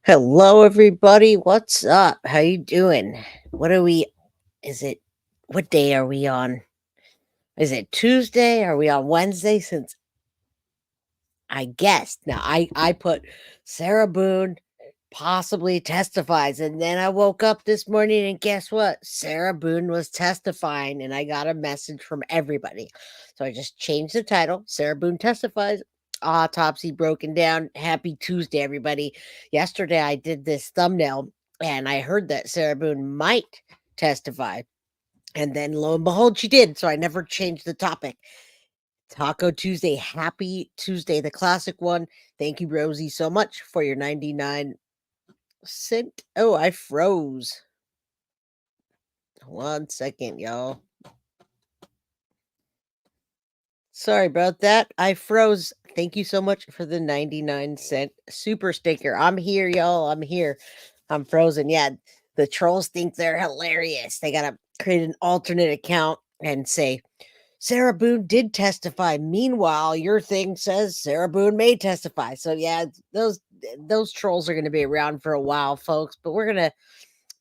Hello, everybody. What's up? How you doing? What are we? Is it? What day are we on? Is it Tuesday? Are we on Wednesday? Since I guessed. Now, I put Sarah Boone possibly testifies, and then I woke up this morning and guess what? Sarah Boone was testifying, and I got a message from everybody. So I just changed the title. Sarah Boone testifies. Autopsy broken down. Happy Tuesday, everybody. Yesterday I did this thumbnail and I heard that Sarah Boone might testify. And then lo and behold, she did. So I never changed the topic. Taco Tuesday. Happy Tuesday, the classic one. Thank you, Rosie, so much for your 99 cent. Oh, I froze. 1 second, y'all. Sorry about that. I froze. Thank you so much for the 99 cent super sticker. I'm here, y'all. I'm here. I'm frozen. Yeah, the trolls think they're hilarious. They got to create an alternate account and say, Sarah Boone did testify. Meanwhile, your thing says Sarah Boone may testify. So yeah, those trolls are going to be around for a while, folks. But we're going to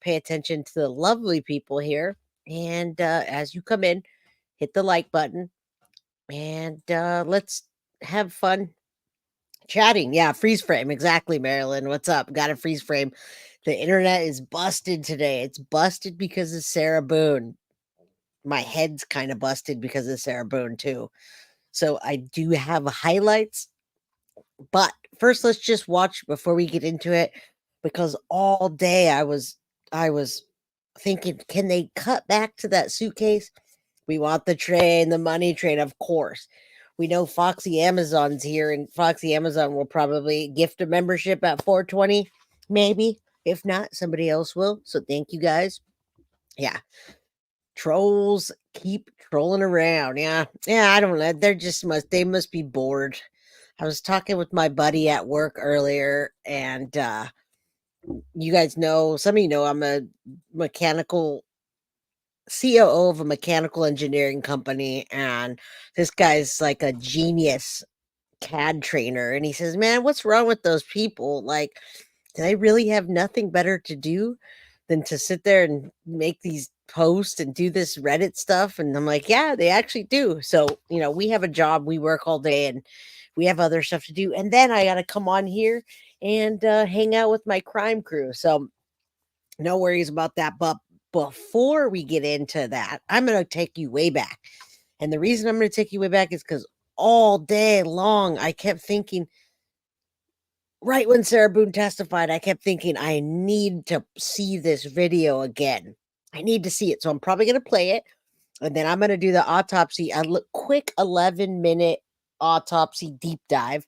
pay attention to the lovely people here. And as you come in, hit the like button and let's have fun chatting. Yeah, freeze frame. Exactly, Marilyn. What's up? Got a freeze frame. The internet is busted today. It's busted because of Sarah Boone. My head's kind of busted because of Sarah Boone, too. So I do have highlights. But first, let's just watch before we get into it. Because all day I was thinking, can they cut back to that suitcase? We want the train, the money train, of course. We know Foxy Amazon's here, and Foxy Amazon will probably gift a membership at 420, maybe. If not, somebody else will. So thank you guys. Yeah. Trolls keep trolling around. Yeah. Yeah, I don't know. They must be bored. I was talking with my buddy at work earlier, and you guys know, some of you know, I'm a mechanical COO of a mechanical engineering company, and this guy's like a genius CAD trainer. And he says, man, what's wrong with those people? Like, do they really have nothing better to do than to sit there and make these posts and do this Reddit stuff? And I'm like, yeah, they actually do. So, we have a job, we work all day, and we have other stuff to do. And then I got to come on here and hang out with my crime crew. So, no worries about that. But before we get into that, I'm going to take you way back. And the reason I'm going to take you way back is because all day long, I kept thinking, right when Sarah Boone testified, I kept thinking, I need to see this video again. I need to see it. So I'm probably going to play it. And then I'm going to do the autopsy, a quick 11-minute autopsy deep dive.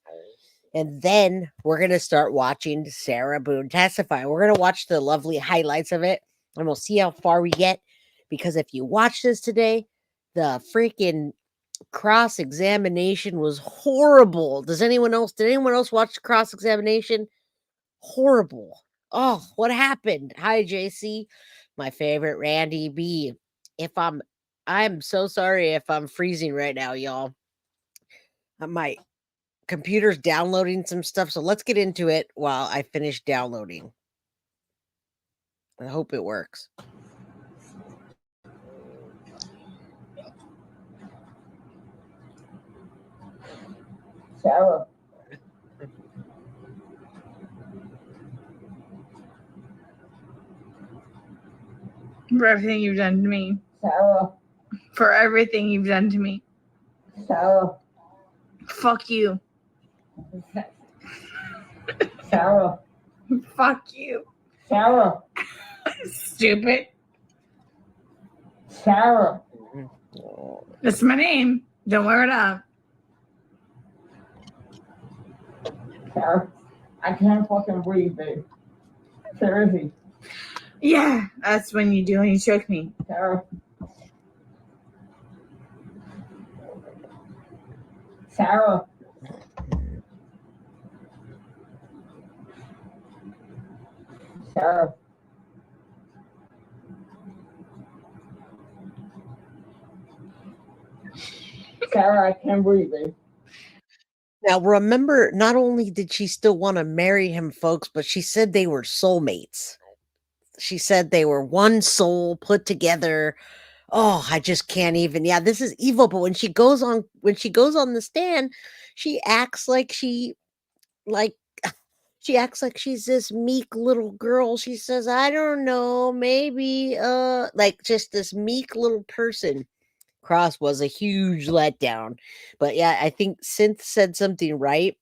And then we're going to start watching Sarah Boone testify. We're going to watch the lovely highlights of it, and we'll see how far we get. Because if you watch this today, the freaking cross-examination was horrible. Did anyone else watch the cross-examination? Horrible. Oh, what happened? Hi, JC. My favorite Randy B. I'm so sorry if I'm freezing right now, y'all. My computer's downloading some stuff, so let's get into it while I finish downloading. I hope it works. Sarah. For everything you've done to me. Sarah. For everything you've done to me. Sarah. Fuck you. Sarah. Fuck you. Sarah. Stupid. Sarah. That's my name. Don't wear it up. Sarah. I can't fucking breathe, babe. Seriously. Yeah, that's when you do when you choke me. Sarah. Sarah. Sarah. Sarah, I can't breathe, babe. Now, remember, not only did she still want to marry him, folks, but she said they were soulmates. She said they were one soul put together. Oh, I just can't even. Yeah, this is evil. But when she goes on the stand, she acts like like she acts like she's this meek little girl. She says, "I don't know, maybe like just this meek little person." Cross was a huge letdown. But yeah, I think Synth said something right.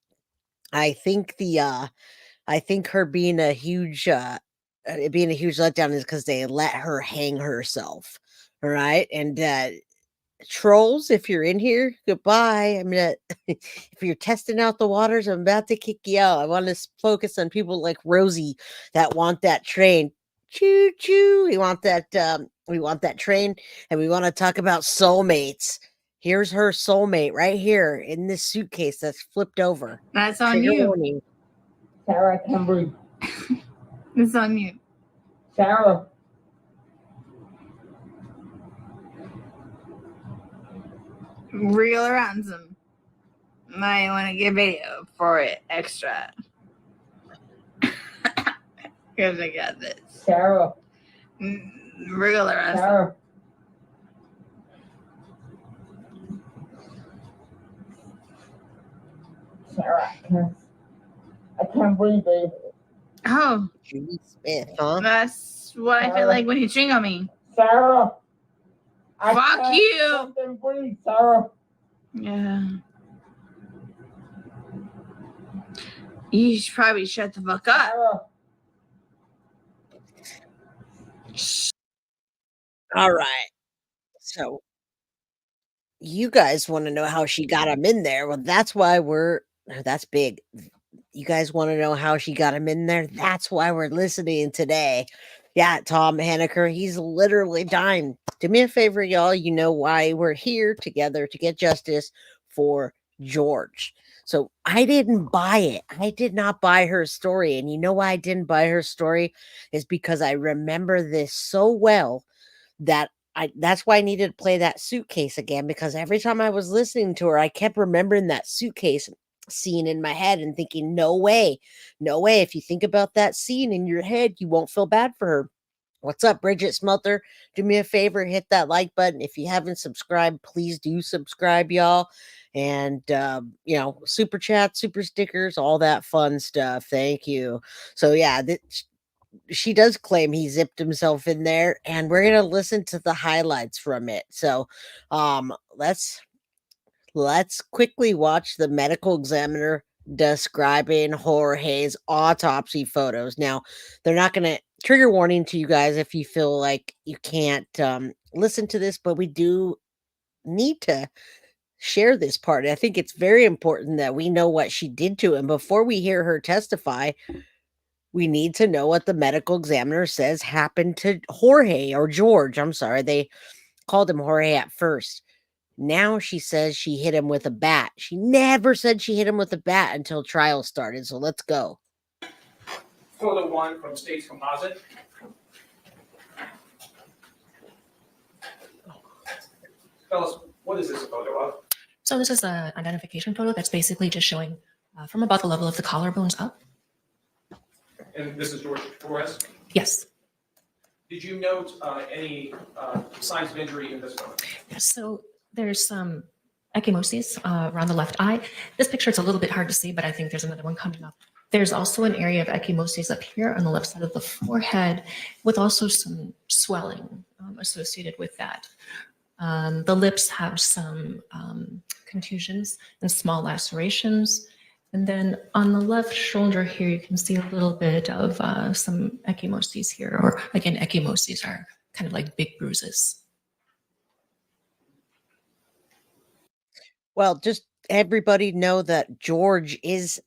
I think I think her being a huge letdown is because they let her hang herself. All right. And trolls, if you're in here, goodbye. I'm gonna if you're testing out the waters, I'm about to kick you out. I want to focus on people like Rosie that want that train. Choo choo. We want that train, and we want to talk about soulmates. Here's her soulmate right here in this suitcase that's flipped over. That's on Trigger you. warning. Sarah, I can't breathe. It's on you. Sarah. Real ransom. Might want to get video for it extra. Because I got this. Sarah. Real ransom. Sarah. Sarah, I can't breathe, babe. Oh, Judy Smith, huh? that's what I feel like when you string on me. Sarah. I Fuck can't you. fucking breathe, Sarah. Yeah. You should probably shut the fuck up. Sarah. All right. So you guys want to know how she got him in there. Well, that's why that's big. You guys want to know how she got him in there? That's why we're listening today. Yeah, Tom Haneker, he's literally dying. Do me a favor, y'all. You know why we're here together to get justice for George. So I didn't buy it. I did not buy her story. And you know why I didn't buy her story? Is because I remember this so well that that's why I needed to play that suitcase again, because every time I was listening to her, I kept remembering that suitcase scene in my head and thinking, no way. If you think about that scene in your head, you won't feel bad for her. What's up, Bridget Smelter? Do me a favor, hit that like button. If you haven't subscribed, please do subscribe, y'all. And super chat, super stickers, all that fun stuff. Thank you. So yeah, she does claim he zipped himself in there, and we're gonna listen to the highlights from it. So let's quickly watch the medical examiner describing Jorge's autopsy photos. Now, they're not gonna trigger warning to you guys if you feel like you can't listen to this, but we do need to share this part. I think it's very important that we know what she did to him before we hear her testify. We need to know what the medical examiner says happened to Jorge, or George. I'm sorry. They called him Jorge at first. Now she says she hit him with a bat. She never said she hit him with a bat until trial started. So let's go. Photo 1 from State's Composite. Tell us, what is this a photo of? So this is an identification photo that's basically just showing from about the level of the collarbones up. And this is Jorge Torres. Yes. Did you note any signs of injury in this photo? Yes. So there's some ecchymoses around the left eye. This picture, it's a little bit hard to see, but I think there's another one coming up. There's also an area of ecchymoses up here on the left side of the forehead with also some swelling associated with that. The lips have some contusions and small lacerations. And then on the left shoulder here, you can see a little bit of some ecchymoses here, or again, ecchymoses are kind of like big bruises. Well, just everybody know that George is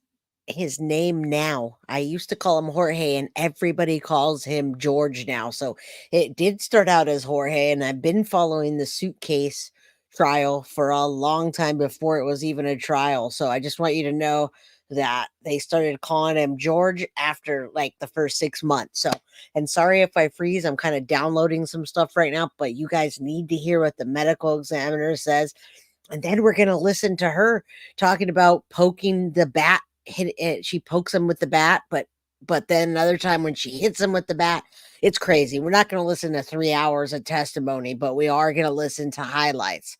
his name now. I used to call him Jorge, and everybody calls him George now. So it did start out as Jorge, and I've been following the suitcase trial for a long time before it was even a trial. So I just want you to know that they started calling him George after like the first 6 months. So, and sorry if I freeze, I'm kind of downloading some stuff right now, but you guys need to hear what the medical examiner says. And then we're going to listen to her talking about poking the bat. She pokes him with the bat, but then another time when she hits him with the bat, it's crazy. We're not going to listen to 3 hours of testimony, but we are going to listen to highlights.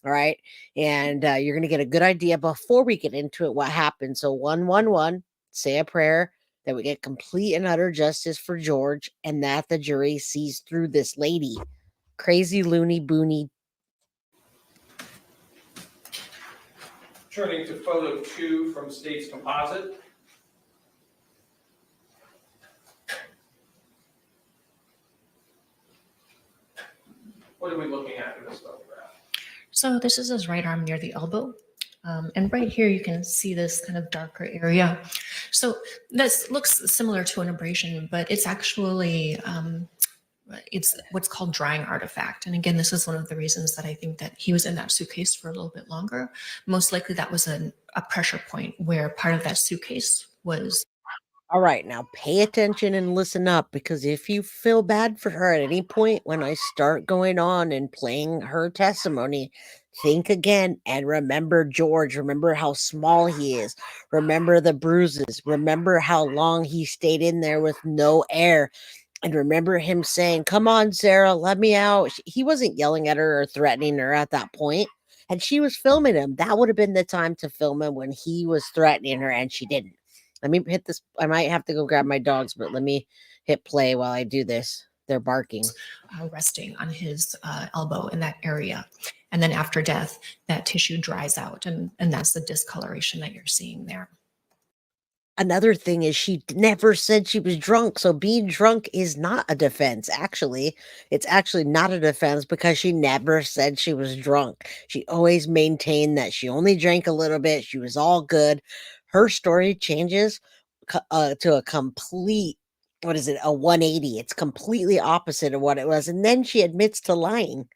All right. And you're going to get a good idea before we get into it what happened. So 111, say a prayer that we get complete and utter justice for George and that the jury sees through this lady. Crazy, loony, boony. Turning to photo 2 from State's composite. What are we looking at in this photograph? So this is his right arm near the elbow. And right here, you can see this kind of darker area. So this looks similar to an abrasion, but it's actually, it's what's called drying artifact. And again, this is one of the reasons that I think that he was in that suitcase for a little bit longer. Most likely that was a pressure point where part of that suitcase was. All right, now pay attention and listen up, because if you feel bad for her at any point when I start going on and playing her testimony, think again and remember George. Remember how small he is. Remember the bruises. Remember how long he stayed in there with no air. And remember him saying, "Come on, Sarah, let me out." He wasn't yelling at her or threatening her at that point. And she was filming him. That would have been the time to film him, when he was threatening her and she didn't. Let me hit this. I might have to go grab my dogs, but let me hit play while I do this. They're barking. Resting on his elbow in that area. And then after death, that tissue dries out. And that's the discoloration that you're seeing there. Another thing is she never said she was drunk. So being drunk is not a defense. Actually, it's actually not a defense because she never said she was drunk. She always maintained that she only drank a little bit. She was all good. Her story changes to a complete, what is it, a 180. It's completely opposite of what it was. And then she admits to lying.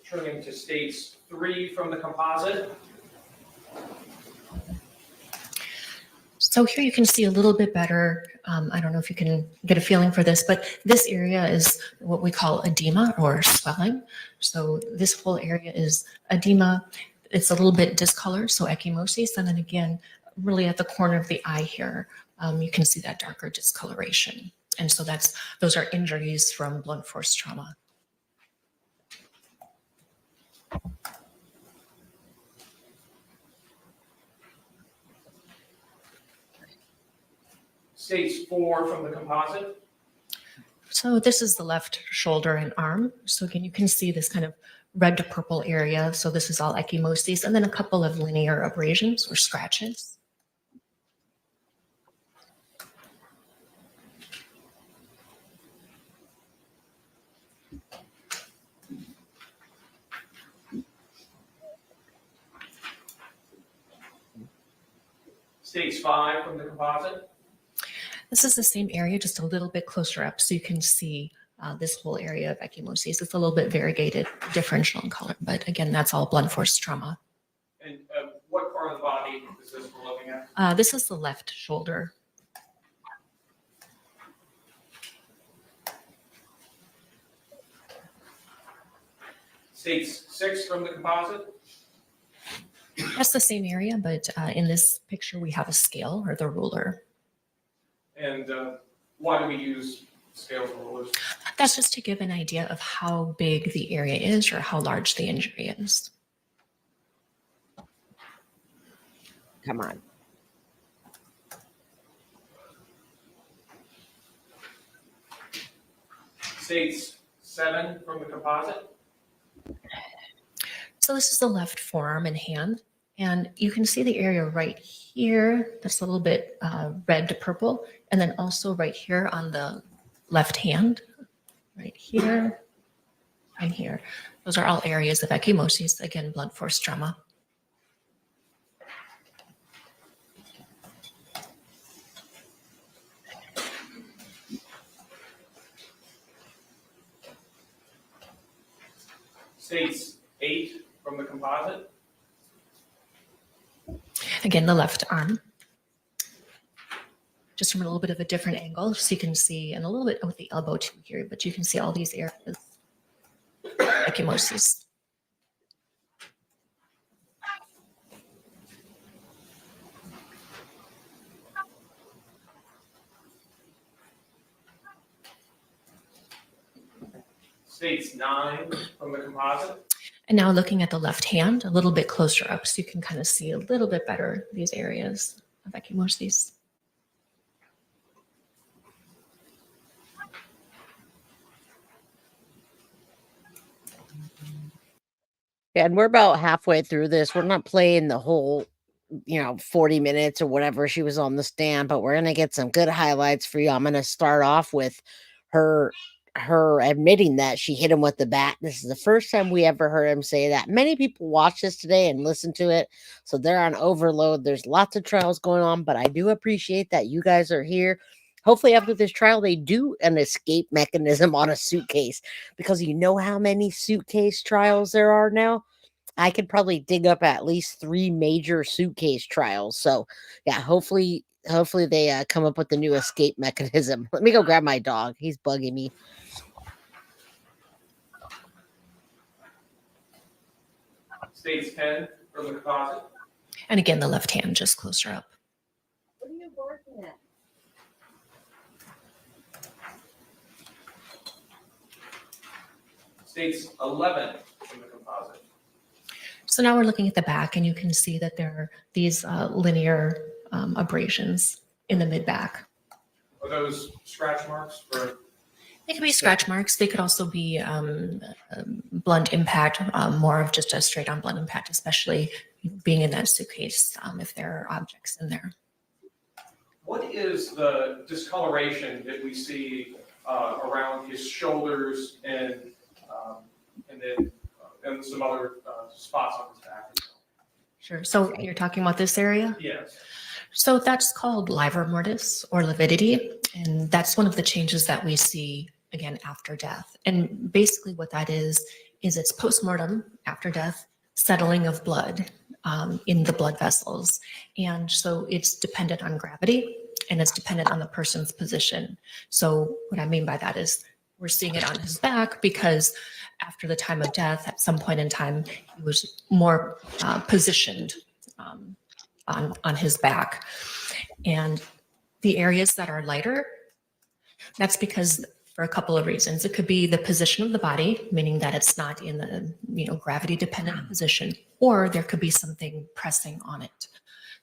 Turning to States 3 from the composite. So here you can see a little bit better. I don't know if you can get a feeling for this, but this area is what we call edema or swelling. So this whole area is edema. It's a little bit discolored, so ecchymosis. And then again, really at the corner of the eye here, you can see that darker discoloration. And so those are injuries from blunt force trauma. States 4 from the composite. So this is the left shoulder and arm. So again, you can see this kind of red to purple area. So this is all ecchymosis, and then a couple of linear abrasions or scratches. States 5 from the composite. This is the same area, just a little bit closer up, so you can see this whole area of ecchymosis. It's a little bit variegated, differential in color, but again, that's all blunt force trauma. And what part of the body is this we're looking at? This is the left shoulder. States 6 from the composite. That's the same area, but in this picture, we have a scale or the ruler. And Why do we use scales and rulers? That's just to give an idea of how big the area is or how large the injury is. Come on. States 7 from the composite. So this is the left forearm and hand. And you can see the area right here that's a little bit red to purple. And then also right here on the left hand, right here and here. Those are all areas of ecchymosis, again, blunt force trauma. States 8 from the composite. Again, the left arm. Just from a little bit of a different angle, so you can see, and a little bit with the elbow too here, but you can see all these areas, ecchymosis. States 9 from the composite. And now looking at the left hand, a little bit closer up, so you can kind of see a little bit better these areas of ecchymosis. Yeah, and we're about halfway through this. We're not playing the whole, 40 minutes or whatever she was on the stand, but we're gonna get some good highlights for you. I'm gonna start off with her admitting that she hit him with the bat. This is the first time we ever heard him say that. Many people watch this today and listen to it, so they're on overload. There's lots of trials going on, but I do appreciate that you guys are here. Hopefully after this trial, they do an escape mechanism on a suitcase, because you know how many suitcase trials there are now. I could probably dig up at least 3 major suitcase trials. So yeah, hopefully they come up with a new escape mechanism. Let me go grab my dog. He's bugging me. States 10 from the composite. And again, the left hand just closer up. What are you barking at? States 11 from the composite. So now we're looking at the back, and you can see that there are these linear abrasions in the mid-back. Are those scratch marks for? They could be scratch marks. They could also be blunt impact, more of just a straight-on blunt impact, especially being in that suitcase if there are objects in there. What is the discoloration that we see around his shoulders and then and some other spots on his back? Sure. So you're talking about this area? Yes. So that's called livor mortis or lividity. And that's one of the changes that we see again after death. And basically what that is it's postmortem after death, settling of blood in the blood vessels. And so it's dependent on gravity and it's dependent on the person's position. So what I mean by that is we're seeing it on his back because after the time of death, at some point in time, he was more positioned on his back. And the areas that are lighter, that's because for a couple of reasons. It could be the position of the body, meaning that it's not in the gravity dependent position, or there could be something pressing on it.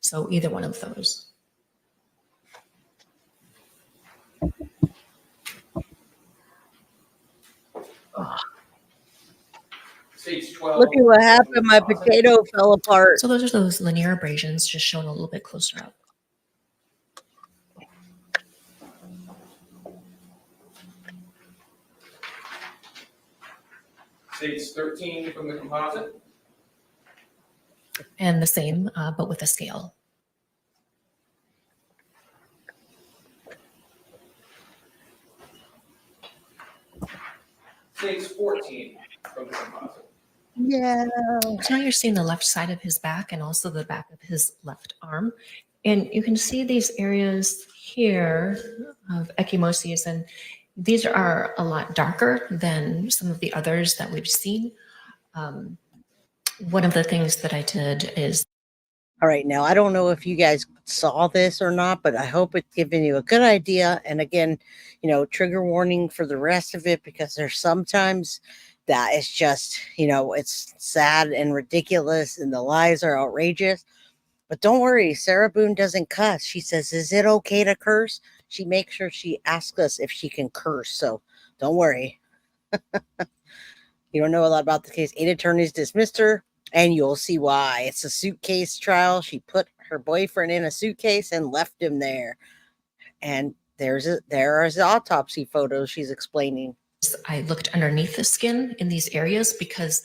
So either one of those. Stage 12. Look at what happened. My potato fell apart. So those are those linear abrasions just shown a little bit closer up. Stage 13 from the composite. And the same, but with a scale. Stage 14 from the composite. Yeah. So now you're seeing the left side of his back and also the back of his left arm. And you can see these areas here of ecchymosis, and these are a lot darker than some of the others that we've seen. One of the things that I did is... All right, now I don't know if you guys saw this or not, but I hope it's giving you a good idea. And again, you know, trigger warning for the rest of it, because there's sometimes that it's just, you know, it's sad and ridiculous and the lies are outrageous. But don't worry, Sarah Boone doesn't cuss. She says, is it okay to curse? She makes sure she asks us if she can curse. So don't worry. You don't know a lot about the case. 8 attorneys dismissed her, and you'll see why. It's a suitcase trial. She put her boyfriend in a suitcase and left him there. And there are autopsy photos she's explaining. I looked underneath the skin in these areas because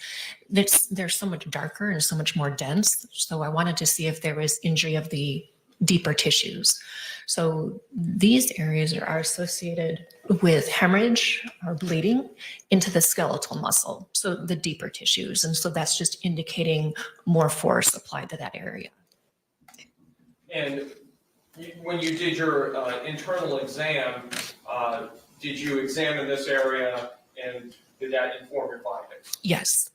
they're so much darker and so much more dense. So I wanted to see if there was injury of the deeper tissues. So these areas are associated with hemorrhage or bleeding into the skeletal muscle, so the deeper tissues. And so that's just indicating more force applied to that area. And when you did your internal exam, did you examine this area, and did that inform your findings? Yes.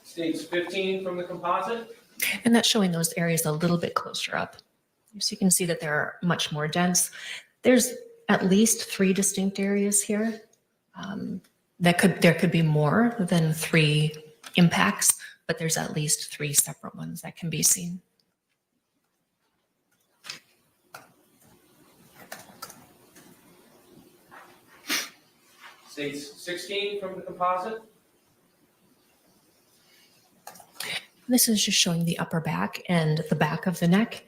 States 15 from the composite. And that's showing those areas a little bit closer up. So you can see that they're much more dense. There's at least 3 distinct areas here. There could be more than 3 impacts, but there's at least 3 separate ones that can be seen. States 16 from the composite. This is just showing the upper back and the back of the neck.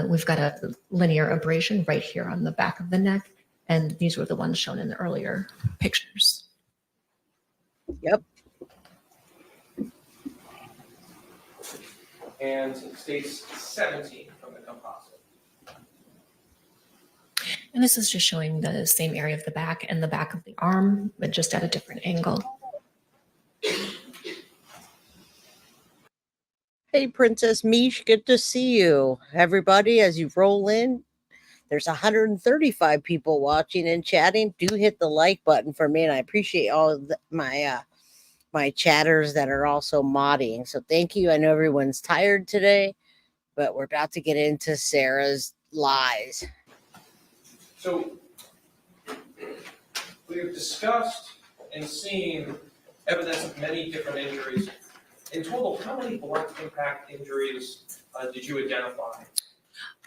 We've got a linear abrasion right here on the back of the neck, and these were the ones shown in the earlier pictures. Yep. And states 17 from the composite. And this is just showing the same area of the back and the back of the arm, but just at a different angle. Hey, Princess Mish, good to see you. Everybody, as you roll in, there's 135 people watching and chatting. Do hit the like button for me, and I appreciate all of my chatters that are also modding. So thank you. I know everyone's tired today, but we're about to get into Sarah's lies. So we've discussed and seen evidence of many different injuries. In total, how many blunt impact injuries did you identify?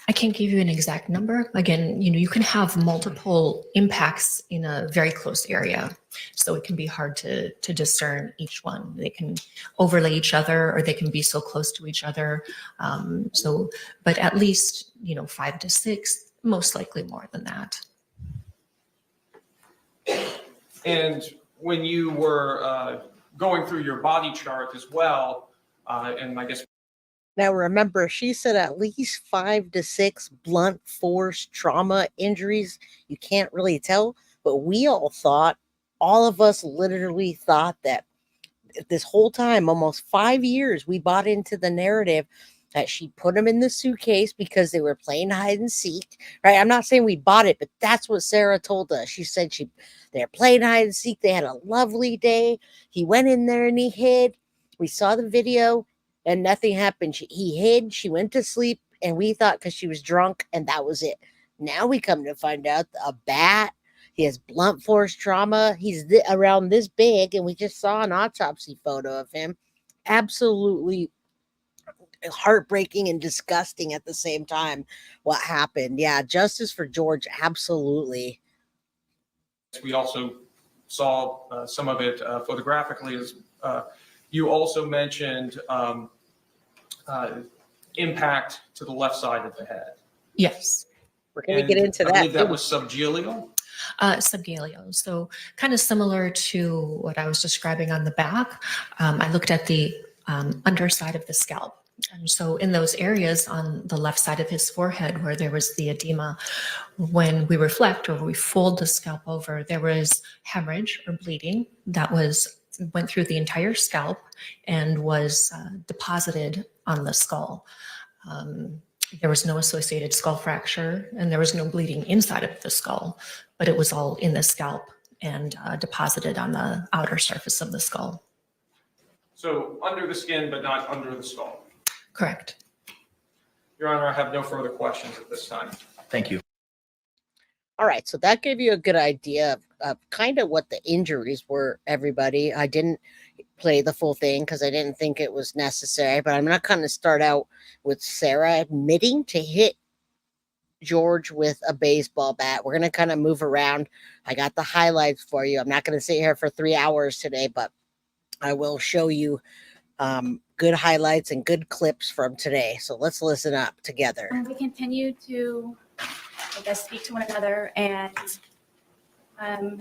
I can't give you an exact number. Again, you can have multiple impacts in a very close area. So it can be hard to discern each one. They can overlay each other, or they can be so close to each other. But at least, 5 to 6, most likely more than that. And when you were going through your body chart as well, and I guess. Now remember, she said at least 5 to 6 blunt force trauma injuries. You can't really tell, but all of us literally thought that this whole time, almost 5 years, we bought into the narrative that she put them in the suitcase because they were playing hide and seek, right? I'm not saying we bought it, but that's what Sarah told us. She said they're playing hide and seek. They had a lovely day. He went in there and he hid. We saw the video and nothing happened. He hid. She went to sleep, and we thought because she was drunk, and that was it. Now we come to find out a bat. He has blunt force trauma. He's around this big, and we just saw an autopsy photo of him. Absolutely heartbreaking and disgusting at the same time what happened. Yeah, justice for George, absolutely. We also saw some of it photographically. As you also mentioned impact to the left side of the head. Yes. We're going to get into that. I believe that was subgaleal. Subgaleal. So kind of similar to what I was describing on the back. I looked at the underside of the scalp. And so in those areas on the left side of his forehead where there was the edema, when we reflect or we fold the scalp over, there was hemorrhage or bleeding that went through the entire scalp and was deposited on the skull. There was no associated skull fracture, and there was no bleeding inside of the skull, but it was all in the scalp and deposited on the outer surface of the skull. So under the skin, but not under the skull. Correct. Your Honor, I have no further questions at this time. Thank you. All right, so that gave you a good idea of kind of what the injuries were, everybody. I didn't play the full thing because I didn't think it was necessary, but I'm not going to start out with Sarah admitting to hit George with a baseball bat. We're going to kind of move around. I got the highlights for you. I'm not going to sit here for 3 hours today, but I will show you good highlights and good clips from today. So let's listen up together. We continue to, I guess, speak to one another, and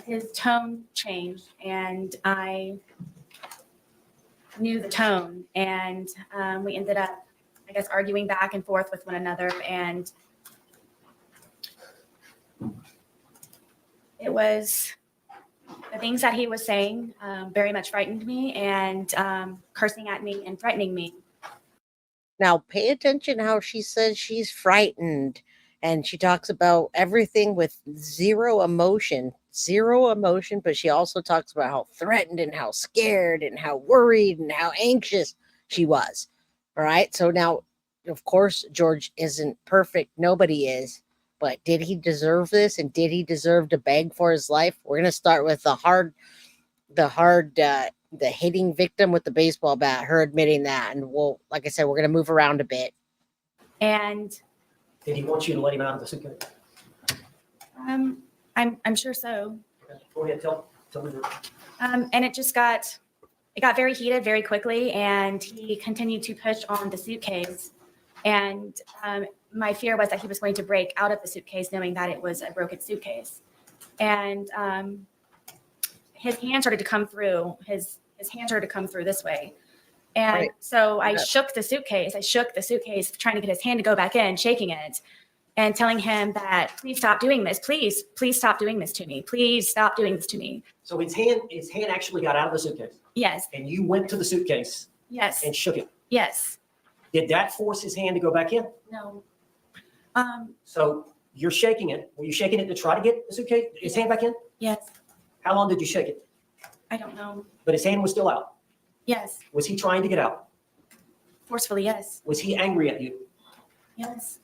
his tone changed, and I knew the tone, and we ended up, I guess, arguing back and forth with one another, and it was the things that he was saying very much frightened me, and cursing at me and threatening me. Now, pay attention how she says she's frightened, and she talks about everything with zero emotion, but she also talks about how threatened and how scared and how worried and how anxious she was. All right. So now, of course, George isn't perfect. Nobody is. But did he deserve this? And did he deserve to beg for his life? We're going to start with the hitting victim with the baseball bat, her admitting that. And we'll, like I said, we're going to move around a bit. And Did he want you to let him out of the suitcase? I'm sure so. Okay, go ahead, tell me. And it got very heated very quickly, and he continued to push on the suitcase. And my fear was that he was going to break out of the suitcase, knowing that it was a broken suitcase. And his hand started to come through. His hand started to come through this way. And Right. so I shook the suitcase. Trying to get his hand to go back in, shaking it, and telling him that, please stop doing this. Please stop doing this to me. Please stop doing this to me. So his hand actually got out of the suitcase, Yes. and you went to the suitcase Yes. and shook it. Yes. Did that force his hand to go back in? No. So you're shaking it. Were you shaking it to try to get his hand back in? Yes. How long did you shake it? I don't know. But his hand was still out. Yes. Was he trying to get out? Forcefully, yes. Was he angry at you? Yes.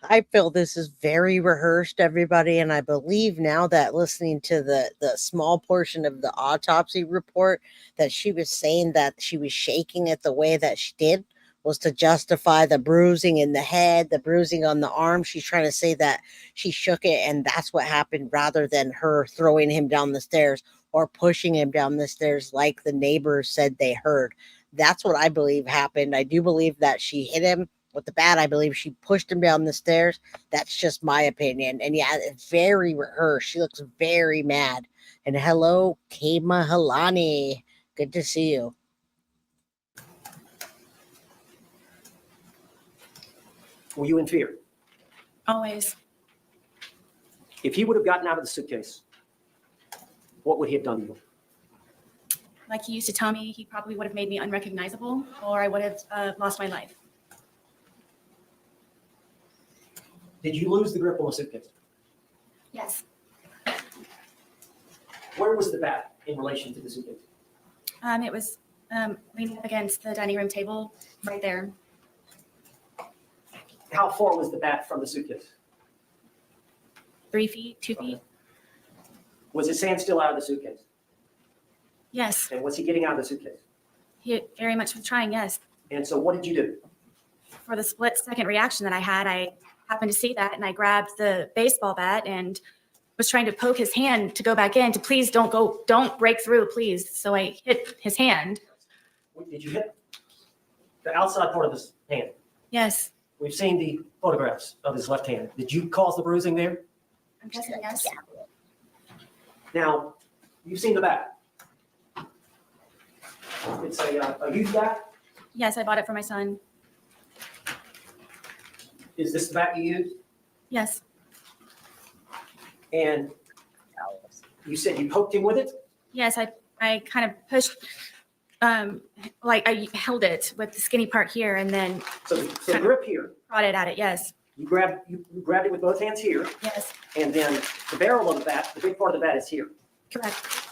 I feel this is very rehearsed, everybody, and I believe now that listening to the small portion of the autopsy report that she was saying that she was shaking it the way that she did was to justify the bruising in the head, the bruising on the arm. She's trying to say that she shook it and that's what happened rather than her throwing him down the stairs or pushing him down the stairs like the neighbors said they heard. That's what I believe happened. I do believe that she hit him with the bat. I believe she pushed him down the stairs. That's just my opinion. And yeah, it's very rehearsed. She looks very mad. And hello, Kama Halani. Good to see you. Were you in fear? Always. If he would have gotten out of the suitcase, what would he have done to you? Like he used to tell me, he probably would have made me unrecognizable, or I would have lost my life. Did you lose the grip on the suitcase? Yes. Where was the bat in relation to the suitcase? It was leaning up against the dining room table right there. How far was the bat from the suitcase? 3 feet, 2 feet. Was his hand still out of the suitcase? Yes. And was he getting out of the suitcase? He very much was trying, yes. And so what did you do? For the split second reaction that I had, I happened to see that, and I grabbed the baseball bat and was trying to poke his hand to go back in, to please don't break through, please. So I hit his hand. Did you hit the outside part of his hand? Yes. We've seen the photographs of his left hand. Did you cause the bruising there? I'm guessing yes. Now, you've seen the bat. It's a youth bat. Yes, I bought it for my son. Is this the bat you used? Yes. And you said you poked him with it? Yes, I kind of pushed, like I held it with the skinny part here and then So the grip here, prodded at it. Yes. You grabbed it with both hands here, Yes, and then the barrel of the bat, the big part of the bat is here. correct.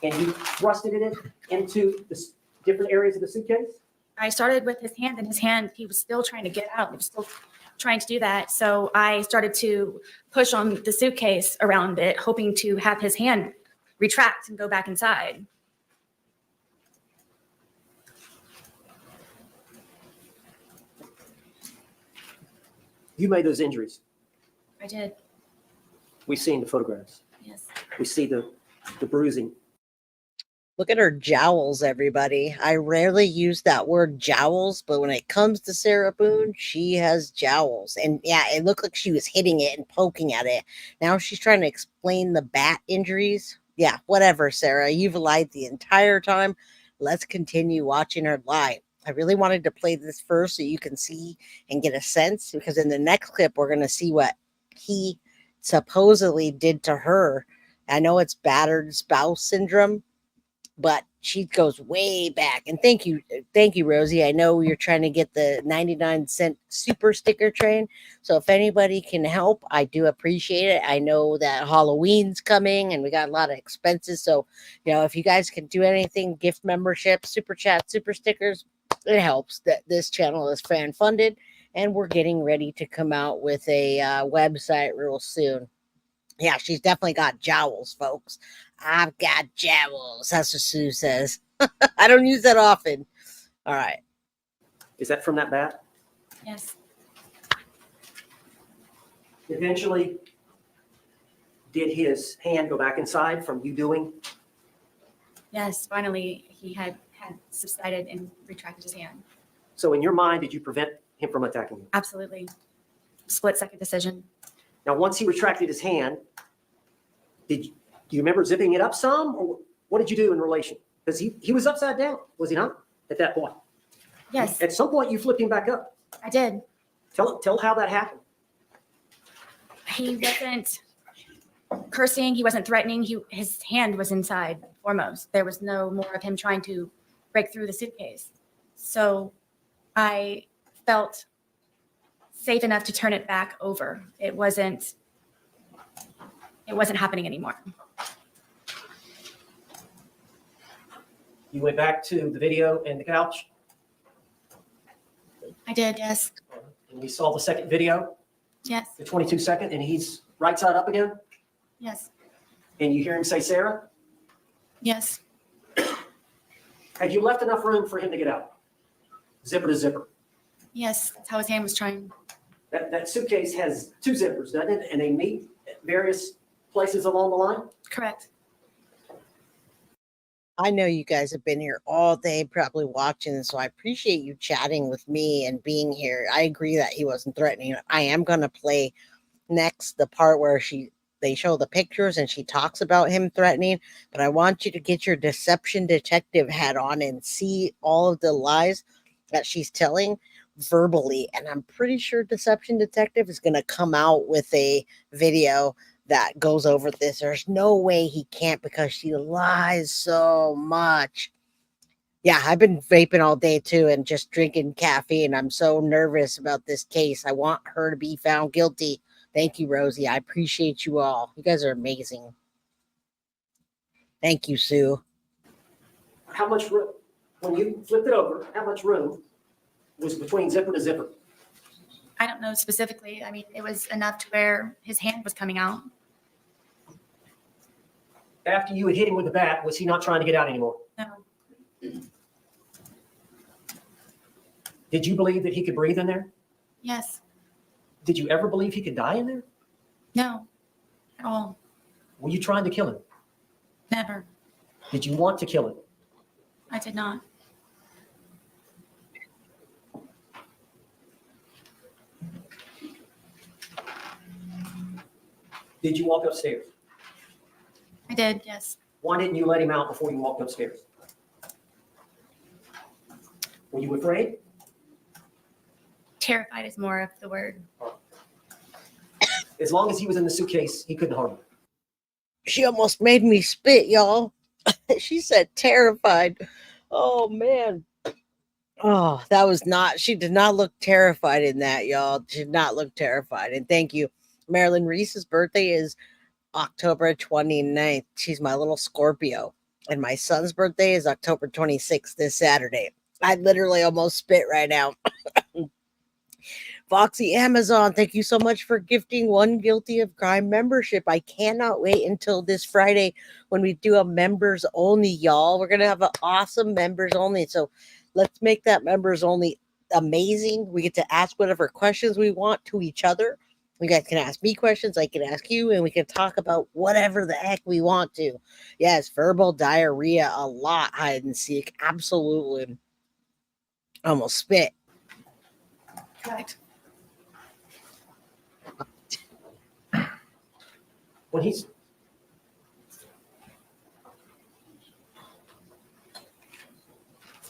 And you thrusted it into the different areas of the suitcase? I started with his hand, and his hand, he was still trying to get out. He was still trying to do that. So I started to push on the suitcase around it, hoping to have his hand retract and go back inside. You made those injuries. I did, We've seen the photographs. yes. We see the bruising. Look at her jowls, everybody. I rarely use that word jowls, but when it comes to Sarah Boone, she has jowls. And yeah, it looked like she was hitting it and poking at it. Now she's trying to explain the bat injuries. Yeah, whatever, Sarah. You've lied the entire time. Let's continue watching her lie. I really wanted to play this first so you can see and get a sense, because in the next clip, we're going to see what he supposedly did to her. I know it's battered spouse syndrome, but she goes way back. And thank you, Rosie. I know you're trying to get the 99-cent super sticker train. So if anybody can help, I do appreciate it. I know that Halloween's coming and we got a lot of expenses. So, if you guys can do anything, gift membership, super chat, super stickers, it helps. That this channel is fan funded, and we're getting ready to come out with a website real soon. Yeah, she's definitely got jowls, folks. I've got jowls. That's what Sue says. I don't use that often. All right. Is that from that bat? Yes, Eventually, did his hand go back inside from you doing? yes, finally, he had subsided and retracted his hand. So in your mind, did you prevent him from attacking you? Absolutely. Split-second decision. Now, once he retracted his hand, do you remember zipping it up some, or what did you do in relation? Because he was upside down, was he not, at that point? Yes, At some point, you flipped him back up. I did. Tell how that happened. He wasn't cursing. He wasn't threatening. His hand was inside foremost. There was no more of him trying to break through the suitcase. So I felt safe enough to turn it back over. It wasn't happening anymore. You went back to the video and the couch, I did, yes. and we saw the second video, Yes, the 22-second, and he's right side up again, yes, and you hear him say, Sarah, yes. had you left enough room for him to get out? Zipper to zipper. Yes, that's how his hand was trying. That suitcase has two zippers, doesn't it? And they meet at various places along the line? Correct. I know you guys have been here all day, probably watching, so I appreciate you chatting with me and being here. I agree that he wasn't threatening. I am going to play next the part where they show the pictures and she talks about him threatening, but I want you to get your deception detective hat on and see all of the lies that she's telling verbally. And I'm pretty sure deception detective is going to come out with a video that goes over this. There's no way he can't, because she lies so much. Yeah, I've been vaping all day too and just drinking caffeine. I'm so nervous about this case. I want her to be found guilty. Thank you, Rosie. I appreciate you all. You guys are amazing. Thank you, Sue. How much room, when you flipped it over, how much room was between zipper to zipper? I don't know specifically. I mean, it was enough to where his hand was coming out. After you had hit him with the bat, was he not trying to get out anymore? No. Did you believe that he could breathe in there? Yes. Did you ever believe he could die in there? No. At all. Were you trying to kill him? Never. Did you want to kill him? I did not. Did you walk upstairs? I did, yes. Why didn't you let him out before you walked upstairs? Were you afraid? Terrified is more of the word. As long as he was in the suitcase, he couldn't harm you. She almost made me spit, y'all. She said terrified. Oh, man. Oh, that was not, she did not look terrified in that, y'all. She did not look terrified. And thank you. Marilyn Reese's birthday is October 29th. She's my little Scorpio. And my son's birthday is October 26th, this Saturday. I literally almost spit right now. Foxy Amazon, thank you so much for gifting One Guilty of Crime membership. I cannot wait until this Friday when we do a members only, y'all. We're going to have an awesome members only. So let's make that members only amazing. We get to ask whatever questions we want to each other. You guys can ask me questions, I can ask you, and we can talk about whatever the heck we want to. Yes, verbal diarrhea, a lot, hide and seek. Absolutely. Almost spit. Correct. When he's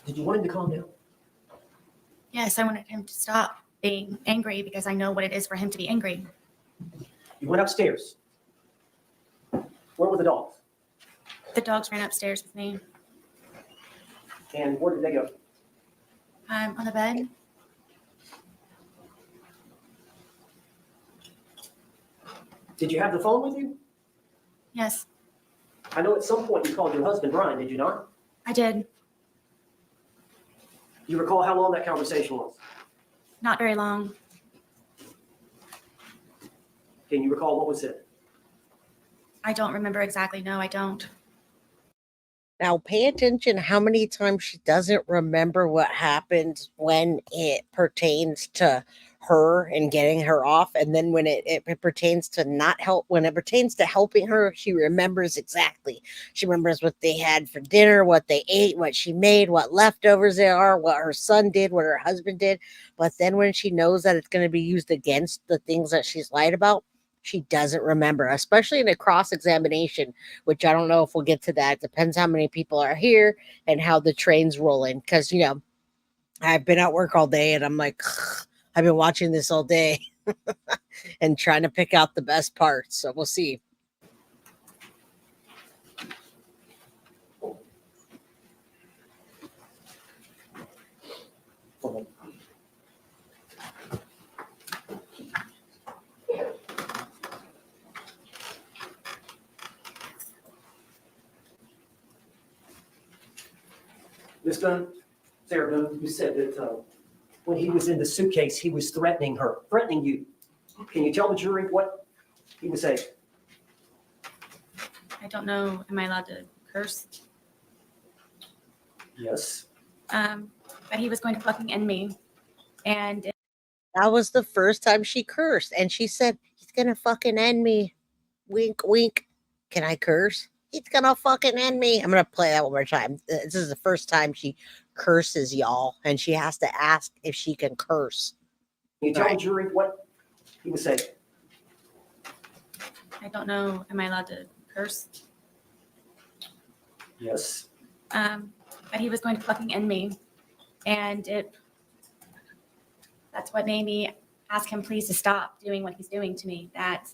did you want him to calm down? Yes, I wanted him to stop being angry because I know what it is for him to be angry. You went upstairs. Where were the dogs? The dogs ran upstairs with me. And where did they go? On the bed. Did you have the phone with you? Yes, I know at some point you called your husband, Brian, did you not? I did. You recall how long that conversation was? Not very long. Can you recall what was said? I don't remember exactly. No, I don't. Now, pay attention how many times she doesn't remember what happened when it pertains to her and getting her off. And then when it pertains to not help, when it pertains to helping her, she remembers exactly. She remembers what they had for dinner, what they ate, what she made, what leftovers there are, what her son did, what her husband did. But then when she knows that it's going to be used against the things that she's lied about, she doesn't remember, especially in a cross-examination, which I don't know if we'll get to that. It depends how many people are here and how the train's rolling. Because, you know, I've been at work all day and I'm like, I've been watching this all day and trying to pick out the best parts. So we'll see. Miss Boone, Sarah Boone, you said that when he was in the suitcase, he was threatening you. Can you tell the jury what he was saying? I don't know. Am I allowed to curse? Yes. But he was going to fucking end me. And That was the first time she cursed. And she said, he's going to fucking end me. Wink, wink. Can I curse? He's going to fucking end me. I'm going to play that one more time. This is the first time she curses, y'all. And she has to ask if she can curse. Can you tell the jury what he was saying? I don't know. Am I allowed to curse? Yes. But he was going to fucking end me. And that's what made me ask him please to stop doing what he's doing to me. That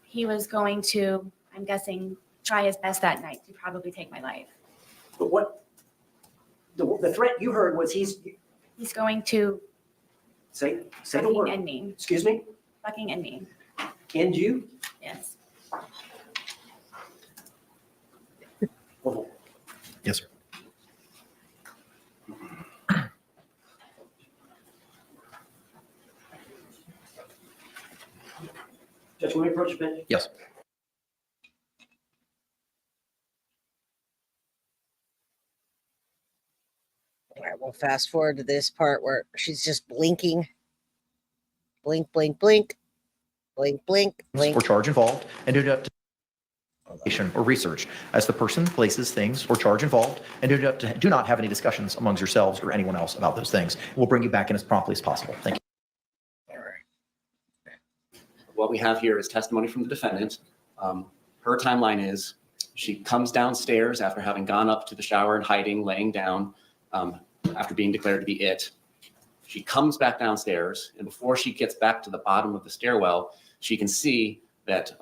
he was going to, I'm guessing, try his best that night to probably take my life. But what the threat you heard was he's going to say the fucking word. end me. Excuse me? Fucking end me. End you? Yes. Hold on. Yes, sir. Judge, will we approach the bench? Yes. All right, we'll fast forward to this part where she's just blinking. Blink, blink, blink. Blink, blink, blink. Or charge involved and do not or research as the person places things or charge involved and do not have any discussions amongst yourselves or anyone else about those things. We'll bring you back in as promptly as possible. Thank you. All right. What we have here is testimony from the defendant. Her timeline is she comes downstairs after having gone up to the shower and hiding, laying down after being declared to be it. She comes back downstairs, and before she gets back to the bottom of the stairwell, she can see that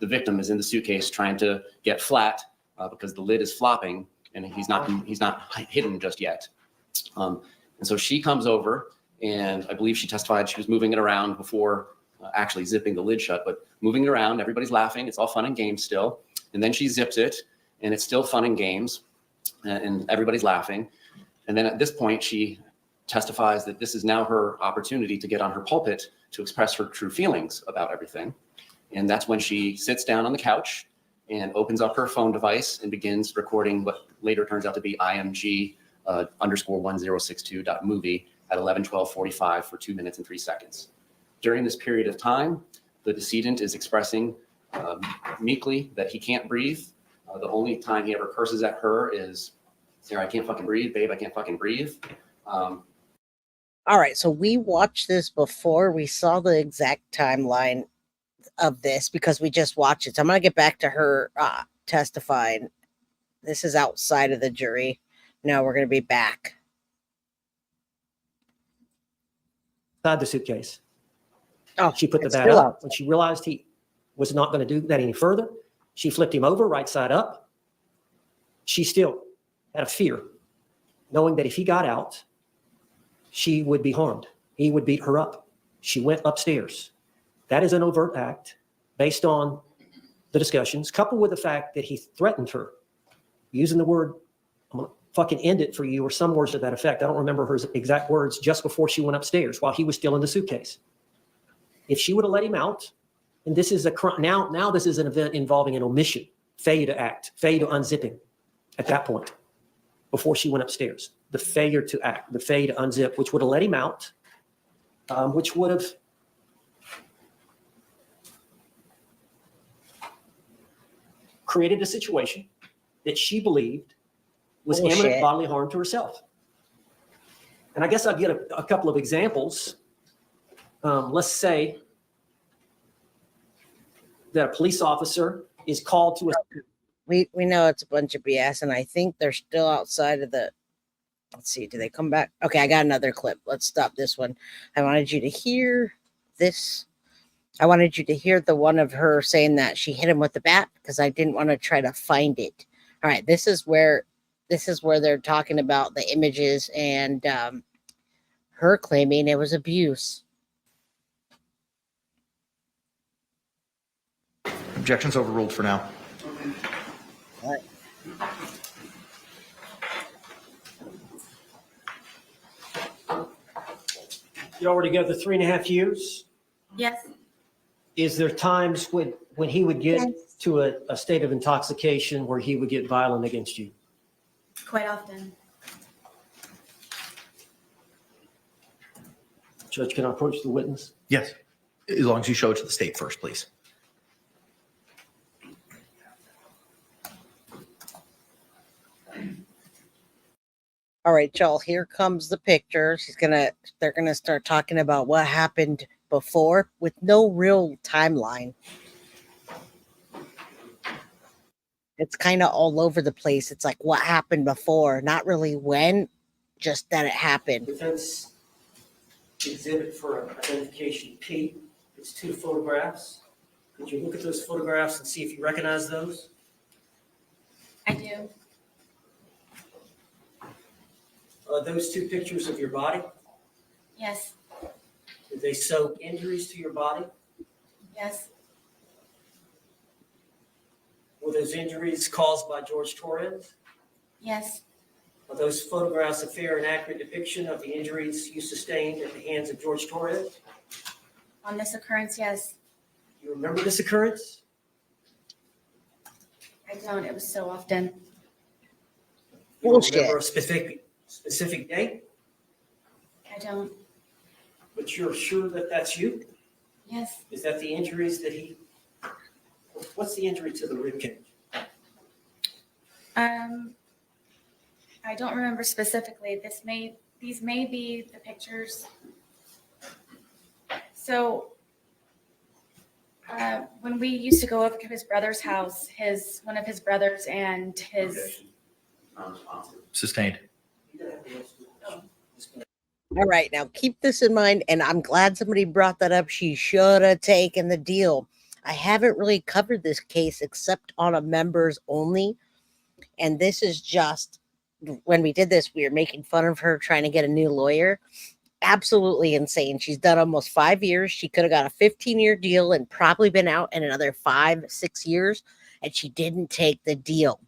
the victim is in the suitcase trying to get flat because the lid is flopping and he's not hidden just yet. And so she comes over, and I believe she testified she was moving it around before actually zipping the lid shut, but moving it around, everybody's laughing. It's all fun and games still. And then she zips it, and it's still fun and games, and everybody's laughing. And then at this point, she testifies that this is now her opportunity to get on her pulpit to express her true feelings about everything. And that's when she sits down on the couch and opens up her phone device and begins recording what later turns out to be IMG _1062.movie at 11:12:45 for 2 minutes and 3 seconds. During this period of time, the decedent is expressing meekly that he can't breathe. The only time he ever curses at her is, Sarah, I can't fucking breathe, babe, I can't fucking breathe. All right, so we watched this before. We saw the exact timeline of this because we just watched it. So I'm going to get back to her testifying. This is outside of the jury. Now we're going to be back. Inside the suitcase. Oh, She put the it's bat still up. out. When she realized he was not going to do that any further, she flipped him over right side up. She still had a fear, knowing that if he got out, she would be harmed. He would beat her up. She went upstairs. That is an overt act based on the discussions, coupled with the fact that he threatened her, using the word, I'm going to fucking end it for you, or some words to that effect. I don't remember her exact words, just before she went upstairs while he was still in the suitcase. If she would have let him out, and this is a crime, now this is an event involving an omission, failure to act, failure to unzip him at that point, before she went upstairs. The failure to act, the failure to unzip, which would have let him out, which would have created a situation that she believed was Bullshit. imminent bodily harm to herself. And I guess I'd get a couple of examples. Let's say that a police officer is called to a We know it's a bunch of BS, and I think they're still outside of the. Let's see, do they come back? Okay, I got another clip. Let's stop this one. I wanted you to hear this. I wanted you to hear the one of her saying that she hit him with the bat because I didn't want to try to find it. All right, this is where they're talking about the images and her claiming it was abuse. Objections overruled for now. All right. You already got the 3.5 years. Yes. Is there times when he would get to a state of intoxication where he would get violent against you? Quite often. Judge, can I approach the witness? Yes, as long as you show it to the state first, please. All right, y'all, here comes the picture. They're gonna start talking about what happened before with no real timeline. It's kind of all over the place. It's like what happened before, not really when, just that it happened. Defense exhibit for identification P. It's 2 photographs. Could you look at those photographs and see if you recognize those? I do. Are those 2 pictures of your body? Yes. Did they show injuries to your body? Yes. Were those injuries caused by Jorge Torres? Yes. Are those photographs a fair and accurate depiction of the injuries you sustained at the hands of Jorge Torres? On this occurrence, yes. You remember this occurrence? I don't. It was so often. You Bullshit. remember a specific date, I don't. but you're sure that that's you? Yes. Is that the injuries that what's the injury to the rib cage? I don't remember specifically. These may be the pictures. So when we used to go over to his brother's house, one of his brothers and his Sustained. All right, now keep this in mind, and I'm glad somebody brought that up. She should have taken the deal. I haven't really covered this case except on a members only, and this is just when we did this, we were making fun of her trying to get a new lawyer. Absolutely insane. She's done almost 5 years. She could have got a 15-year deal and probably been out in another 5-6 years, and she didn't take the deal.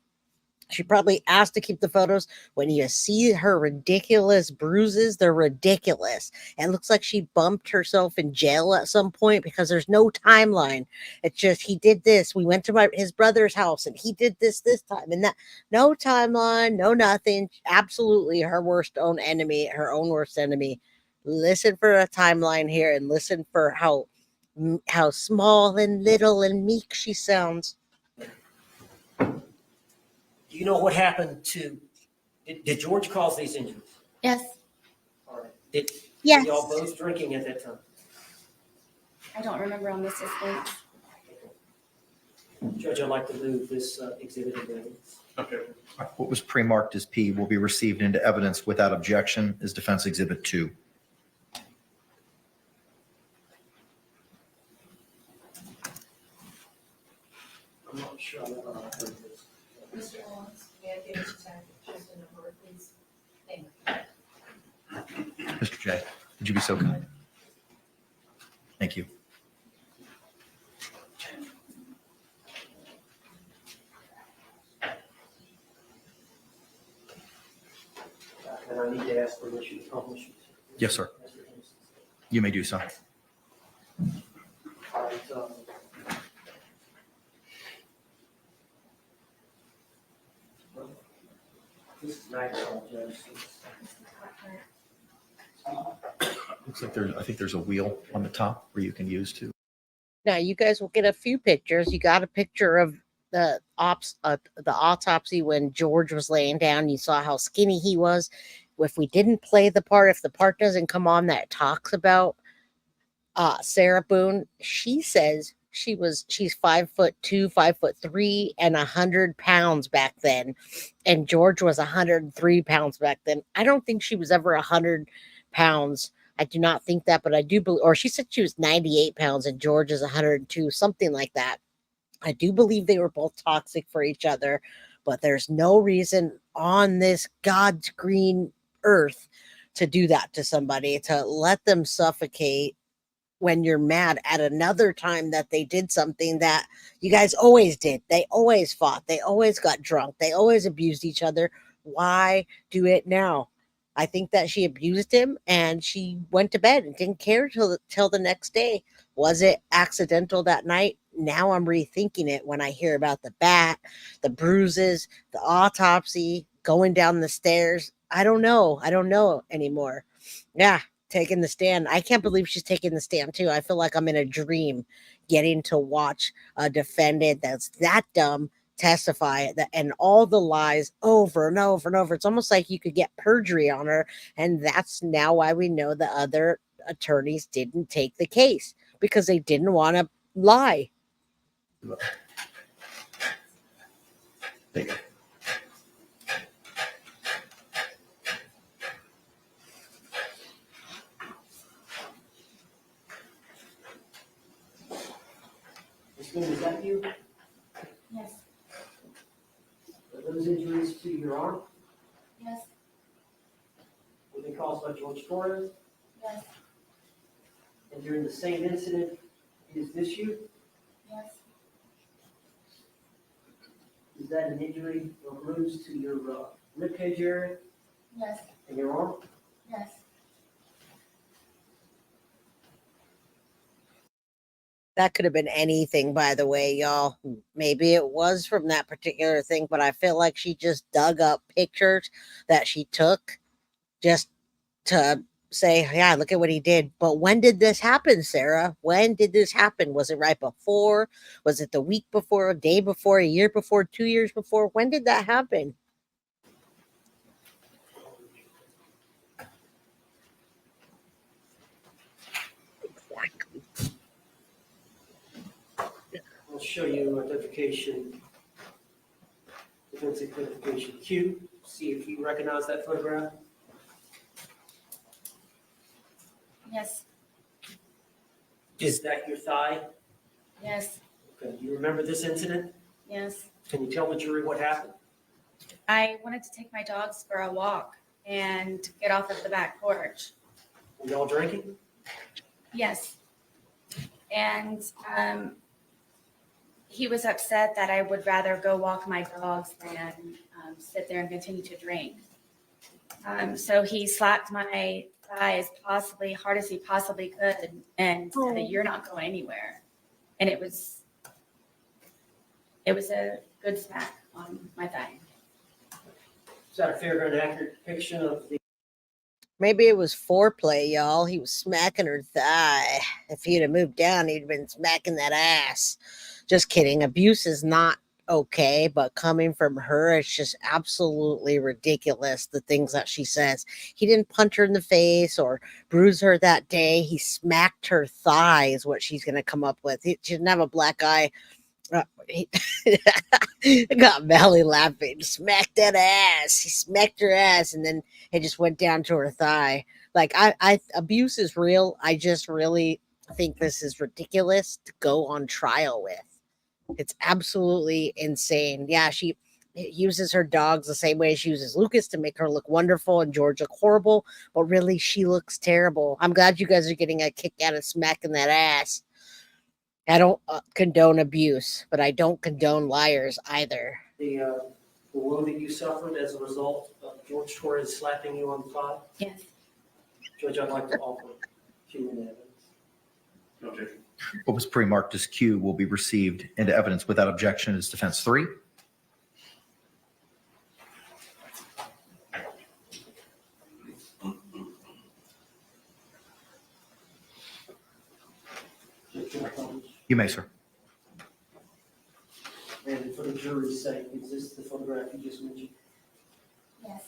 She probably asked to keep the photos. When you see her ridiculous bruises, they're ridiculous. It looks like she bumped herself in jail at some point because there's no timeline. It's just, he did this. We went to his brother's house and he did this time and that. No timeline, no nothing. Absolutely her worst own enemy, her own worst enemy. Listen for a timeline here and listen for how small and little and meek she sounds. Do you know what happened to, did George cause these injuries? Yes. All right. Did Yes. y'all both drinking at that time? I don't remember on this instance. Judge, I'd like to move this exhibit into evidence. Okay. What was pre-marked as P will be received into evidence without objection as Defense Exhibit 2. I'm not sure. I heard this. Mr. Owens, may I give you just a number, please? Thank you. Mr. J, would you be so kind? Thank you. And I need to ask permission to publish it. Yes, sir. You may do so. All right, this is nice, Judge. Looks like I think there's a wheel on the top where you can use to. Now you guys will get a few pictures. You got a picture of the autopsy when George was laying down. You saw how skinny he was. If we didn't play the part, if the part doesn't come on that talks about Sarah Boone, she says she's 5'2", 5'3", and 100 pounds back then, and George was 103 pounds back then. I don't think she was ever 100 pounds. I do not think that, but I do believe, or she said she was 98 pounds and George is 102, something like that. I do believe they were both toxic for each other, but there's no reason on this God's green earth to do that to somebody, to let them suffocate when you're mad at another time that they did something that you guys always did. They always fought. They always got drunk. They always abused each other. Why do it now? I think that she abused him and she went to bed and didn't care till the next day. Was it accidental that night? Now I'm rethinking it when I hear about the bat, the bruises, the autopsy, going down the stairs. I don't know. I don't know anymore. Yeah, taking the stand. I can't believe she's taking the stand too. I feel like I'm in a dream getting to watch a defendant that's that dumb testify that and all the lies over and over and over. It's almost like you could get perjury on her, and that's now why we know the other attorneys didn't take the case, because they didn't want to lie. Thank you. Ms. Boone, is that you? Yes. Are those injuries to your arm? Yes. Were they caused by Jorge Torres? Yes. And during the same incident, is this you? Yes. Is that an injury or bruise to your ribcage area Yes. and your arm? Yes. That could have been anything, by the way, y'all. Maybe it was from that particular thing, but I feel like she just dug up pictures that she took just to say, yeah, look at what he did. But when did this happen, Sarah? When did this happen? Was it right before? Was it the week before, a day before, a year before, 2 years before? When did that happen? Exactly. I'll show you identification, defense identification Q. See if you recognize that photograph. Yes. Is that your thigh? Yes. Okay. Do you remember this incident? Yes. Can you tell the jury what happened? I wanted to take my dogs for a walk and get off of the back porch. Were y'all drinking? Yes. And he was upset that I would rather go walk my dogs than sit there and continue to drink. So he slapped my thigh possibly hard as he possibly could and said that you're not going anywhere. And it was a good smack on my thigh. Is that a fair and accurate depiction of the? Maybe it was foreplay, y'all. He was smacking her thigh. If he'd have moved down, he'd have been smacking that ass. Just kidding. Abuse is not okay, but coming from her, it's just absolutely ridiculous, the things that she says. He didn't punch her in the face or bruise her that day. He smacked her thigh is what she's going to come up with. She didn't have a black eye. I got Valley laughing. Smacked that ass. He smacked her ass, and then it just went down to her thigh. Like I abuse is real. I just really think this is ridiculous to go on trial with. It's absolutely insane. Yeah, she uses her dogs the same way she uses Lucas to make her look wonderful and George look horrible, but really she looks terrible. I'm glad you guys are getting a kick out of smacking that ass. I don't condone abuse, but I don't condone liars either. The wound that you suffered as a result of George Torres slapping you on the thigh? Yes. Judge, I'd like to offer human evidence. No objection. What was pre-marked as Q will be received into evidence without objection as defense 3. You may, sir. And for the jury's sake, is this the photograph you just mentioned? Yes.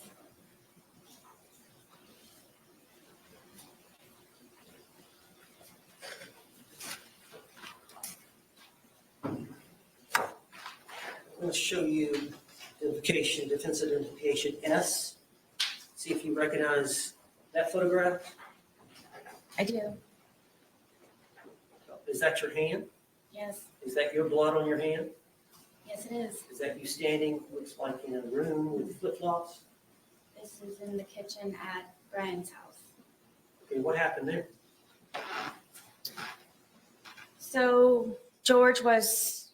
Let's show you identification, defense identification S. See if you recognize that photograph. I do. Is that your hand? Yes. Is that your blood on your hand? Yes, it is. Is that you standing, looks like in a room with flip-flops? This is in the kitchen at Brian's house. Okay, what happened there? So George was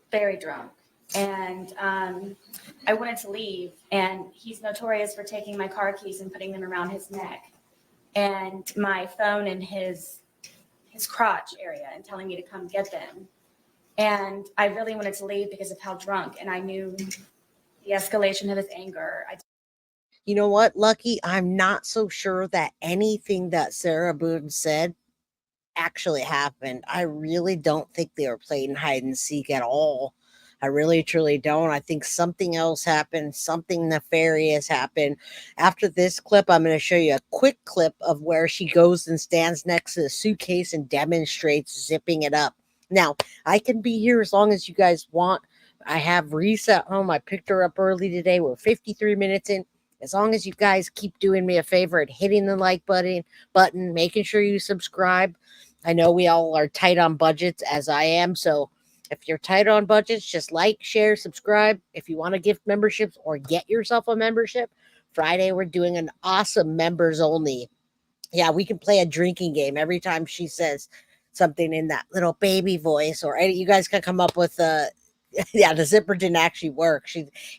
very drunk, and I wanted to leave, and he's notorious for taking my car keys and putting them around his neck and my phone in his crotch area and telling me to come get them. And I really wanted to leave because of how drunk, and I knew the escalation of his anger. You know what, Lucky? I'm not so sure that anything that Sarah Boone said actually happened. I really don't think they were playing hide and seek at all. I really, truly don't. I think something else happened. Something nefarious happened. After this clip, I'm going to show you a quick clip of where she goes and stands next to the suitcase and demonstrates zipping it up. Now, I can be here as long as you guys want. I have Reese at home. I picked her up early today. We're 53 minutes in. As long as you guys keep doing me a favor and hitting the like button, making sure you subscribe. I know we all are tight on budgets, as I am. So if you're tight on budgets, just like, share, subscribe. If you want to gift memberships or get yourself a membership, Friday we're doing an awesome members only. Yeah, we can play a drinking game every time she says something in that little baby voice, or you guys can come up with yeah, the zipper didn't actually work.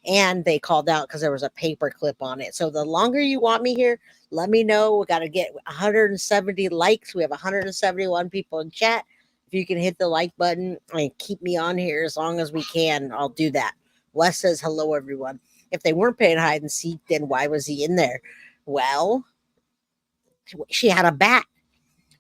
And they called out because there was a paper clip on it. So the longer you want me here, let me know. We got to get 170 likes. We have 171 people in chat. If you can hit the like button and keep me on here as long as we can, I'll do that. Wes says, hello, everyone. If they weren't playing hide and seek, then why was he in there? Well, she had a bat.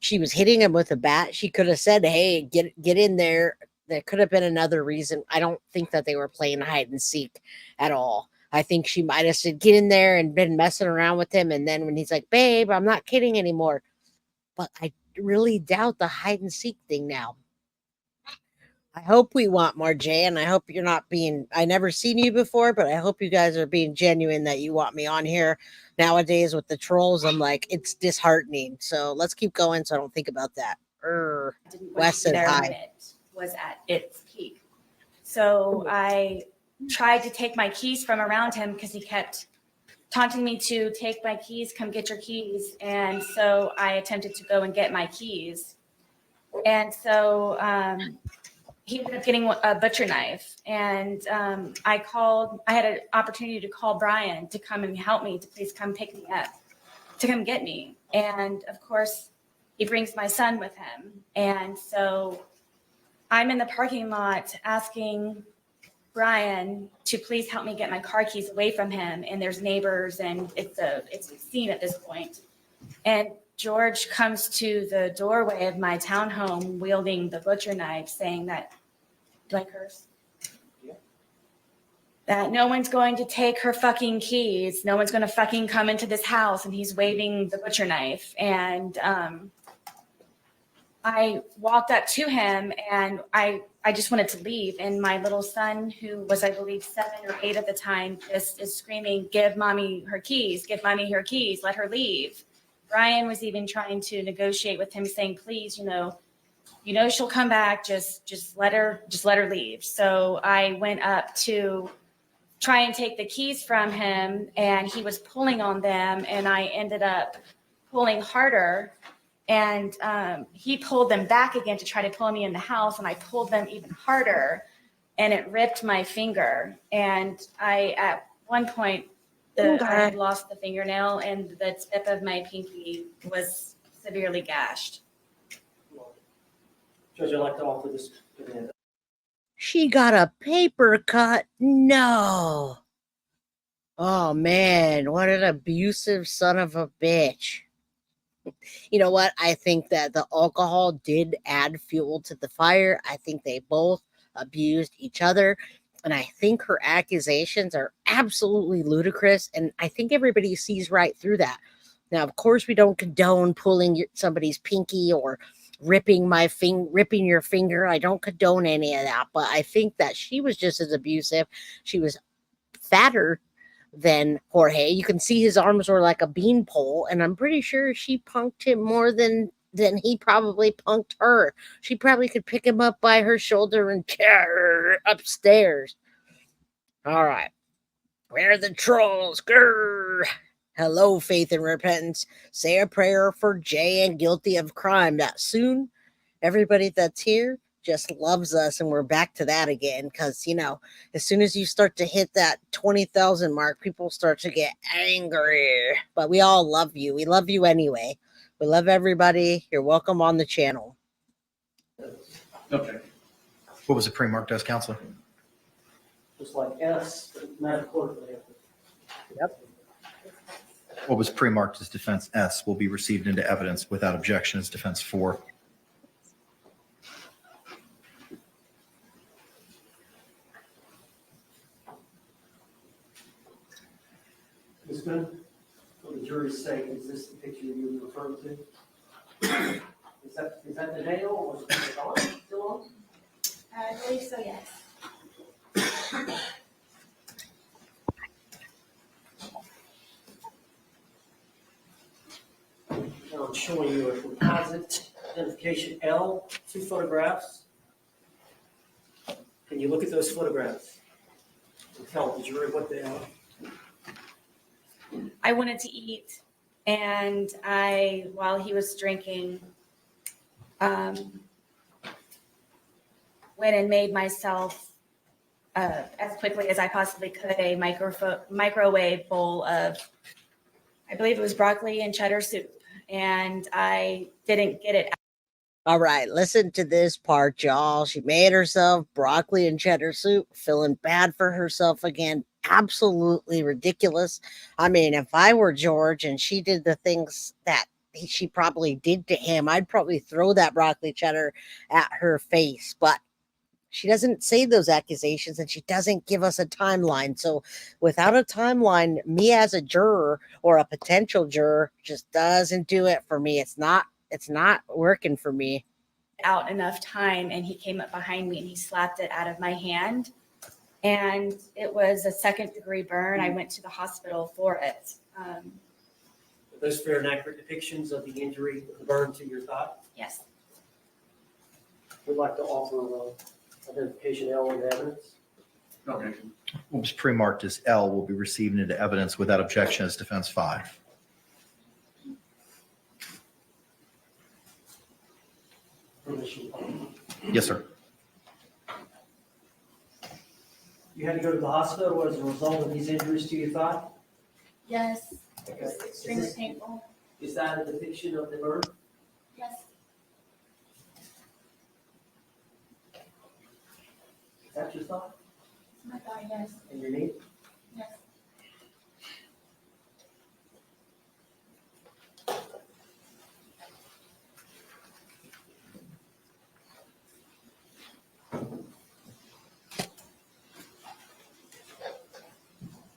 She was hitting him with a bat. She could have said, hey, get in there. There could have been another reason. I don't think that they were playing hide and seek at all. I think she might have said, get in there, and been messing around with him. And then when he's like, babe, I'm not kidding anymore. But I really doubt the hide and seek thing now. I hope we want more, Jay, and I hope you're not being, I never seen you before, but I hope you guys are being genuine that you want me on here. Nowadays with the trolls, I'm like, it's disheartening. So let's keep going so I don't think about that. Didn't want Wes to be said there hi. when it was at its peak. So I tried to take my keys from around him because he kept taunting me to take my keys, come get your keys. And so I attempted to go and get my keys. And so he ended up getting a butcher knife. And I had an opportunity to call Brian to come and help me, to please come pick me up, to come get me. And of course, he brings my son with him. And so I'm in the parking lot asking Brian to please help me get my car keys away from him. And there's neighbors, and it's a scene at this point. And George comes to the doorway of my townhome wielding the butcher knife, saying that, do I curse? Yeah. That no one's going to take her fucking keys. No one's going to fucking come into this house. And he's waving the butcher knife. And I walked up to him, and I just wanted to leave. And my little son, who was, I believe, 7 or 8 at the time, just is screaming, give mommy her keys, give mommy her keys, let her leave. Brian was even trying to negotiate with him, saying, please, you know she'll come back, just let her leave. So I went up to try and take the keys from him, and he was pulling on them, and I ended up pulling harder. And he pulled them back again to try to pull me in the house, and I pulled them even harder, and it ripped my finger. And at one point, I had lost the fingernail, and the tip of my pinky was severely gashed. Judge, I'd like to offer this. She got a paper cut? No. Oh, man, what an abusive son of a bitch. You know what? I think that the alcohol did add fuel to the fire. I think they both abused each other. And I think her accusations are absolutely ludicrous. And I think everybody sees right through that. Now, of course, we don't condone pulling somebody's pinky or ripping your finger. I don't condone any of that. But I think that she was just as abusive. She was fatter than Jorge. You can see his arms were like a beanpole, and I'm pretty sure she punked him more than he probably punked her. She probably could pick him up by her shoulder and carry upstairs. All right. Where are the trolls? Grrr. Hello, faith and repentance. Say a prayer for Jay and guilty of crime. That soon everybody that's here just loves us, and we're back to that again, because as soon as you start to hit that 20,000 mark, people start to get angry. But we all love you. We love you anyway. We love everybody. You're welcome on the channel. Okay. What was it pre-marked as, Counselor? Just like S, but metaphorically. Yep. What was pre-marked as defense S will be received into evidence without objection as defense 4. Ms. Boone, for the jury's sake, is this the picture you were referring to? Is that the nail, or is it on? Still on? I believe so, yes. Now I'm showing you a composite identification L, 2 photographs. Can you look at those photographs and tell the jury what they are? I wanted to eat, and while he was drinking, went and made myself, as quickly as I possibly could, a microwave bowl of, I believe it was broccoli and cheddar soup, and I didn't get it. All right, listen to this part, y'all. She made herself broccoli and cheddar soup, feeling bad for herself again. Absolutely ridiculous. I mean, if I were George and she did the things that she probably did to him, I'd probably throw that broccoli cheddar at her face. But she doesn't say those accusations, and she doesn't give us a timeline. So without a timeline, me as a juror or a potential juror just doesn't do it for me. It's not working for me. Out enough time, and he came up behind me and he slapped it out of my hand, and it was a 2nd-degree burn. I went to the hospital for it. Are those fair and accurate depictions of the injury, the burn to your thigh? Yes. We'd like to offer identification L in evidence. Okay. What was pre-marked as L will be received into evidence without objection as defense 5. Yes, sir. You had to go to the hospital as a result of these injuries to your thigh? Yes, Okay. it's extremely painful. Is that a depiction of the burn? Yes. Is that your thigh My thigh, yes, and your knee? yes.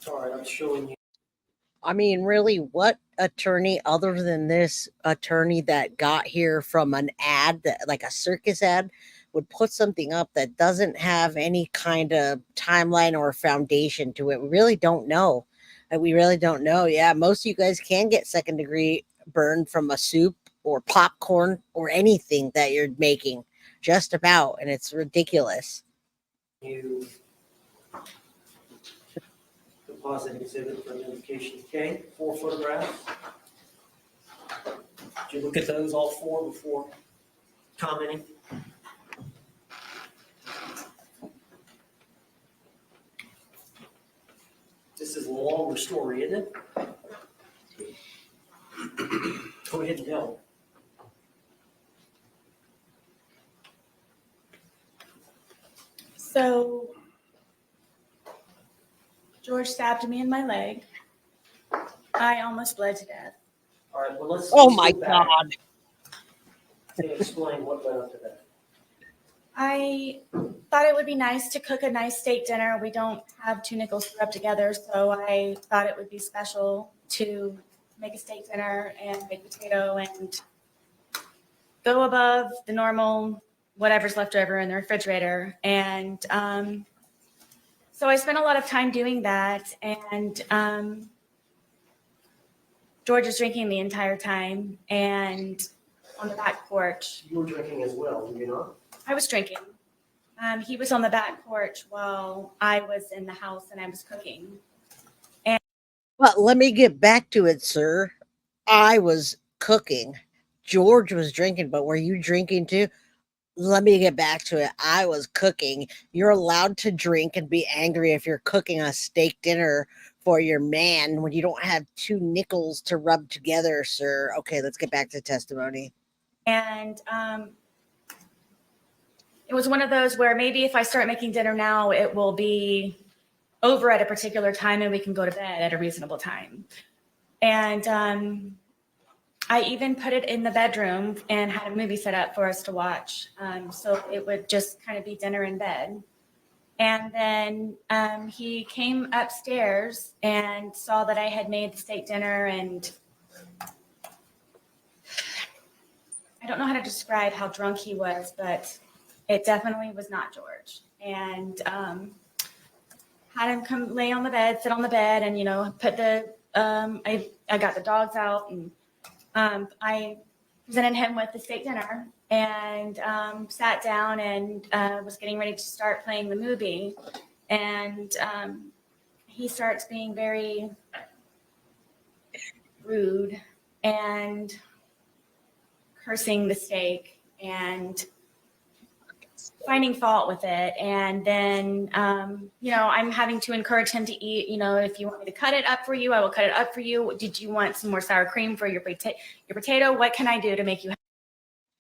All right, I'm showing you. I mean, really, what attorney other than this attorney that got here from an ad, that, like a circus ad, would put something up that doesn't have any kind of timeline or foundation to it? We really don't know. We really don't know. Yeah, most of you guys can get second degree burn from a soup or popcorn or anything that you're making, just about, and it's ridiculous. You deposit exhibit for identification. Okay, 4 photographs. Did you look at those all 4 before commenting? This is a longer story, isn't it? Go ahead and tell. So George stabbed me in my leg. I almost bled to death. All right, well, let's. Oh let's my go back God. and explain what led up to that. I thought it would be nice to cook a nice steak dinner. We don't have 2 nickels to rub together, so I thought it would be special to make a steak dinner and make potato and go above the normal whatever's left over in the refrigerator. And so I spent a lot of time doing that, and George was drinking the entire time and on the back porch. You were drinking as well, were you not? I was drinking. He was on the back porch while I was in the house and I was cooking. But let me get back to it, sir. I was cooking. George was drinking, but were you drinking too? Let me get back to it. I was cooking. You're allowed to drink and be angry if you're cooking a steak dinner for your man when you don't have 2 nickels to rub together, sir. Okay, let's get back to testimony. And it was one of those where maybe if I start making dinner now, it will be over at a particular time and we can go to bed at a reasonable time. And I even put it in the bedroom and had a movie set up for us to watch. So it would just kind of be dinner in bed. And then he came upstairs and saw that I had made the steak dinner, and I don't know how to describe how drunk he was, but it definitely was not George. And had him come lay on the bed, sit on the bed, and, you know, put the, I got the dogs out, and I presented him with the steak dinner and sat down and was getting ready to start playing the movie. And he starts being very rude and cursing the steak and finding fault with it. And then, you know, I'm having to encourage him to eat. You know, if you want me to cut it up for you, I will cut it up for you. Did you want some more sour cream for your potato? What can I do to make you happy?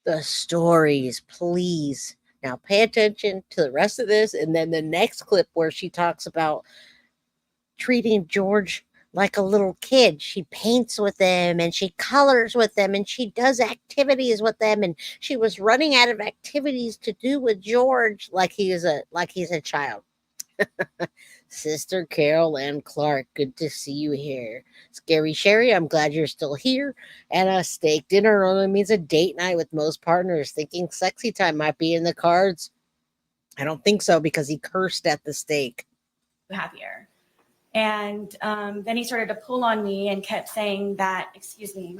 The stories, please. Now pay attention to the rest of this, and then the next clip where she talks about treating George like a little kid. She paints with them and she colors with them and she does activities with them, and she was running out of activities to do with George like he's a child. Sister Carol M. Clark, good to see you here. Scary Sherry, I'm glad you're still here. And a steak dinner only means a date night with most partners. Thinking sexy time might be in the cards. I don't think so, because he cursed at the steak. Happier. And then he started to pull on me and kept saying that, excuse me,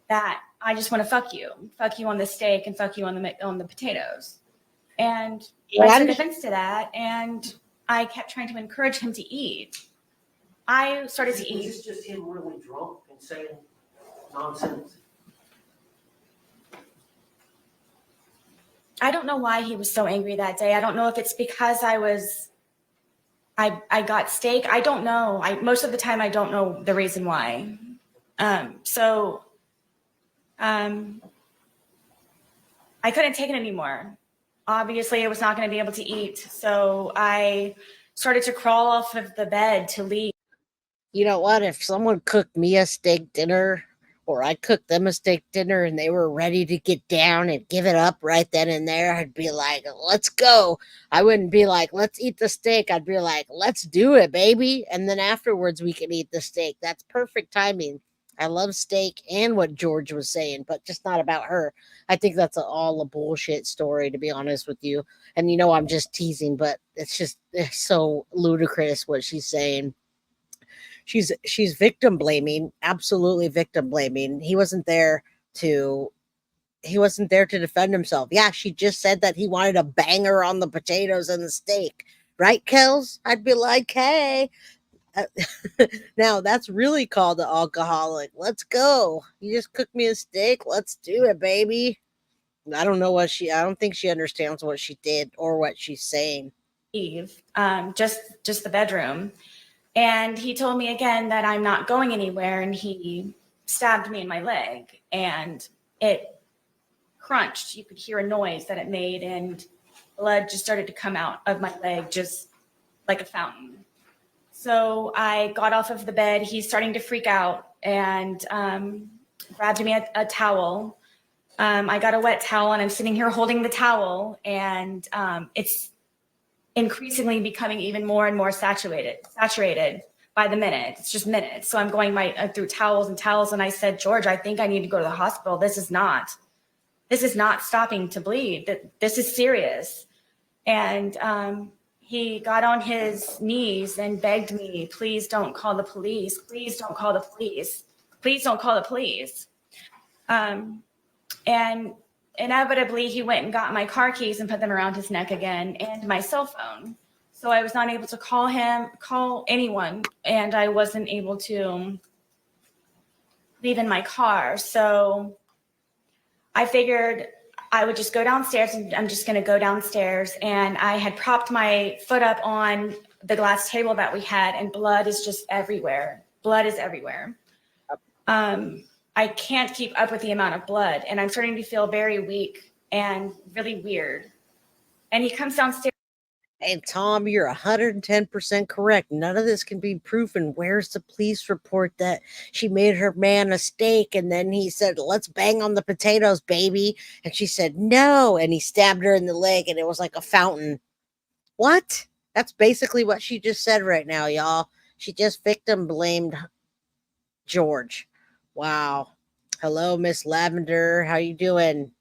that I just want to fuck you on the steak and fuck you on the potatoes. And I took offense to that, and I kept trying to encourage him to eat. I started to Was eat. this just him really drunk and saying nonsense? I don't know why he was so angry that day. I don't know if it's because I got steak. I don't know. Most of the time I don't know the reason why. I couldn't take it anymore. Obviously, I was not going to be able to eat. So I started to crawl off of the bed to leave. You know what? If someone cooked me a steak dinner, or I cooked them a steak dinner and they were ready to get down and give it up right then and there, I'd be like, let's go. I wouldn't be like, let's eat the steak. I'd be like, let's do it, baby. And then afterwards we can eat the steak. That's perfect timing. I love steak and what George was saying, but just not about her. I think that's all a bullshit story, to be honest with you. And I'm just teasing, but it's so ludicrous what she's saying. She's victim blaming, absolutely victim blaming. He wasn't there to defend himself. Yeah, she just said that he wanted to bang her on the potatoes and the steak. Right, Kels? I'd be like, hey. Now that's really called an alcoholic. Let's go. You just cooked me a steak. Let's do it, baby. I don't think she understands what she did or what she's saying. Just the bedroom. And he told me again that I'm not going anywhere, and he stabbed me in my leg, and it crunched. You could hear a noise that it made, and blood just started to come out of my leg just like a fountain. So I got off of the bed. He's starting to freak out and grabbed me a towel. I got a wet towel, and I'm sitting here holding the towel, and it's increasingly becoming even more and more saturated by the minute. It's just minutes. So I'm going through towels, and I said, George, I think I need to go to the hospital. This is not stopping to bleed. This is serious. And he got on his knees and begged me, please don't call the police. Please don't call the police. Please don't call the police. And inevitably, he went and got my car keys and put them around his neck again, and my cell phone. So I was not able to call anyone, and I wasn't able to leave in my car. So I figured I would just go downstairs, and I'm just going to go downstairs. And I had propped my foot up on the glass table that we had, and blood is just everywhere. Blood is everywhere. I can't keep up with the amount of blood, and I'm starting to feel very weak and really weird. And he comes downstairs. And Tom, you're 110% correct. None of this can be proven. Where's the police report that she made her man a steak, and then he said, let's bang on the potatoes, baby? And she said, no. And he stabbed her in the leg, and it was like a fountain. What? That's basically what she just said right now, y'all. She just victim blamed George. Wow. Hello, Miss Lavender. How you doing?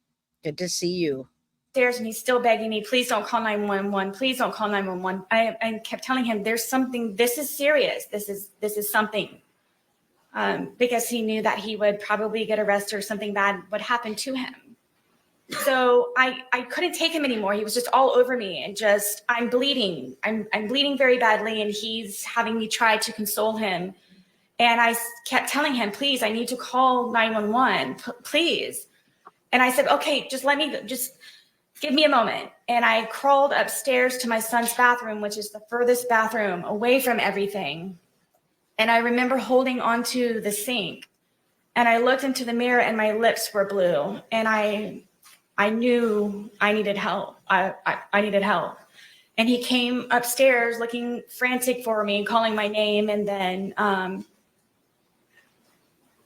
Good to see you. And he's still begging me, please don't call 911. Please don't call 911. I kept telling him, there's something. This is serious. This is something. Because he knew that he would probably get arrested or something bad would happen to him. So I couldn't take him anymore. He was just all over me, and just, I'm bleeding. I'm bleeding very badly, and he's having me try to console him. And I kept telling him, please, I need to call 911, please. And I said, okay, just give me a moment. And I crawled upstairs to my son's bathroom, which is the furthest bathroom away from everything. And I remember holding onto the sink, and I looked into the mirror, and my lips were blue. And I knew I needed help. I needed help. And he came upstairs looking frantic for me, calling my name. And then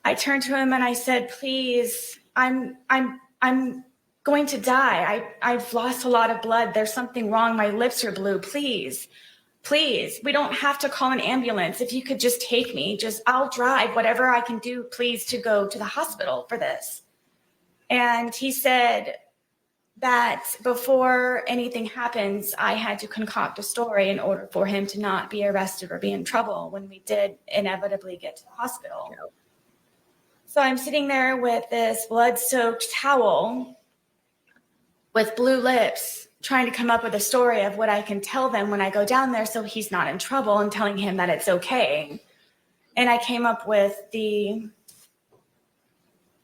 I turned to him and I said, please, I'm going to die. I've lost a lot of blood. There's something wrong. My lips are blue. Please, we don't have to call an ambulance. If you could just take me, I'll drive whatever I can do, please, to go to the hospital for this. And he said that before anything happens, I had to concoct a story in order for him to not be arrested or be in trouble when we did inevitably get to the hospital. So I'm sitting there with this blood-soaked towel with blue lips, trying to come up with a story of what I can tell them when I go down there so he's not in trouble, and telling him that it's okay. And I came up with the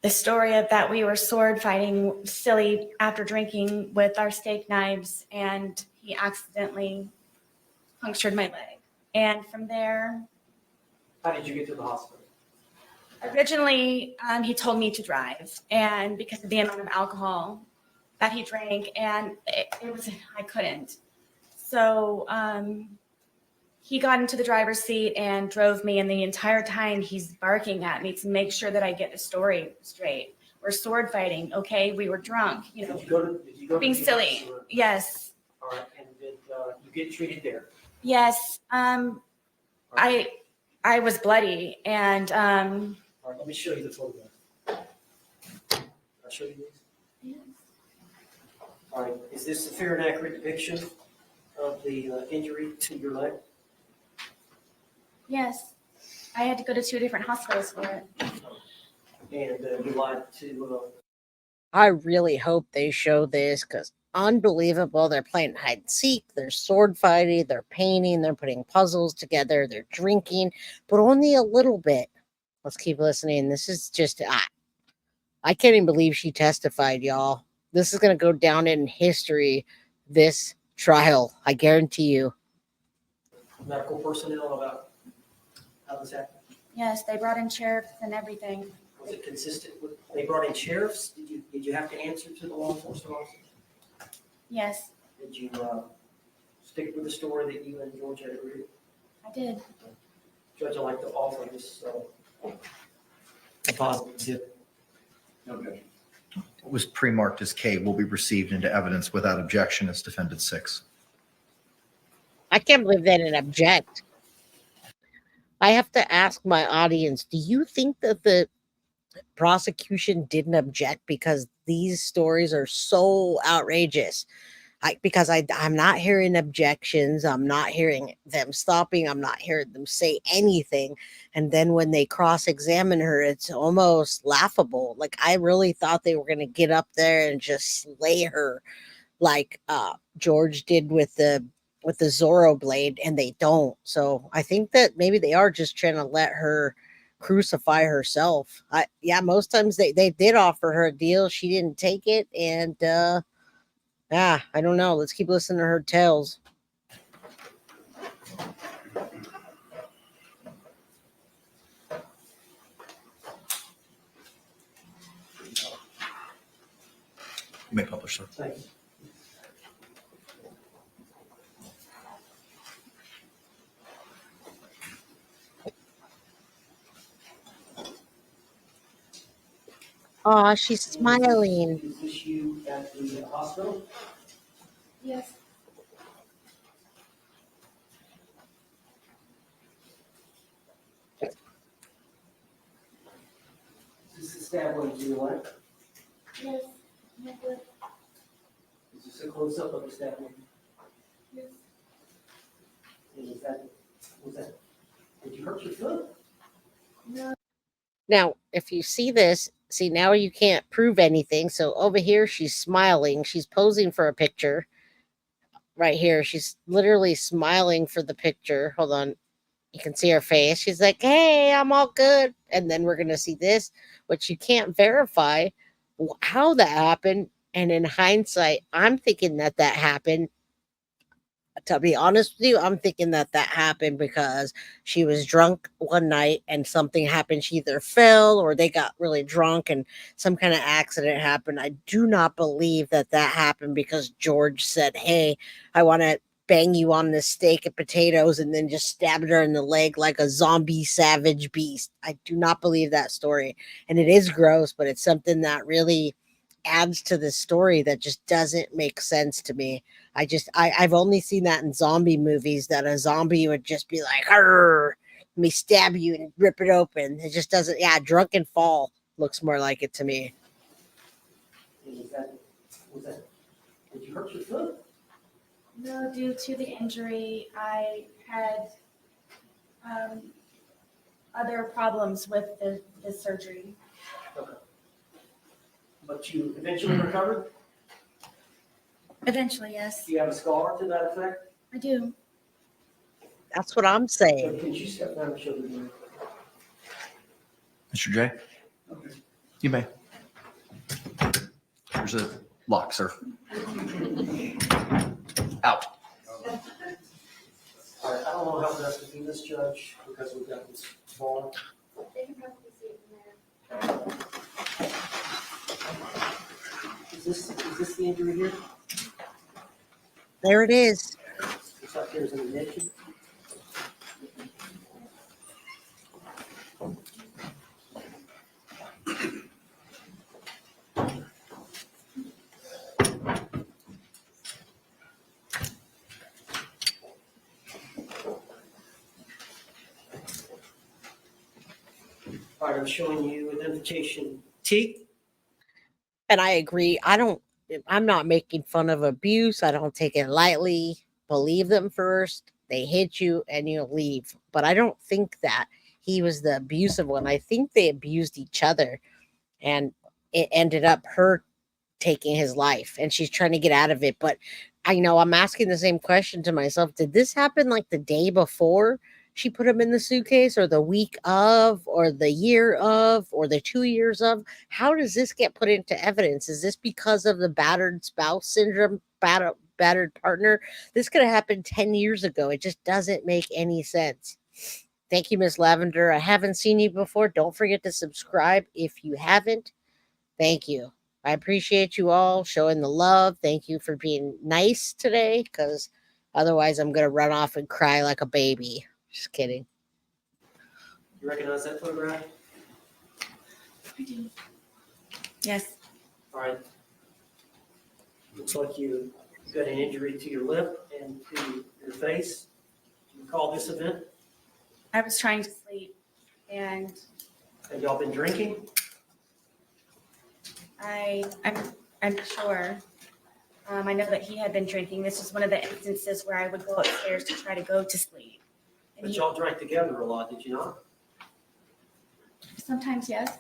story of that we were sword fighting silly after drinking with our steak knives, and he accidentally punctured my leg. And from there, How did you get to the hospital? originally he told me to drive, and because of the amount of alcohol that he drank, and it was, I couldn't. So he got into the driver's seat and drove me, and the entire time he's barking at me to make sure that I get the story straight. We're sword fighting, okay? We were drunk, you know, Did you go to being the silly. hospital? Yes, All right, and did you get treated there? yes. I was bloody, and All right, let me show you the photograph. I'll show you these. All right, is this a fair and accurate depiction of the injury to your leg? yes, I had to go to 2 different hospitals for it. And you lied to, I really hope they show this because unbelievable. They're playing hide and seek, they're sword fighting, they're painting, they're putting puzzles together, they're drinking, but only a little bit. Let's keep listening. This is just, I can't even believe she testified, y'all. This is going to go down in history, this trial. I guarantee you. medical personnel about how this happened? Yes, they brought in sheriffs and everything. Was it consistent with, they brought in sheriffs? Did you have to answer to the law enforcement officers? Yes, Did you stick with the story that you and George had agreed? I did. Judge, I'd like to offer this a positive dip. Okay. What was pre-marked as K will be received into evidence without objection as defendant 6. I can't believe they didn't object. I have to ask my audience, do you think that the prosecution didn't object because these stories are so outrageous? I'm not hearing objections. I'm not hearing them stopping. I'm not hearing them say anything. And then when they cross-examine her, it's almost laughable. Like, I really thought they were going to get up there and just slay her like George did with the Zorro blade, and they don't. So I think that maybe they are just trying to let her crucify herself. Most times they did offer her a deal. She didn't take it, and I don't know. Let's keep listening to her tales. You may publish, sir. Thank you. Aw, she's smiling. Is this you at the hospital? Yes. Is this the stab wound to your leg? Yes. Is this a close-up of the stab wound? Yes. And was that, did you hurt your foot? No. Now, if you see this, now you can't prove anything. So over here, she's smiling. She's posing for a picture. Right here, she's literally smiling for the picture. Hold on. You can see her face. She's like, hey, I'm all good. And then we're going to see this, which you can't verify how that happened. And in hindsight, I'm thinking that happened. To be honest with you, I'm thinking that happened because she was drunk one night and something happened. She either fell or they got really drunk and some kind of accident happened. I do not believe that happened because George said, hey, I want to bang you on this steak and potatoes, and then just stabbed her in the leg like a zombie savage beast. I do not believe that story. And it is gross, but it's something that really adds to the story that just doesn't make sense to me. I've only seen that in zombie movies, that a zombie would just be like, let me stab you and rip it open. It just doesn't. Drunken fall looks more like it to me. Was that, did you hurt your foot? No, due to the injury, I had other problems with the surgery. Okay. But you eventually recovered? Eventually, yes. Do you have a scar to that effect? I do. That's what I'm saying. Can you step down and show me? Mr. J? You may. There's a lock, sir. Out. All right, I don't know how best to do this, Judge, because we've got this bar. They can probably see it from there. Is this the injury here? There it is. Looks like there's an admission. All right, I'm showing you identification T. And I agree. I'm not making fun of abuse. I don't take it lightly. Believe them first. They hit you and you leave. But I don't think that he was the abusive one. I think they abused each other and it ended up her taking his life and she's trying to get out of it. But I'm asking the same question to myself. Did this happen like the day before she put him in the suitcase, or the week of, or the year of, or the 2 years of? How does this get put into evidence? Is this because of the battered spouse syndrome, battered partner? This could have happened 10 years ago. It just doesn't make any sense. Thank you, Miss Lavender. I haven't seen you before. Don't forget to subscribe if you haven't. Thank you. I appreciate you all showing the love. Thank you for being nice today, because otherwise I'm going to run off and cry like a baby. Just kidding. You recognize that photograph? I do. Yes. All right. Looks like you got an injury to your lip and to your face. Do you recall this event? I was trying to sleep, and Have y'all been drinking? I'm sure. I know that he had been drinking. This was one of the instances where I would go upstairs to try to go to sleep. And But he- y'all drank together a lot, did you not? sometimes, yes.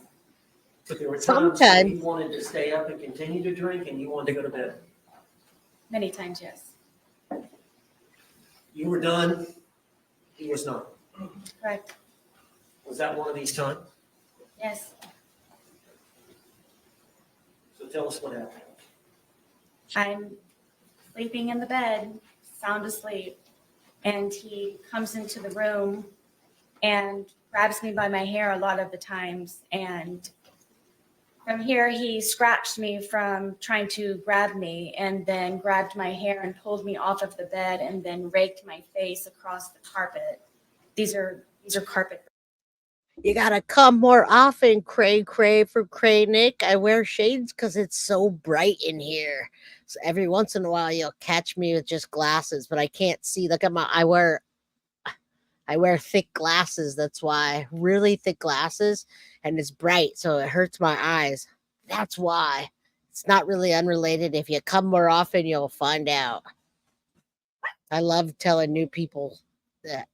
But there were times when Sometimes. you wanted to stay up and continue to drink and you wanted to go to bed. Many times, yes. You were done, he was not. Correct. Was that one of these times? Yes. So tell us what happened. I'm sleeping in the bed, sound asleep, and he comes into the room and grabs me by my hair a lot of the times. And from here, he scratched me from trying to grab me, and then grabbed my hair and pulled me off of the bed, and then raked my face across the carpet. These are carpet. You gotta come more often, Cray for Cray Nick. I wear shades because it's so bright in here. So every once in a while you'll catch me with just glasses, but I can't see. Look at I wear thick glasses. That's why. Really thick glasses, and it's bright, so it hurts my eyes. That's why. It's not really unrelated. If you come more often, you'll find out. I love telling new people that.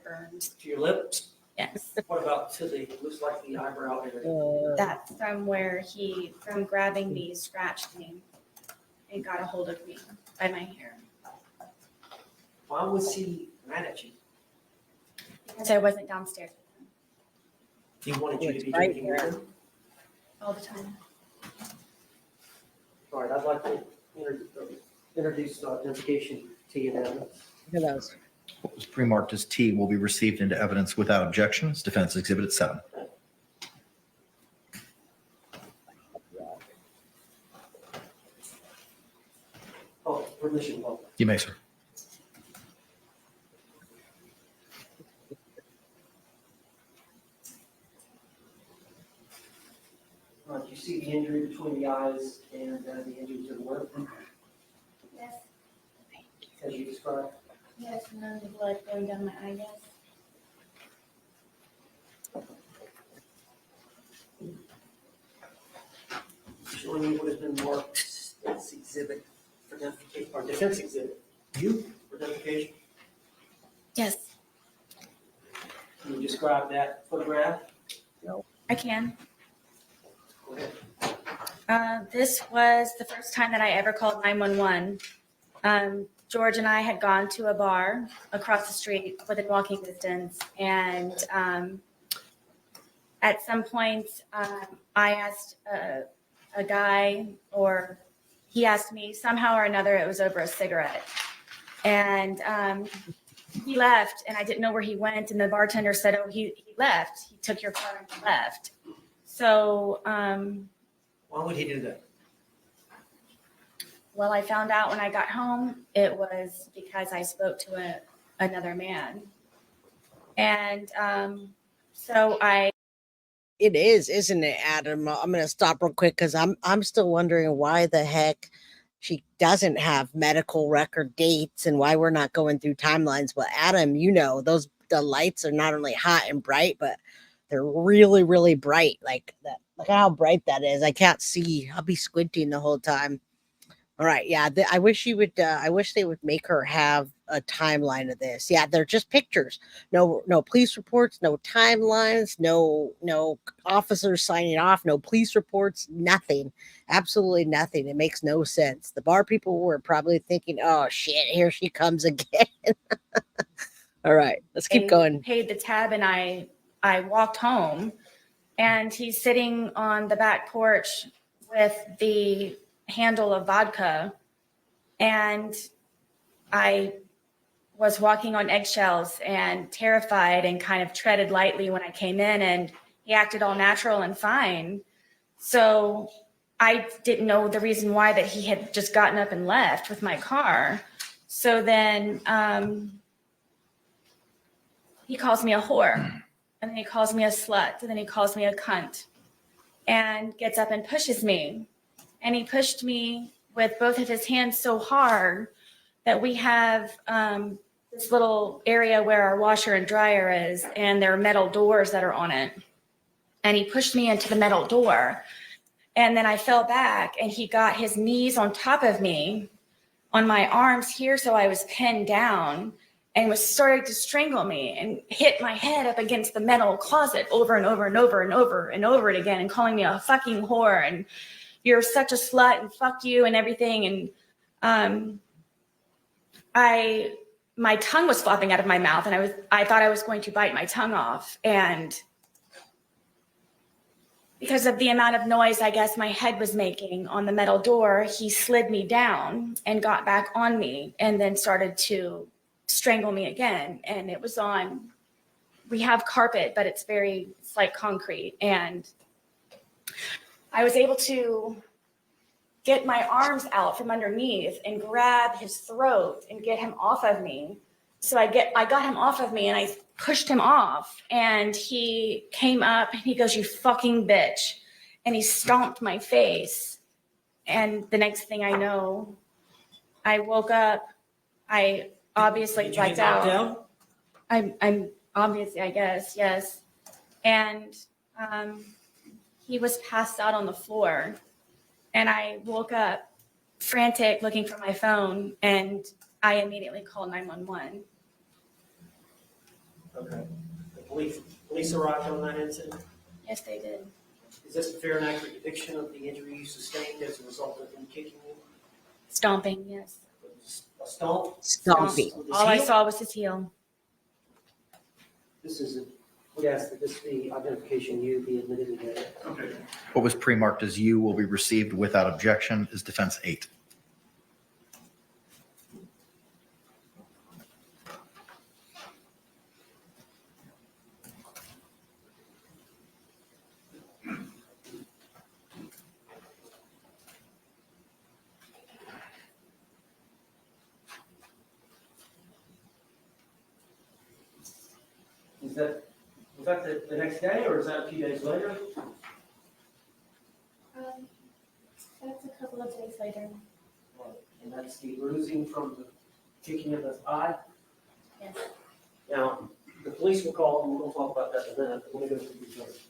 Burns. To your lips? Yes. What about to the, looks like the eyebrow area? That's from where from grabbing me, scratched me, and got a hold of me by my hair. Why was he mad at you? Because I wasn't downstairs with him He wanted you to be Right drinking with here. him? all the time. All right, I'd like to introduce identification to you now. Look at those. What was pre-marked as T will be received into evidence without objections. Defense Exhibit 7. Oh, permission. Oh, You may, sir. all right, you see the injury between the eyes and the injury to the lip, Yes. as you described? Yes, and then the blood going down my eye, yes. Showing you what has been marked as exhibit for identification, or defense exhibit. You for identification? Yes, Can you describe that photograph? I can. Go ahead. This was the first time that I ever called 911. George and I had gone to a bar across the street within walking distance, and at some point, I asked a guy, or he asked me, somehow or another, it was over a cigarette. And he left, and I didn't know where he went, and the bartender said, oh, he left. He took your car and he left. So, Why would he do that? well, I found out when I got home, it was because I spoke to another man. And so It is, isn't it, Adam? I'm gonna stop real quick because I'm still wondering why the heck she doesn't have medical record dates and why we're not going through timelines. But Adam, the lights are not only hot and bright, but they're really, really bright. Like that. Look at how bright that is. I can't see. I'll be squinting the whole time. All right, yeah. I wish you would. I wish they would make her have a timeline of this. Yeah, they're just pictures. No police reports. No timelines. No officers signing off. No police reports. Nothing. Absolutely nothing. It makes no sense. The bar people were probably thinking, "Oh shit, here she comes again." All right, let's keep going. paid the tab, and I walked home, and he's sitting on the back porch with the handle of vodka, and I was walking on eggshells and terrified and kind of treaded lightly when I came in, and he acted all natural and fine. So I didn't know the reason why that he had just gotten up and left with my car. So then he calls me a whore, and then he calls me a slut, and then he calls me a cunt, and gets up and pushes me. And he pushed me with both of his hands so hard that we have this little area where our washer and dryer is, and there are metal doors that are on it. And he pushed me into the metal door. And then I fell back, and he got his knees on top of me on my arms here, so I was pinned down, and was starting to strangle me and hit my head up against the metal closet over and over and over and over and over it again, and calling me a fucking whore and you're such a slut and fuck you and everything. And my tongue was flopping out of my mouth, and I thought I was going to bite my tongue off. And because of the amount of noise, I guess, my head was making on the metal door, he slid me down and got back on me, and then started to strangle me again. And it was we have carpet, but it's like concrete. And I was able to get my arms out from underneath and grab his throat and get him off of me. So I got him off of me, and I pushed him off, and he came up and he goes, "You fucking bitch." And he stomped my face. And the next thing I know, I woke up. I obviously blacked out. I'm obviously, I guess, yes. And he was passed out on the floor, and I woke up frantic looking for my phone, and I immediately called 911. Okay. The police arrived on that incident? Yes, they did. Is this a fair and accurate depiction of the injury you sustained as a result of him kicking you? Stomping, yes. A stomp? Stomping. With his All I heel? saw was his heel. We ask that this be identification you be admitted today. Okay. What was pre-marked as you will be received without objection is defense 8. Was that the next day, or is that a few days later? That's a couple of days later. And that's the bruising from the kicking of the eye? Yes. Now, the police will call, and we'll talk about that in a minute. Let me go through these notes.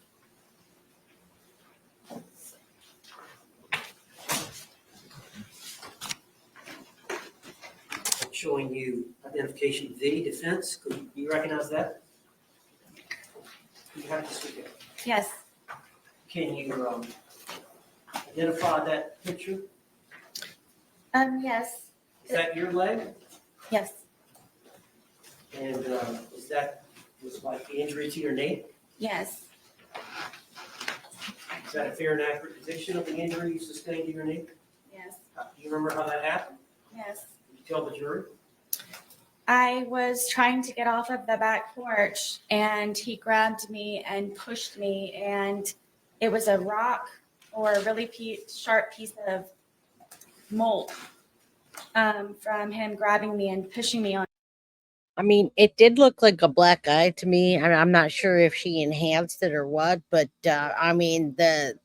Showing you identification V, defense. Could you recognize that? You have to speak it. Yes. Can you identify that picture? Yes, Is that your leg? yes, And is that was like the injury to your knee? yes, Is that a fair and accurate depiction of the injury you sustained to your knee? yes, Do you remember how that happened? yes. Did you tell the jury? I was trying to get off of the back porch and he grabbed me and pushed me, and it was a rock or a really sharp piece of mold from him grabbing me and pushing me on. I mean, it did look like a black eye to me. I'm not sure if she enhanced it or what, but I mean, the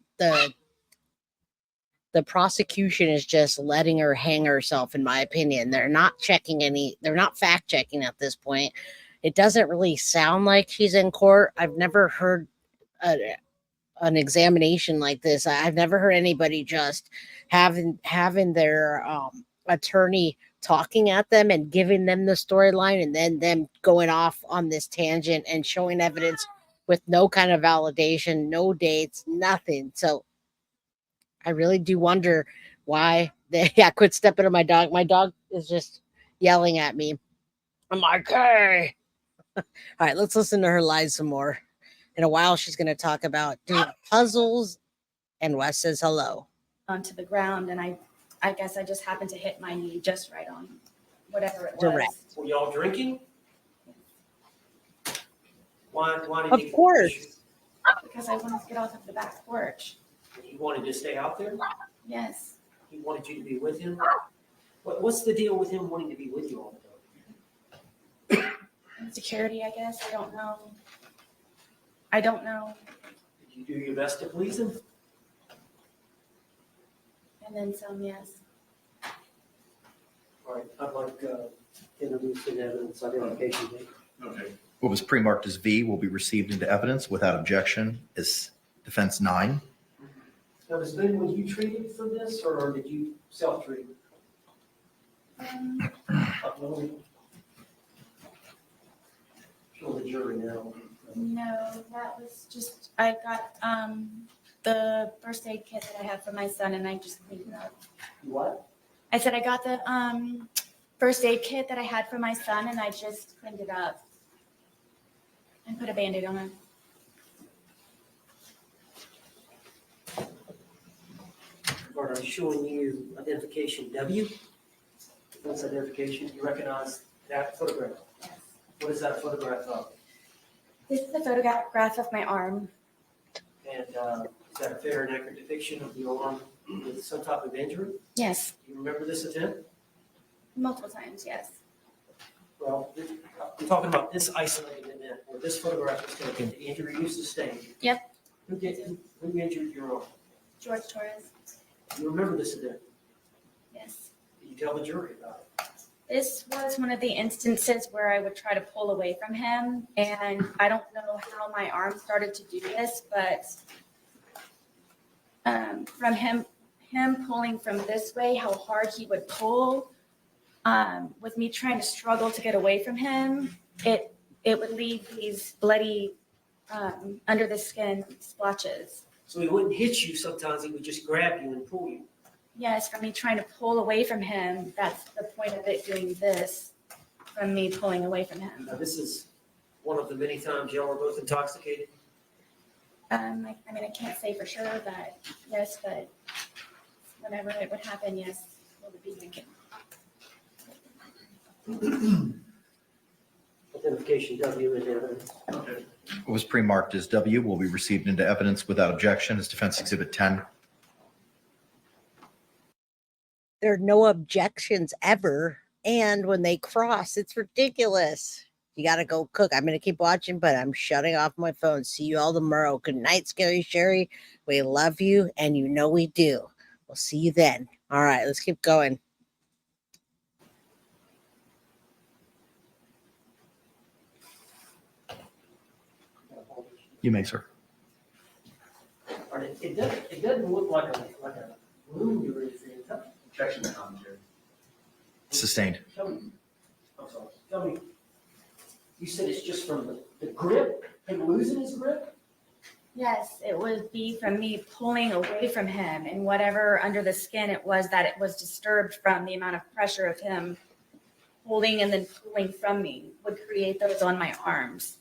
prosecution is just letting her hang herself, in my opinion. They're not fact checking at this point. It doesn't really sound like she's in court. I've never heard an examination like this. I've never heard anybody just having their attorney talking at them and giving them the storyline, and then them going off on this tangent and showing evidence with no kind of validation, no dates, nothing. So I really do wonder why they quit stepping on my dog. My dog is just yelling at me. I'm like, hey. All right, let's listen to her lies some more. In a while, she's going to talk about doing puzzles, and Wes says hello. Onto the ground, and I guess I just happened to hit my knee just right on whatever it was. Direct. Were y'all drinking? Why did Of he course. push you? Because I wanted to get off of the back porch. He wanted to stay out there? Yes. He wanted you to be with him? What's the deal with him wanting to be with you all the time? Security, I guess. I don't know. I don't know. Did you do your best to please him? And then some, yes. All right, I'd like to introduce an evidence identification. Okay. What was pre-marked as V will be received into evidence without objection as defense 9. Now, Ms. Boone, were you treated for this, or did you self-treat? Show the jury now. No, that was just, I got the first aid kit that I had for my son, and I just cleaned it up. What? I said I got the first aid kit that I had for my son, and I just cleaned it up and put a Band-Aid on it. Bart, I'm showing you identification W. That's identification. You recognize that photograph? Yes. What is that a photograph of? This is a photograph of my arm. And is that a fair and accurate depiction of your arm with some type of injury? Yes, Do you remember this event? multiple times, yes. Well, I'm talking about this isolated event where this photograph was taken, the injury you sustained. Yep. Who injured your arm? Jorge Torres, Do you remember this event? yes. Did you tell the jury about it? This was one of the instances where I would try to pull away from him, and I don't know how my arm started to do this, but from him pulling from this way, how hard he would pull, with me trying to struggle to get away from him, it would leave these bloody under the skin splotches. So he wouldn't hit you sometimes, he would just grab you and pull you. Yes, from me trying to pull away from him, that's the point of it doing this, from me pulling away from him. Now, this is one of the many times y'all were both intoxicated. I mean, I can't say for sure, but yes, but whenever it would happen, yes, we would be drinking. Identification W is evidence. What was pre-marked as W will be received into evidence without objection as defense exhibit 10. There are no objections ever. And when they cross, it's ridiculous. You got to go cook. I'm going to keep watching, but I'm shutting off my phone. See you all tomorrow. Good night, Scary Sherry. We love you, and you know we do. We'll see you then. All right, let's keep going. You may, sir. All right, it doesn't look like a wound or anything. Objection to commentary. Sustained. Tell me, I'm sorry, tell me, you said it's just from the grip, him losing his grip? Yes, it would be from me pulling away from him, and whatever under the skin it was that it was disturbed from the amount of pressure of him holding and then pulling from me would create those on my arms.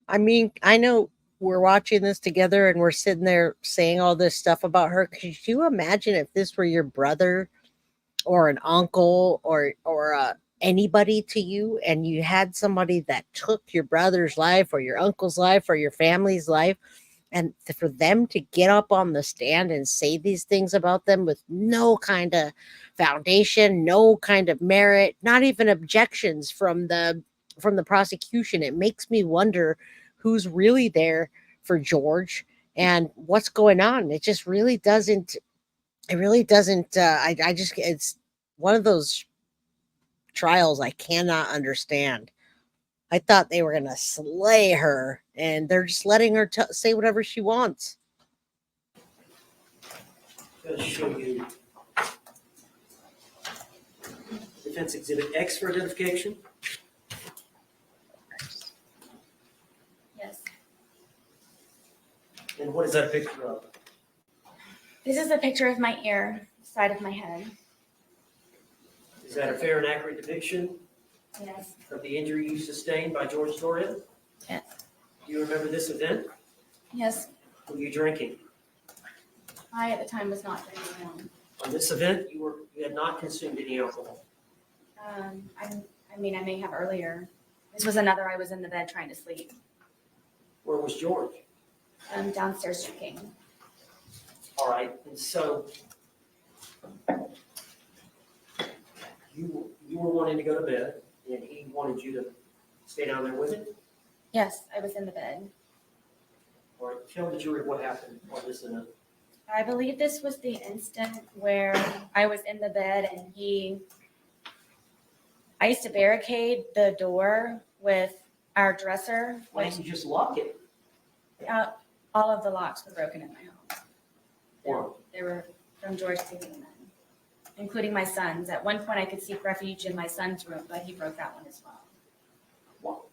I mean, I know we're watching this together and we're sitting there saying all this stuff about her. Could you imagine if this were your brother or an uncle or anybody to you, and you had somebody that took your brother's life or your uncle's life or your family's life, and for them to get up on the stand and say these things about them with no kind of foundation, no kind of merit, not even objections from the prosecution, it makes me wonder who's really there for George and what's going on. It just really doesn't. It really doesn't. I just. It's one of those trials I cannot understand. I thought they were gonna slay her, and they're just letting her say whatever she wants. I'm going to show you Defense Exhibit X for identification. Yes. And what is that a picture of? This is a picture of my ear, side of my head. Is that a fair and accurate depiction Yes. of the injury you sustained by Jorge Torres? Yes. Do you remember this event? Yes. Were you drinking? I at the time was not drinking alone. On this event, you had not consumed any alcohol. I mean, I may have earlier. This was another. I was in the bed trying to sleep. Where was George? Downstairs drinking. All right, and so you were wanting to go to bed, and he wanted you to stay down there with him? Yes, I was in the bed. All right, tell the jury what happened on this event. I believe this was the instant where I was in the bed and I used to barricade the door with our dresser. Why didn't you just lock it? All of the locks were broken in my home. Why? They were from George taking them in, including my son's. At one point, I could seek refuge in my son's room, but he broke that one as well.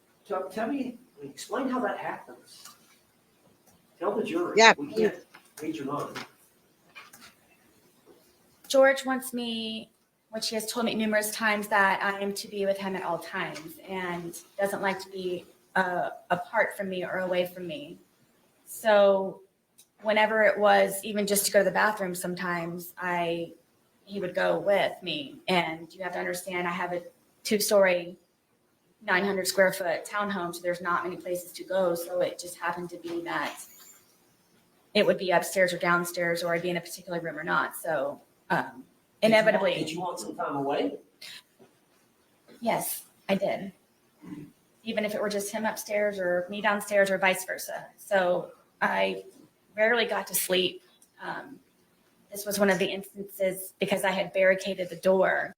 Tell me, explain how that happens. Tell the jury. Yeah. We can't read your mind. George wants me, which he has told me numerous times, that I am to be with him at all times and doesn't like to be apart from me or away from me. So whenever it was even just to go to the bathroom, sometimes he would go with me. And you have to understand, I have a 2-story, 900 square foot townhome, so there's not many places to go. So it just happened to be that it would be upstairs or downstairs, or I'd be in a particular room or not. So inevitably. Did you want some time away? Yes, I did. Even if it were just him upstairs or me downstairs or vice versa. So I rarely got to sleep. This was one of the instances because I had barricaded the door.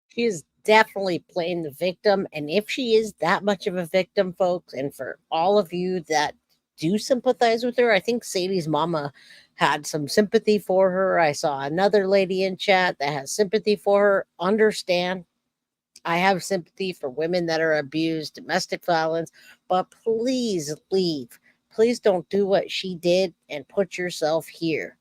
She is definitely playing the victim. And if she is that much of a victim, folks, and for all of you that do sympathize with her, I think Sadie's mama had some sympathy for her. I saw another lady in chat that has sympathy for her. Understand, I have sympathy for women that are abused, domestic violence, but please leave. Please don't do what she did and put yourself here.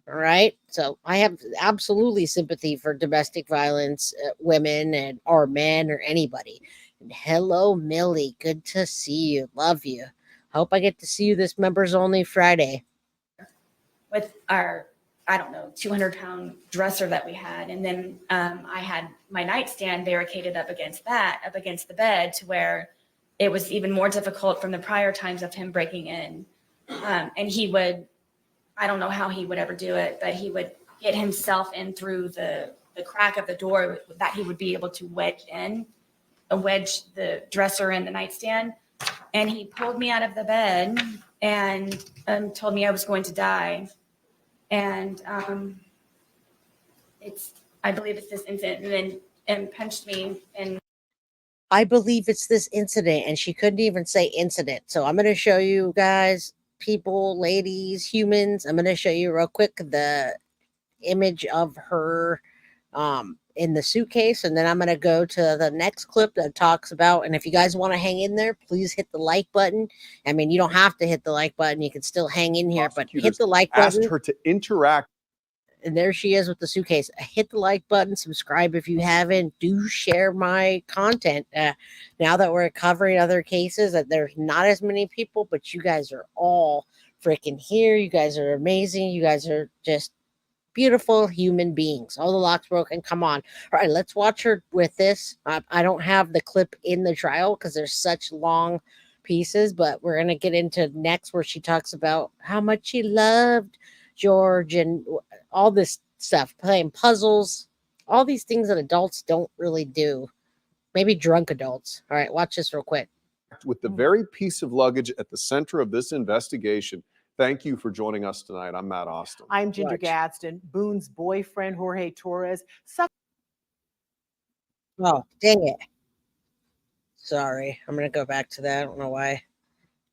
All right. So I have absolutely sympathy for domestic violence, women and or men or anybody. And hello, Millie. Good to see you. Love you. Hope I get to see you this members only Friday. With our, 200-pound dresser that we had. And then I had my nightstand barricaded up against the bed, to where it was even more difficult from the prior times of him breaking in. And he would, I don't know how he would ever do it, but he would get himself in through the crack of the door that he would be able to wedge the dresser in the nightstand. And he pulled me out of the bed and told me I was going to die. And I believe it's this incident, and punched me. And I believe it's this incident, and she couldn't even say incident. So I'm going to show you guys, people, ladies, humans. I'm going to show you real quick the image of her in the suitcase, and then I'm going to go to the next clip that talks about, and if you guys want to hang in there, please hit the like button. I mean, you don't have to hit the like button. You can still hang in here, but hit the like button. Asked her to interact. And there she is with the suitcase. Hit the like button, subscribe if you haven't. Do share my content. Now that we're covering other cases, that there's not as many people, but you guys are all freaking here. You guys are amazing. You guys are just beautiful human beings. All the locks broken. Come on. All right, let's watch her with this. I don't have the clip in the trial because there's such long pieces, but we're going to get into next where she talks about how much she loved George and all this stuff, playing puzzles, all these things that adults don't really do. Maybe drunk adults. All right, watch this real quick. With the very piece of luggage at the center of this investigation. Thank you for joining us tonight. I'm Matt Austin. I'm Ginger Gadsden. Boone's boyfriend, Jorge Torres. Oh, dang it. Sorry. I'm going to go back to that. I don't know why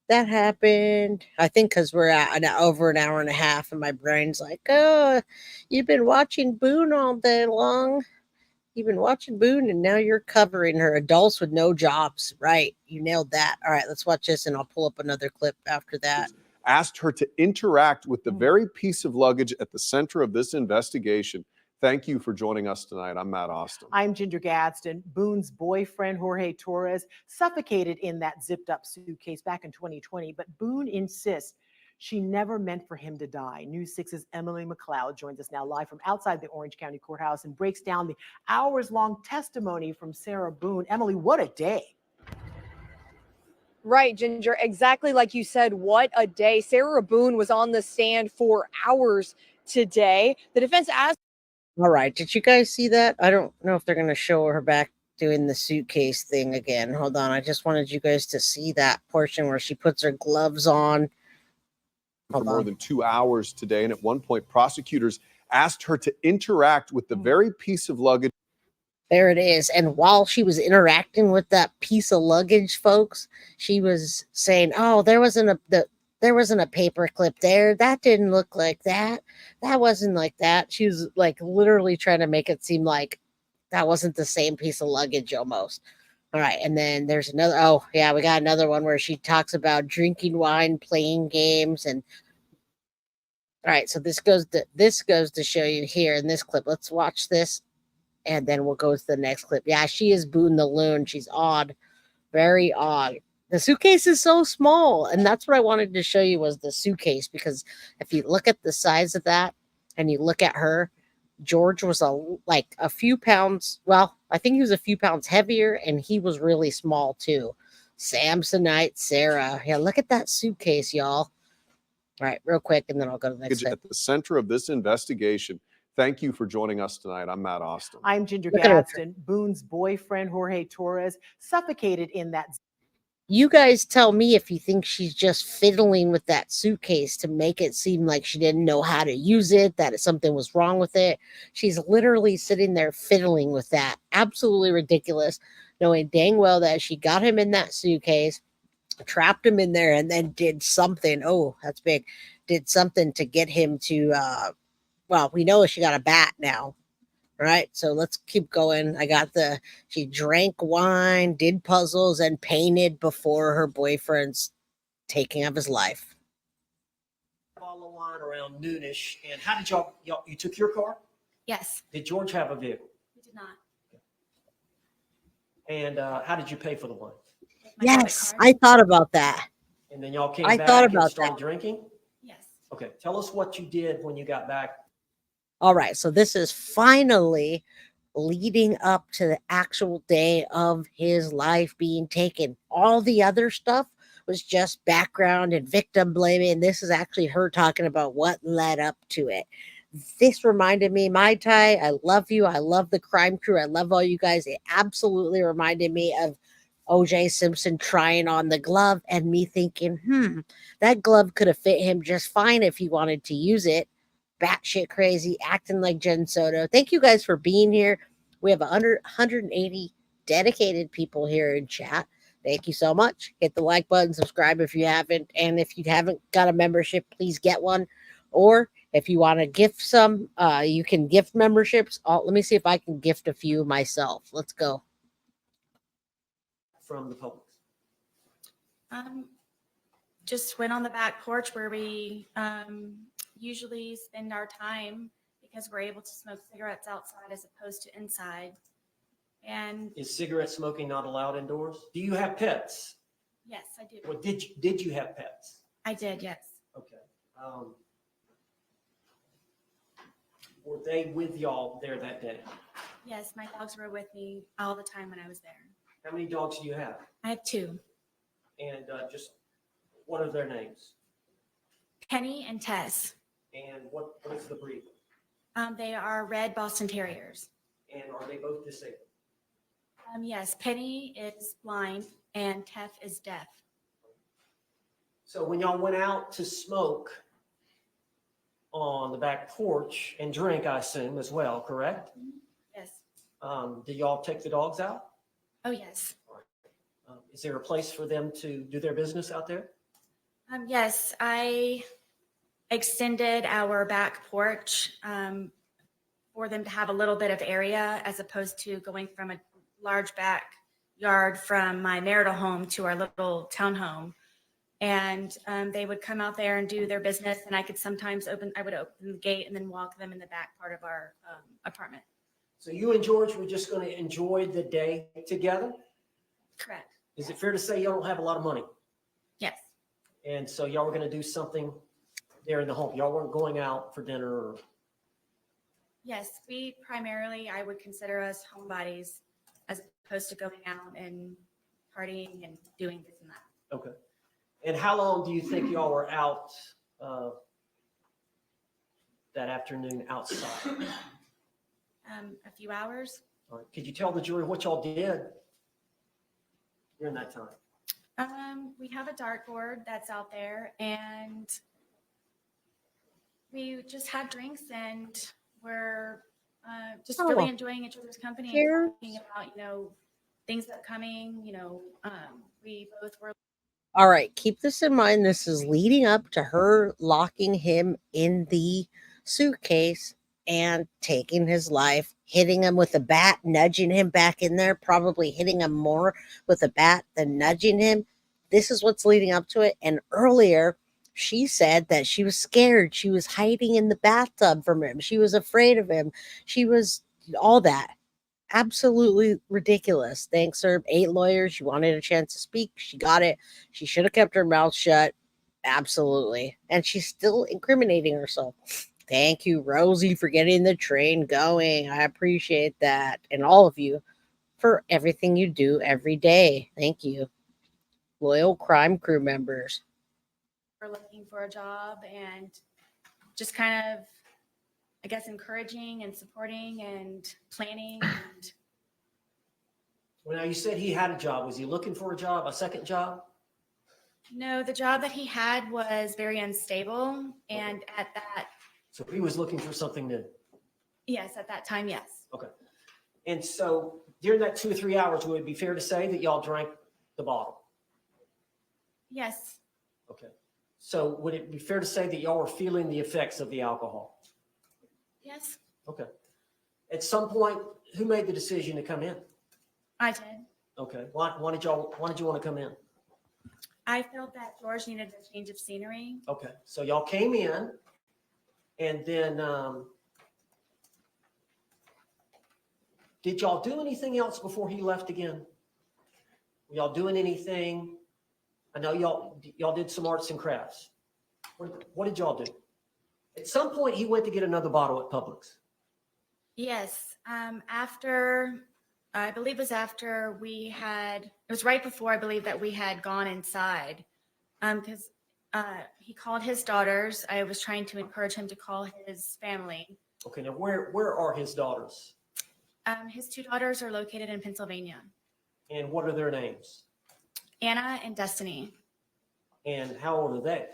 that happened. I think because we're at over an hour and a half, and my brain's like, oh, you've been watching Boone all day long. You've been watching Boone, and now you're covering her. Adults with no jobs. Right. You nailed that. All right, let's watch this, and I'll pull up another clip after that. Asked her to interact with the very piece of luggage at the center of this investigation. Thank you for joining us tonight. I'm Matt Austin. I'm Ginger Gadsden. Boone's boyfriend, Jorge Torres, suffocated in that zipped up suitcase back in 2020, but Boone insists she never meant for him to die. News 6's Emily McLeod joins us now live from outside the Orange County Courthouse and breaks down the hours-long testimony from Sarah Boone. Emily, what a day. Right, Ginger, exactly like you said, what a day. Sarah Boone was on the stand for hours today. The defense asked. All right, did you guys see that? I don't know if they're going to show her back doing the suitcase thing again. Hold on, I just wanted you guys to see that portion where she puts her gloves on. For more than 2 hours today, and at one point, prosecutors asked her to interact with the very piece of luggage. There it is. And while she was interacting with that piece of luggage, folks, she was saying, oh, there wasn't a paper clip there. That didn't look like that. That wasn't like that. She was like literally trying to make it seem like that wasn't the same piece of luggage almost. All right. And then there's another. Oh, yeah, we got another one where she talks about drinking wine, playing games. And all right. So this goes to show you here in this clip. Let's watch this. And then we'll go to the next clip. Yeah, she is Boone the Loon. She's odd. Very odd. The suitcase is so small. And that's what I wanted to show you was the suitcase. Because if you look at the size of that and you look at her, George was like a few pounds. Well, I think he was a few pounds heavier. And he was really small too. Samsonite Sarah. Yeah, look at that suitcase, y'all. All right, real quick. And then I'll go to the next clip. At the center of this investigation. Thank you for joining us tonight. I'm Matt Austin. I'm Ginger Gadsden. Boone's boyfriend, Jorge Torres, suffocated in that. You guys tell me if you think she's just fiddling with that suitcase to make it seem like she didn't know how to use it, that something was wrong with it. She's literally sitting there fiddling with that. Absolutely ridiculous, knowing dang well that she got him in that suitcase, trapped him in there, and then did something. Oh, that's big. Did something to get him to, well, we know she got a bat now, right? So let's keep going. She drank wine, did puzzles, and painted before her boyfriend's taking of his life. Bottle of wine around noonish. And how did y'all, you took your car? Yes. Did George have a vehicle? We did not. And how did you pay for the wine? Yes, I thought about that. And then y'all came I back thought and about started that. drinking? Yes. Okay, tell us what you did when you got back. All right, so this is finally leading up to the actual day of his life being taken. All the other stuff was just background and victim blaming. This is actually her talking about what led up to it. This reminded me, Mai Tai, I love you. I love the crime crew. I love all you guys. It absolutely reminded me of O.J. Simpson trying on the glove and me thinking, that glove could have fit him just fine if he wanted to use it. Batshit crazy, acting like Jen Soto. Thank you guys for being here. We have 180 dedicated people here in chat. Thank you so much. Hit the like button, subscribe if you haven't. And if you haven't got a membership, please get one. Or If you want to gift some, you can gift memberships. Let me see if I can gift a few myself. Let's go. From the public. Just went on the back porch where we usually spend our time because we're able to smoke cigarettes outside as opposed to inside. And Is cigarette smoking not allowed indoors? Do you have pets? yes, I do. Well, did you have pets? I did, yes. Okay. Were they with y'all there that day? Yes, my dogs were with me all the time when I was there. How many dogs do you have? I have 2. And just what are their names? Penny and Tess. And what is the breed? They are red Boston Terriers. And are they both disabled? Yes, Penny is blind and Tess is deaf. So when y'all went out to smoke on the back porch and drink, I assume as well, correct? Yes. Did y'all take the dogs out? Oh, yes. Is there a place for them to do their business out there? Yes, I extended our back porch for them to have a little bit of area as opposed to going from a large backyard from my marital home to our little townhome. And they would come out there and do their business, and I could sometimes I would open the gate and then walk them in the back part of our apartment. So you and George were just going to enjoy the day together? Correct. Is it fair to say y'all don't have a lot of money? Yes. And so y'all were going to do something there in the home? Y'all weren't going out for dinner or? Yes, we primarily, I would consider us homebodies as opposed to going out and partying and doing this and that. Okay. And how long do you think y'all were out that afternoon outside? A few hours. All right. Could you tell the jury what y'all did during that time? We have a dartboard that's out there, and we just had drinks, and we're just really enjoying each other's company and talking about, things upcoming. We both were. All right, keep this in mind. This is leading up to her locking him in the suitcase and taking his life, hitting him with a bat, nudging him back in there, probably hitting him more with a bat than nudging him. This is what's leading up to it. And earlier, she said that she was scared. She was hiding in the bathtub from him. She was afraid of him. She was all that. Absolutely ridiculous. Thanks, her 8 lawyers. She wanted a chance to speak. She got it. She should have kept her mouth shut. Absolutely. And she's still incriminating herself. Thank you, Rosie, for getting the train going. I appreciate that. And all of you for everything you do every day. Thank you. Loyal crime crew members. We're looking for a job and just kind of, I guess, encouraging and supporting and planning. And Well, now you said he had a job. Was he looking for a job, a second job? no, the job that he had was very unstable. And at that, So he was looking for something new. yes, at that time, yes. Okay. And so during that 2 or 3 hours, would it be fair to say that y'all drank the bottle? Yes. Okay. So would it be fair to say that y'all were feeling the effects of the alcohol? Yes, Okay. At some point, who made the decision to come in? I did. Okay. Why did you want to come in? I felt that George needed a change of scenery. Okay. So y'all came in and then did y'all do anything else before he left again? Were y'all doing anything? I know y'all did some arts and crafts. What did y'all do? At some point, he went to get another bottle at Publix. Yes. After, I believe it was after it was right before I believe that we had gone inside. Because he called his daughters. I was trying to encourage him to call his family. Okay, now where are his daughters? His 2 daughters are located in Pennsylvania. And what are their names? Anna and Destiny. And how old are they?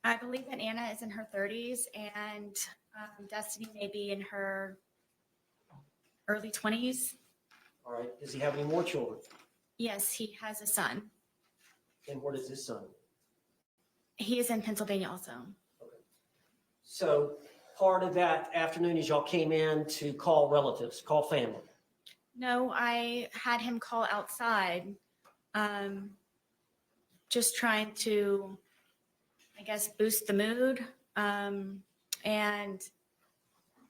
I believe that Anna is in her 30s and Destiny may be in her early 20s. All right. Does he have any more children? Yes, he has a son. And what is his son? He is in Pennsylvania also. So part of that afternoon is y'all came in to call relatives, call family. No, I had him call outside, just trying to, I guess, boost the mood. And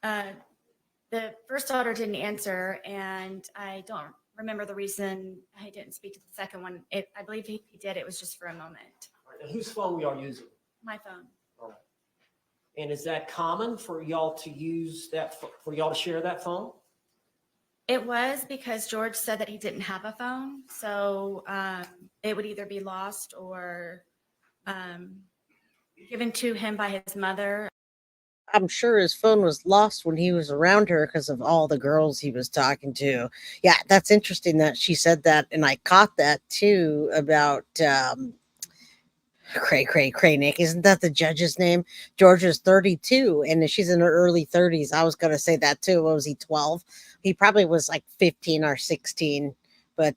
the first daughter didn't answer, and I don't remember the reason I didn't speak to the second one. I believe he did. It was just for a moment. All right, and whose phone were y'all using? My phone. All right. And is that common for y'all to use that, for y'all to share that phone? It was because George said that he didn't have a phone. So it would either be lost or given to him by his mother. I'm sure his phone was lost when he was around her because of all the girls he was talking to. Yeah, that's interesting that she said that. And I caught that too about Cray, Nick. Isn't that the judge's name? George is 32 and she's in her early 30s. I was going to say that too. What was he, 12? He probably was like 15 or 16. But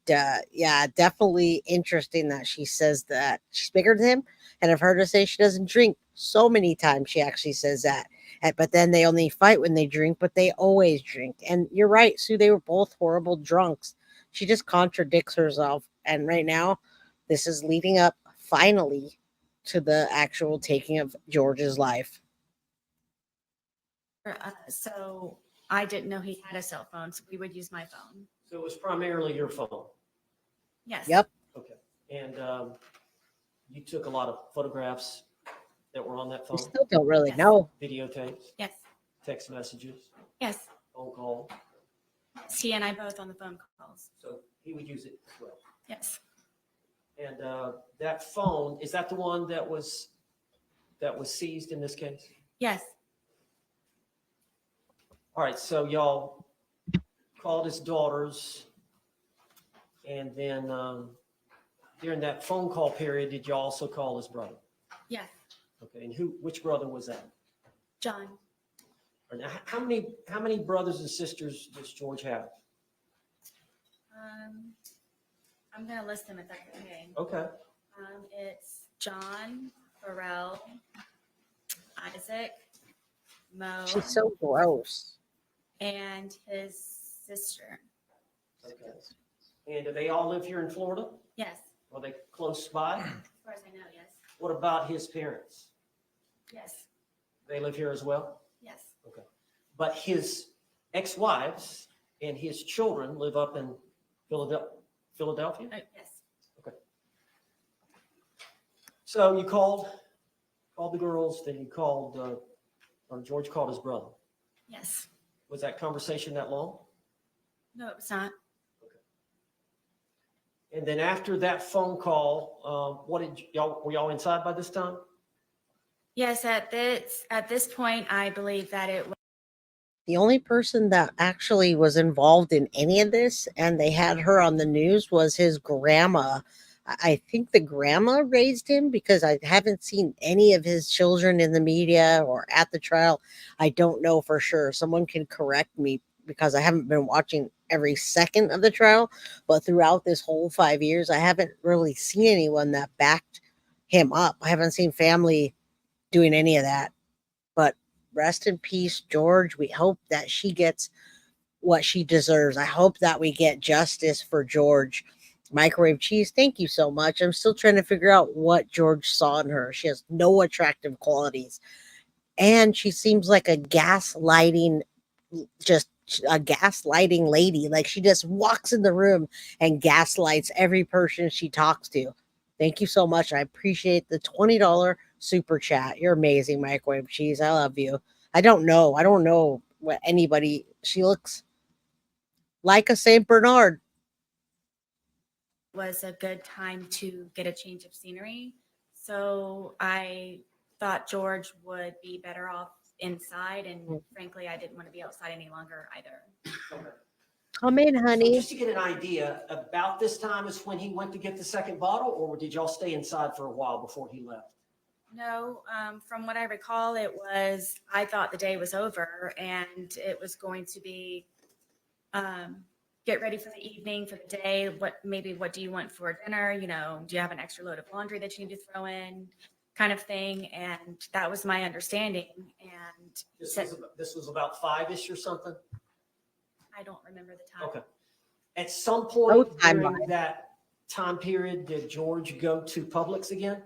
yeah, definitely interesting that she says that she's bigger than him. And I've heard her say she doesn't drink so many times. She actually says that. But then they only fight when they drink, but they always drink. And you're right, Sue, they were both horrible drunks. She just contradicts herself. And right now, this is leading up finally to the actual taking of George's life. So I didn't know he had a cell phone, so we would use my phone. So it was primarily your phone? Yes. Yep. Okay. And you took a lot of photographs that were on that phone? We still don't really Yes. know. Videotapes? Yes. Text messages? Yes. Phone call? He and I both on the phone calls. So he would use it as well. Yes. And that phone, is that the one that was seized in this case? Yes. All right, so y'all called his daughters, and then during that phone call period, did you also call his brother? Yes. Okay, and which brother was that? John. All right, now, how many brothers and sisters does George have? I'm gonna list them if that's okay. Okay. It's John, Pharrell, Isaac, Mo, She's so gross. and his sister. Okay. And do they all live here in Florida? Yes. Are they close by? As far as I know, yes. What about his parents? Yes. They live here as well? Yes. Okay. But his ex-wives and his children live up in Philadelphia? Yes. Okay. So you called the girls, then you called, or George called his brother. Yes. Was that conversation that long? No, it was not. And then after that phone call, were y'all inside by this time? Yes, at this point, I believe that it was. The only person that actually was involved in any of this, and they had her on the news, was his grandma. I think the grandma raised him because I haven't seen any of his children in the media or at the trial. I don't know for sure. Someone can correct me because I haven't been watching every second of the trial, but throughout this whole 5 years, I haven't really seen anyone that backed him up. I haven't seen family doing any of that. But rest in peace, George. We hope that she gets what she deserves. I hope that we get justice for George. Microwave Cheese, thank you so much. I'm still trying to figure out what George saw in her. She has no attractive qualities. And she seems like a gaslighting lady. Like she just walks in the room and gaslights every person she talks to. Thank you so much. I appreciate the $20 super chat. You're amazing, Microwave Cheese. I love you. I don't know what anybody. She looks like a Saint Bernard. Was a good time to get a change of scenery. So I thought George would be better off inside, and frankly, I didn't want to be outside any longer either. Okay. Come in, So honey. just to get an idea, about this time is when he went to get the second bottle, or did y'all stay inside for a while before he left? No, from what I recall, I thought the day was over and it was going to be get ready for the evening, for the day. What do you want for dinner? Do you have an extra load of laundry that you need to throw in? kind of thing. And that was my understanding. And This was about 5-ish or something? I don't remember the time. Okay. At some point timeline. during that time period, did George go to Publix again?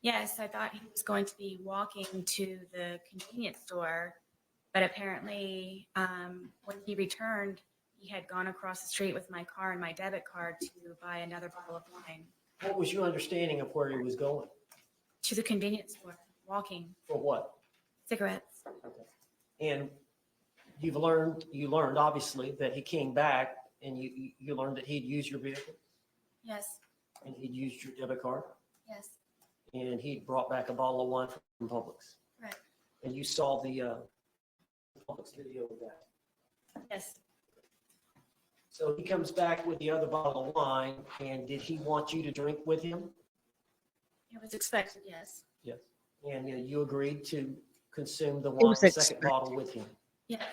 Yes, I thought he was going to be walking to the convenience store, but apparently when he returned, he had gone across the street with my car and my debit card to buy another bottle of wine. What was your understanding of where he was going? To the convenience store, walking, For what? cigarettes. And you learned obviously that he came back and you learned that he'd used your vehicle Yes, and he'd used your debit card yes, and he'd brought back a bottle of wine from Publix. right, And you saw the Publix video of that. yes. So he comes back with the other bottle of wine, and did he want you to drink with him? It was expected, yes. Yes. And you agreed to consume the was second expected. bottle with him. Yes.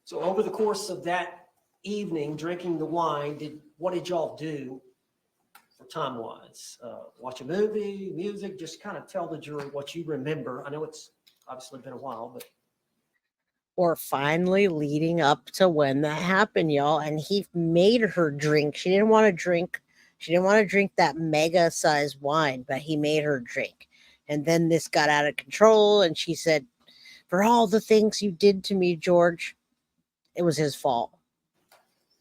So over the course of that evening, drinking the wine, what did y'all do for time-wise? Watch a movie, music, just kind of tell the jury what you remember. I know it's obviously been a while, but Or finally leading up to when that happened, y'all. And he made her drink. She didn't want to drink. She didn't want to drink that mega sized wine, but he made her drink. And then this got out of control. And she said, for all the things you did to me, George, it was his fault.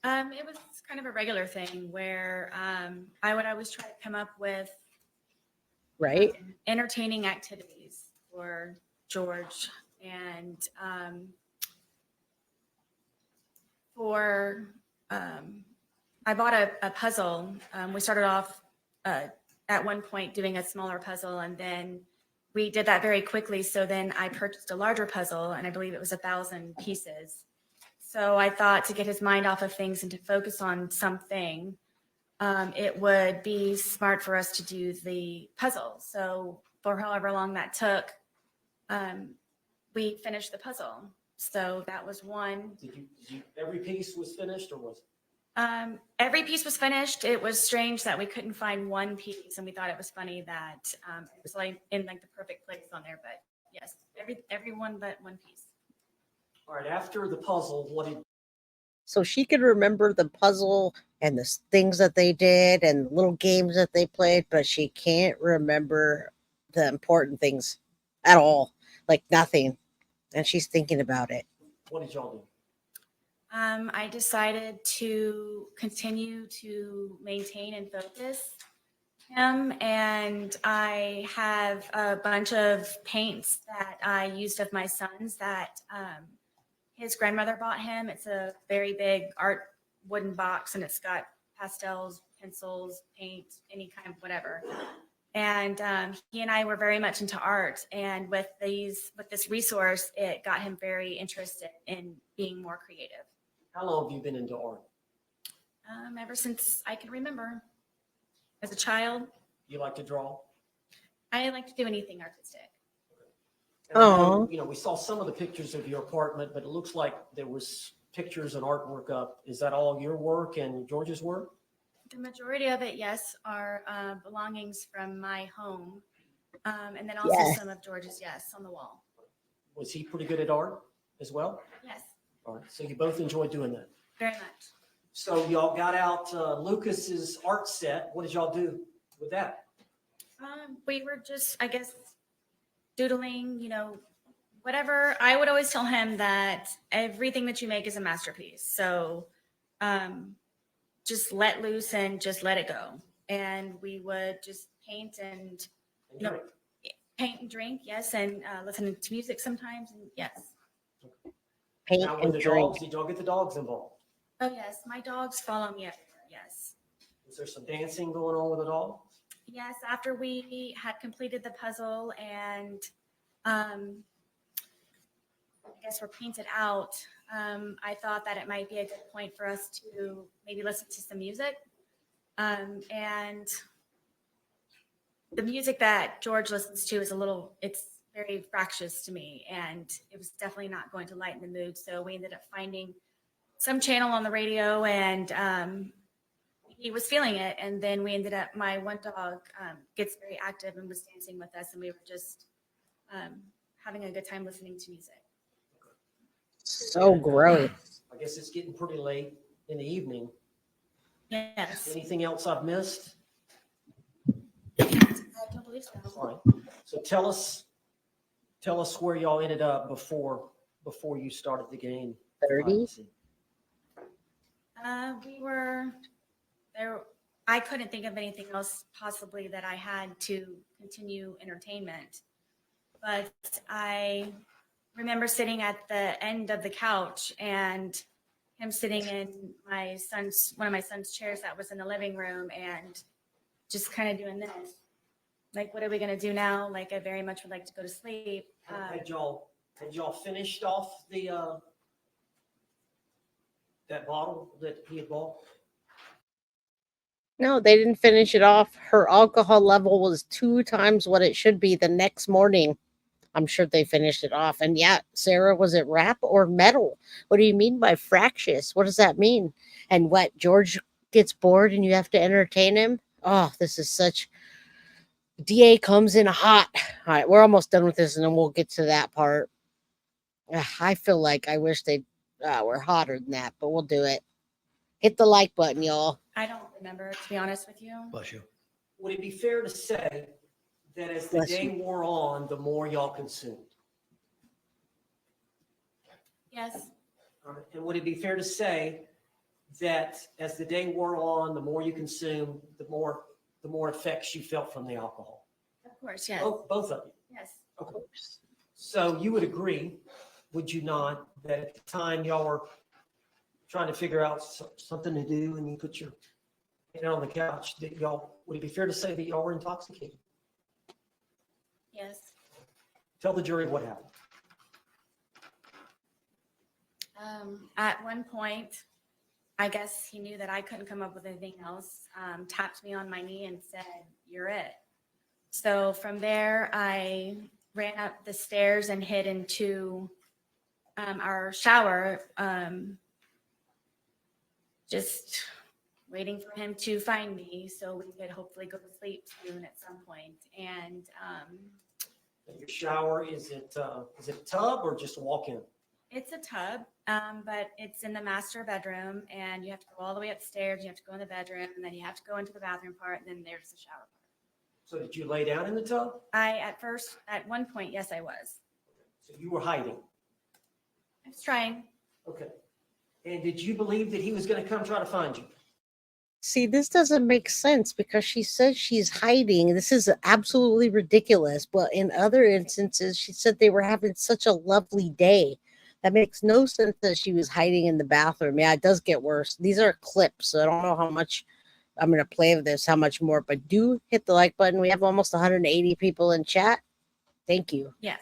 It was kind of a regular thing where I would always try to come up with Right? entertaining activities for George. And I bought a puzzle. We started off at one point doing a smaller puzzle, and then we did that very quickly. So then I purchased a larger puzzle, and I believe it was 1,000 pieces. So I thought to get his mind off of things and to focus on something, it would be smart for us to do the puzzle. So for however long that took, we finished the puzzle. So that was one. did you every piece was finished or was? Every piece was finished. It was strange that we couldn't find one piece, and we thought it was funny that it was like in like the perfect place on there. But yes, every one but one piece. All right, after the puzzle, what did So she could remember the puzzle and the things that they did and little games that they played, but she can't remember the important things at all, like nothing. And she's thinking about it. what did y'all do? I decided to continue to maintain and focus him, and I have a bunch of paints that I used of my son's that his grandmother bought him. It's a very big art wooden box, and it's got pastels, pencils, paint, any kind of whatever. And he and I were very much into art, and with this resource, it got him very interested in being more creative. How long have you been into art? Ever since I can remember. As a child, You like to draw? I like to do anything artistic. And I know, Oh. we saw some of the pictures of your apartment, but it looks like there was pictures and artwork up. Is that all your work and George's work? The majority of it, yes, are belongings from my home. And then also Yes. some of George's, yes, on the wall. Was he pretty good at art as well? Yes, All right, so you both enjoyed doing that. very much. So y'all got out Lucas's art set. What did y'all do with that? We were just, I guess, doodling, whatever. I would always tell him that everything that you make is a masterpiece. So just let loose and just let it go. And we would just paint and And paint and drink, yes, and listen to music sometimes, and yes. Paint Now with and the drink. dogs, did y'all get the dogs involved? Oh yes, my dogs follow me everywhere. Yes, Was there some dancing going on with the dogs? yes. After we had completed the puzzle and I guess we're painted out, I thought that it might be a good point for us to maybe listen to some music. And the music that George listens to is it's very fractious to me, and it was definitely not going to lighten the mood. So we ended up finding some channel on the radio, and he was feeling it. And then we ended up, my one dog gets very active and was dancing with us, and we were just having a good time listening to music. So gross. I guess it's getting pretty late in the evening. Yes. Anything else I've missed? I don't believe so. All right. So tell us where y'all ended up before you started the game. 30? We were there. I couldn't think of anything else possibly that I had to continue entertainment. But I remember sitting at the end of the couch and him sitting in one of my son's chairs that was in the living room, and just kind of doing this. Like, what are we going to do now? Like, I very much would like to go to sleep. Had y'all finished off the that bottle that he had bought? No, they didn't finish it off. Her alcohol level was 2 times what it should be the next morning. I'm sure they finished it off. And yeah, Sarah, was it rap or metal? What do you mean by fractious? What does that mean? And what, George gets bored and you have to entertain him? Oh, this is such... DA comes in hot. All right, we're almost done with this, and then we'll get to that part. I feel like I wish they were hotter than that, but we'll do it. Hit the like button, y'all. I don't remember, to be honest with you. Bless you. Would it be fair to say that as the Bless day you. wore on, the more y'all consumed? Yes. All right. And would it be fair to say that as the day wore on, the more you consumed, the more effects you felt from the alcohol? Of course, yes. Both of you. Yes. Okay. So you would agree, would you not, that at the time y'all were trying to figure out something to do and you put your hand on the couch, that would it be fair to say that y'all were intoxicated? Yes. Tell the jury what happened. At one point, I guess he knew that I couldn't come up with anything else, tapped me on my knee and said, "You're it." So from there, I ran up the stairs and hid into our shower, just waiting for him to find me so we could hopefully go to sleep soon at some point. And Your shower, is it a tub or just a walk-in? it's a tub, but it's in the master bedroom, and you have to go all the way upstairs. You have to go in the bedroom, and then you have to go into the bathroom part, and then there's the shower part. So did you lay down in the tub? At one point, yes, I was. So you were hiding? I was trying. Okay. And did you believe that he was going to come try to find you? See, this doesn't make sense because she says she's hiding. This is absolutely ridiculous. But in other instances, she said they were having such a lovely day. That makes no sense that she was hiding in the bathroom. Yeah, it does get worse. These are clips, so I don't know how much I'm going to play of this, how much more. But do hit the like button. We have almost 180 people in chat. Thank you. Yes.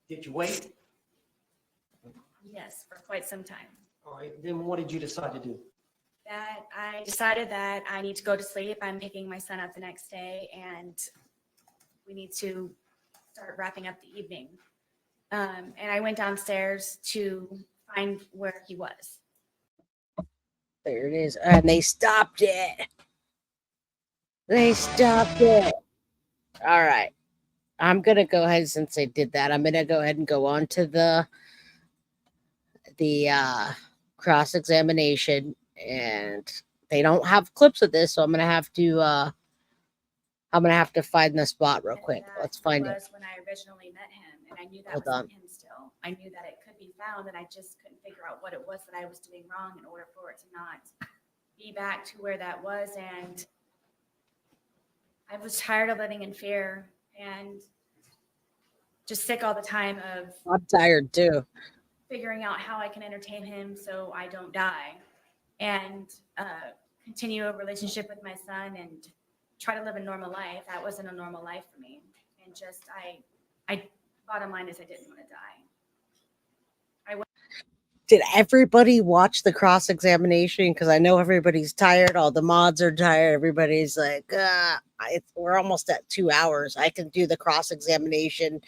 Did you wait? Yes, for quite some time. All right. Then what did you decide to do? That I decided that I need to go to sleep. I'm picking my son up the next day, and we need to start wrapping up the evening. And I went downstairs to find where he was. There it is. And they stopped it. They stopped it. All right. I'm going to go ahead, since they did that, I'm going to go ahead and go on to the cross-examination. And they don't have clips of this, so I'm going to have to find the spot real quick. Let's find it. Was when I originally met him, and I knew that Hold was on. him still. I knew that it could be found, and I just couldn't figure out what it was that I was doing wrong in order for it to not be back to where that was. And I was tired of living in fear and just sick all the time of I'm tired too. figuring out how I can entertain him so I don't die, and continue a relationship with my son and try to live a normal life. That wasn't a normal life for me. And just, I bottom line is I didn't want to die. Did everybody watch the cross-examination? Because I know everybody's tired. All the mods are tired. Everybody's like, we're almost at 2 hours. I can do the cross-examination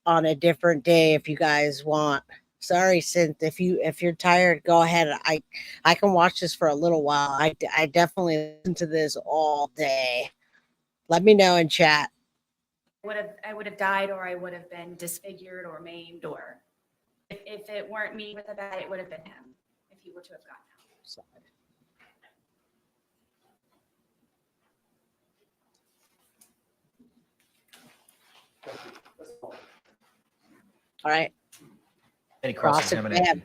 on a different day if you guys want. Sorry, Synth. If you're tired, go ahead. I can watch this for a little while. I definitely listen to this all day. Let me know in chat. I would have died, or I would have been disfigured or maimed, or if it weren't me with the bat, it would have been him if he were to have gotten out. Sorry. All right. Any cross-examination?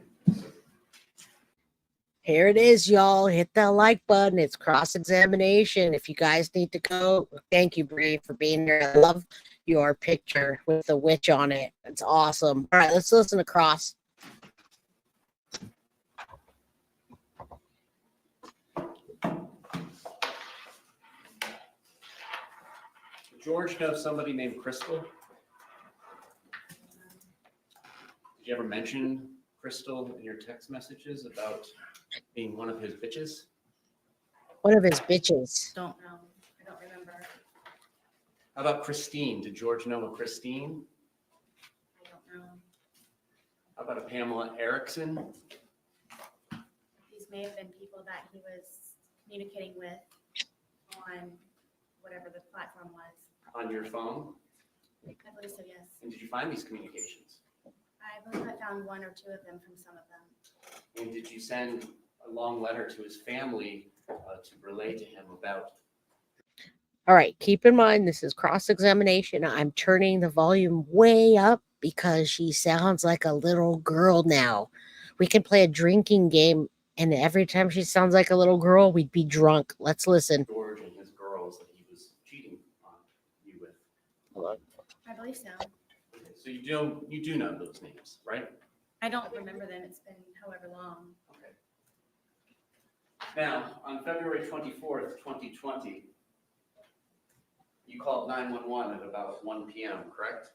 Here it is, y'all. Hit that like button. It's cross-examination. If you guys need to go, thank you, Bree, for being here. I love your picture with the witch on it. It's awesome. All right, let's listen to Cross. George know somebody named Crystal? Did you ever mention Crystal in your text messages about being one of his bitches? One of his bitches. Don't know. I don't remember. How about Christine? Did George know a Christine? I don't know. How about a Pamela Erickson? These may have been people that he was communicating with on whatever the platform was. On your phone? I believe so, yes. And did you find these communications? I believe I found one or two of them from some of them. And did you send a long letter to his family to relay to him about? All right, keep in mind this is cross-examination. I'm turning the volume way up because she sounds like a little girl now. We can play a drinking game, and every time she sounds like a little girl, we'd be drunk. Let's listen. George and his girls that he was cheating on you with. Hold on. I believe so. Okay, so you do know those names, right? I don't remember them. It's been however long. Okay. Now, on February 24th, 2020, you called 911 at about 1 p.m., correct?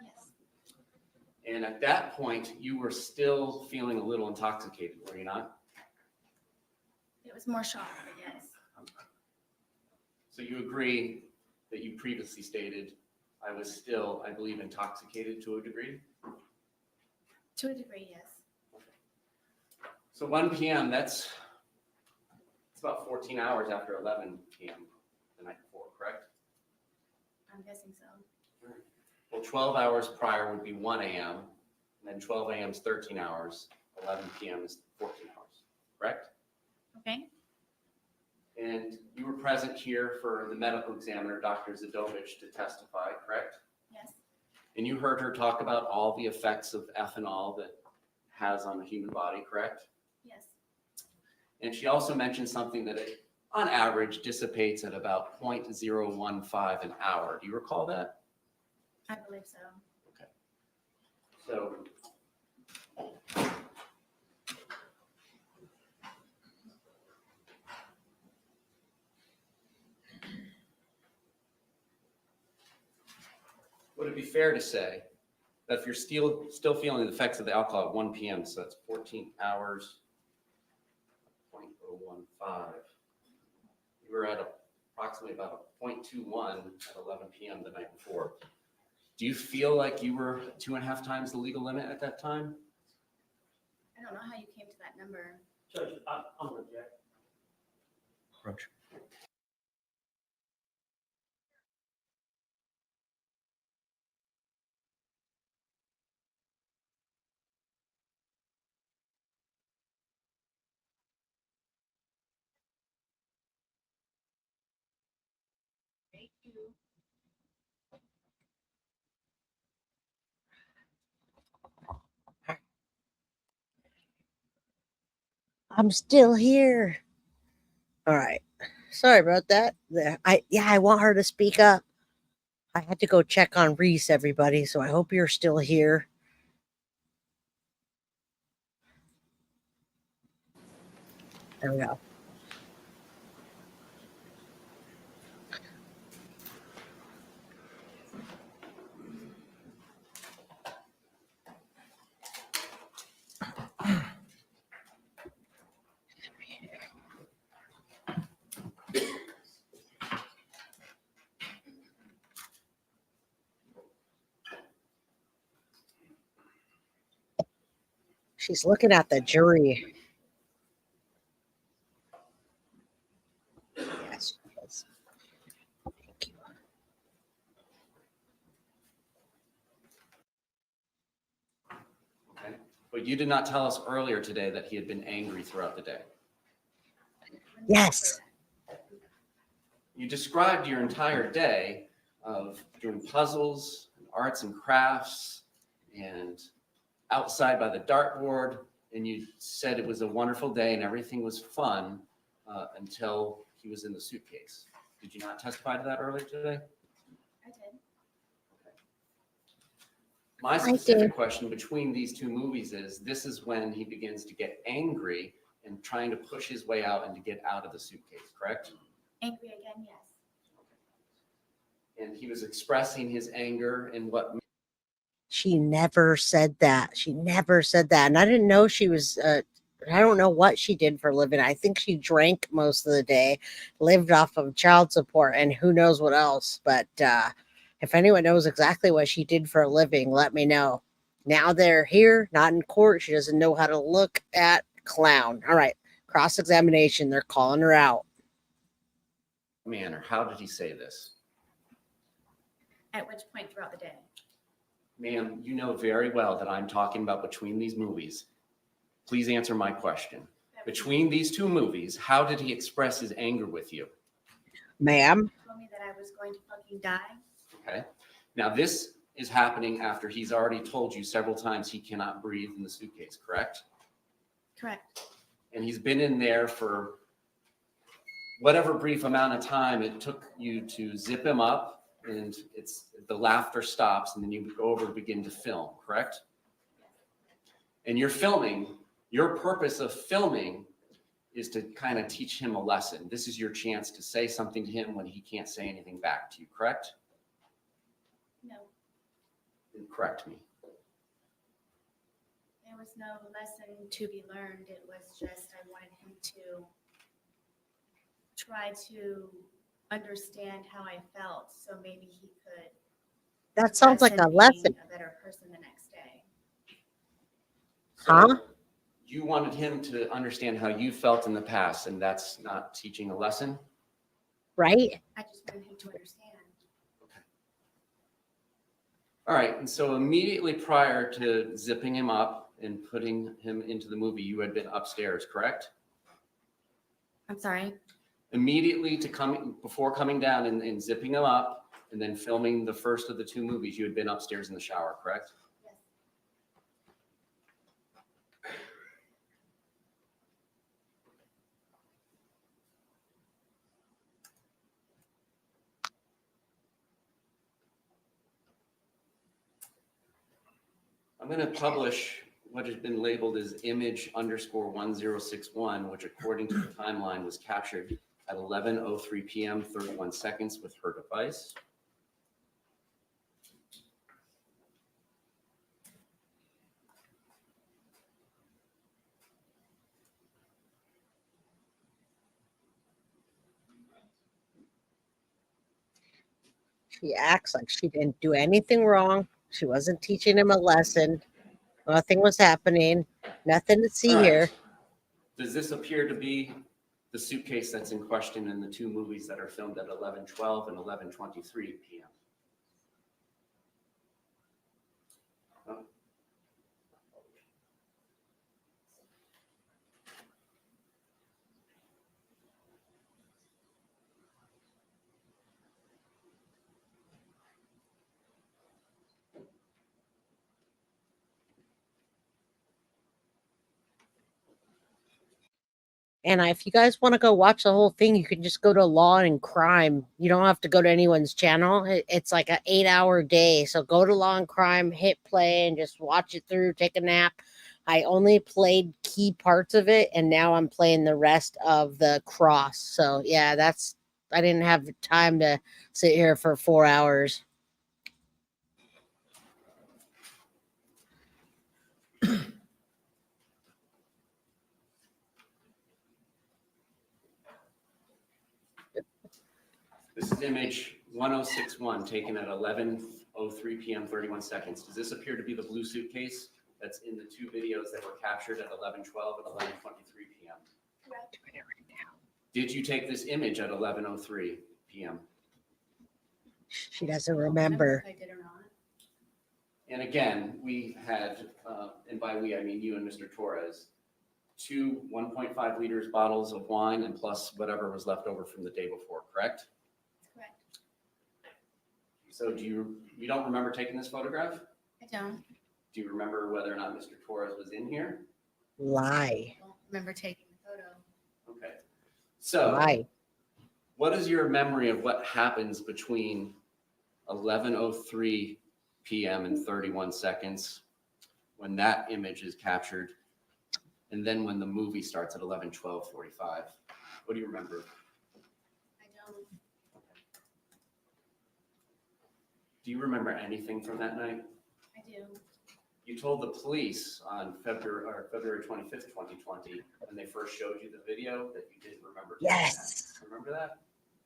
Yes. And at that point, you were still feeling a little intoxicated, were you not? It was more shock, but yes. So you agree that you previously stated, I was still, I believe, intoxicated to a degree? To a degree, yes. So 1 p.m., it's about 14 hours after 11 p.m. the night before, correct? I'm guessing so. Well, 12 hours prior would be 1 a.m., and then 12 a.m. is 13 hours, 11 p.m. is 14 hours, correct? Okay. And you were present here for the medical examiner, Dr. Zydowiczz, to testify, correct? Yes. And you heard her talk about all the effects of ethanol that has on the human body, correct? Yes. And she also mentioned something that it, on average, dissipates at about 0.015 an hour. Do you recall that? I believe so. Okay. So would it be fair to say that if you're still feeling the effects of the alcohol at 1 p.m., so that's 14 hours, 0.015, you were at approximately about a 0.21 at 11 p.m. the night before. Do you feel like you were 2.5 times the legal limit at that time? I don't know how you came to that number. Judge, I'm going to object. Approach. I'm still here. All right. Sorry about that. I want her to speak up. I had to go check on Reese, everybody, so I hope you're still here. There we go. She's looking at the jury. Yes, she is. Thank you. Okay. But you did not tell us earlier today that he had been angry throughout the day. Yes. You described your entire day of doing puzzles, and arts and crafts, and outside by the dartboard, and you said it was a wonderful day and everything was fun until he was in the suitcase. Did you not testify to that earlier today? I did. My I specific did. question between these two movies is, this is when he begins to get angry and trying to push his way out and to get out of the suitcase, correct? Angry again, yes. And he was expressing his anger in what? She never said that. She never said that. And I didn't know she was, I don't know what she did for a living. I think she drank most of the day, lived off of child support, and who knows what else. But if anyone knows exactly what she did for a living, let me know. Now they're here, not in court. She doesn't know how to look at clown. All right. Cross-examination. They're calling her out. Manner. How did he say this? At which point throughout the day? Ma'am, you know very well that I'm talking about between these movies. Please answer my question. Between these two movies, how did he express his anger with you? Ma'am? He told me that I was going to fucking die. Okay. Now this is happening after he's already told you several times he cannot breathe in the suitcase, correct? Correct. And he's been in there for whatever brief amount of time it took you to zip him up, and the laughter stops, and then you go over and begin to film, correct? And you're filming, your purpose of filming is to kind of teach him a lesson. This is your chance to say something to him when he can't say anything back to you, correct? No, Then correct me. there was no lesson to be learned. It was just I wanted him to try to understand how I felt, so maybe he could. That sounds like a lesson. A better person the next day. Huh? You wanted him to understand how you felt in the past, and that's not teaching a lesson? Right? I just wanted him to understand. All right, and so immediately prior to zipping him up and putting him into the movie, you had been upstairs, correct? I'm sorry. Immediately before coming down and zipping him up and then filming the first of the two movies, you had been upstairs in the shower, correct? Yes. I'm going to publish what has been labeled as image_1061, which according to the timeline was captured at 11:03 p.m. 31 seconds with her device. She acts like she didn't do anything wrong. She wasn't teaching him a lesson. Nothing was happening. Nothing to see All right. here. Does this appear to be the suitcase that's in question in the two movies that are filmed at 11:12 and 11:23 p.m.? And if you guys want to go watch the whole thing, you can just go to Law and Crime. You don't have to go to anyone's channel. It's like an 8-hour day. So go to Law and Crime, hit play, and just watch it through, take a nap. I only played key parts of it, and now I'm playing the rest of the cross. So yeah, I didn't have time to sit here for 4 hours. This is image 1061 taken at 11:03 p.m. 31 seconds. Does this appear to be the blue suitcase? that's in the two videos that were captured at 11:12 and 11:23 p.m.? Correct. Did you take this image at 11:03 p.m.? She doesn't remember. If I did or not. And again, we had, and by we, I mean you and Mr. Torres, 2 1.5 liters bottles of wine and plus whatever was left over from the day before, correct? Correct. So you don't remember taking this photograph? I don't. Do you remember whether or not Mr. Torres was in here? Lie. I don't remember taking the photo. Okay. So Lie. what is your memory of what happens between 11:03 p.m. and 31 seconds when that image is captured, and then when the movie starts at 11:12:45? What do you remember? I don't. Do you remember anything from that night? I do. You told the police on February 25th, 2020, when they first showed you the video, that you didn't remember. taking Yes. that. Remember that?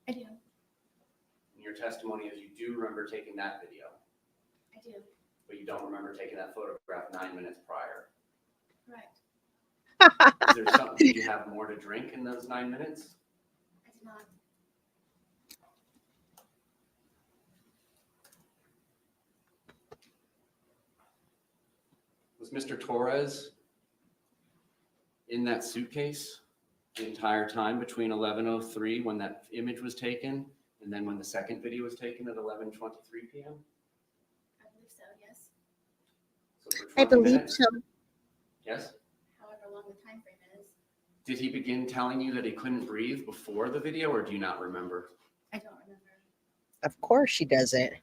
I do. And your testimony is you do remember taking that video, I do. but you don't remember taking that photograph 9 minutes prior. Correct. Is there something, did you have more to drink in those 9 minutes? I did not. Was Mr. Torres in that suitcase the entire time between 11:03 when that image was taken and then when the second video was taken at 11:23 p.m.? I believe so, yes. So for I 20 believe minutes? so. Yes? However long the time frame is, Did he begin telling you that he couldn't breathe before the video, or do you not remember? I don't remember. Of course she doesn't.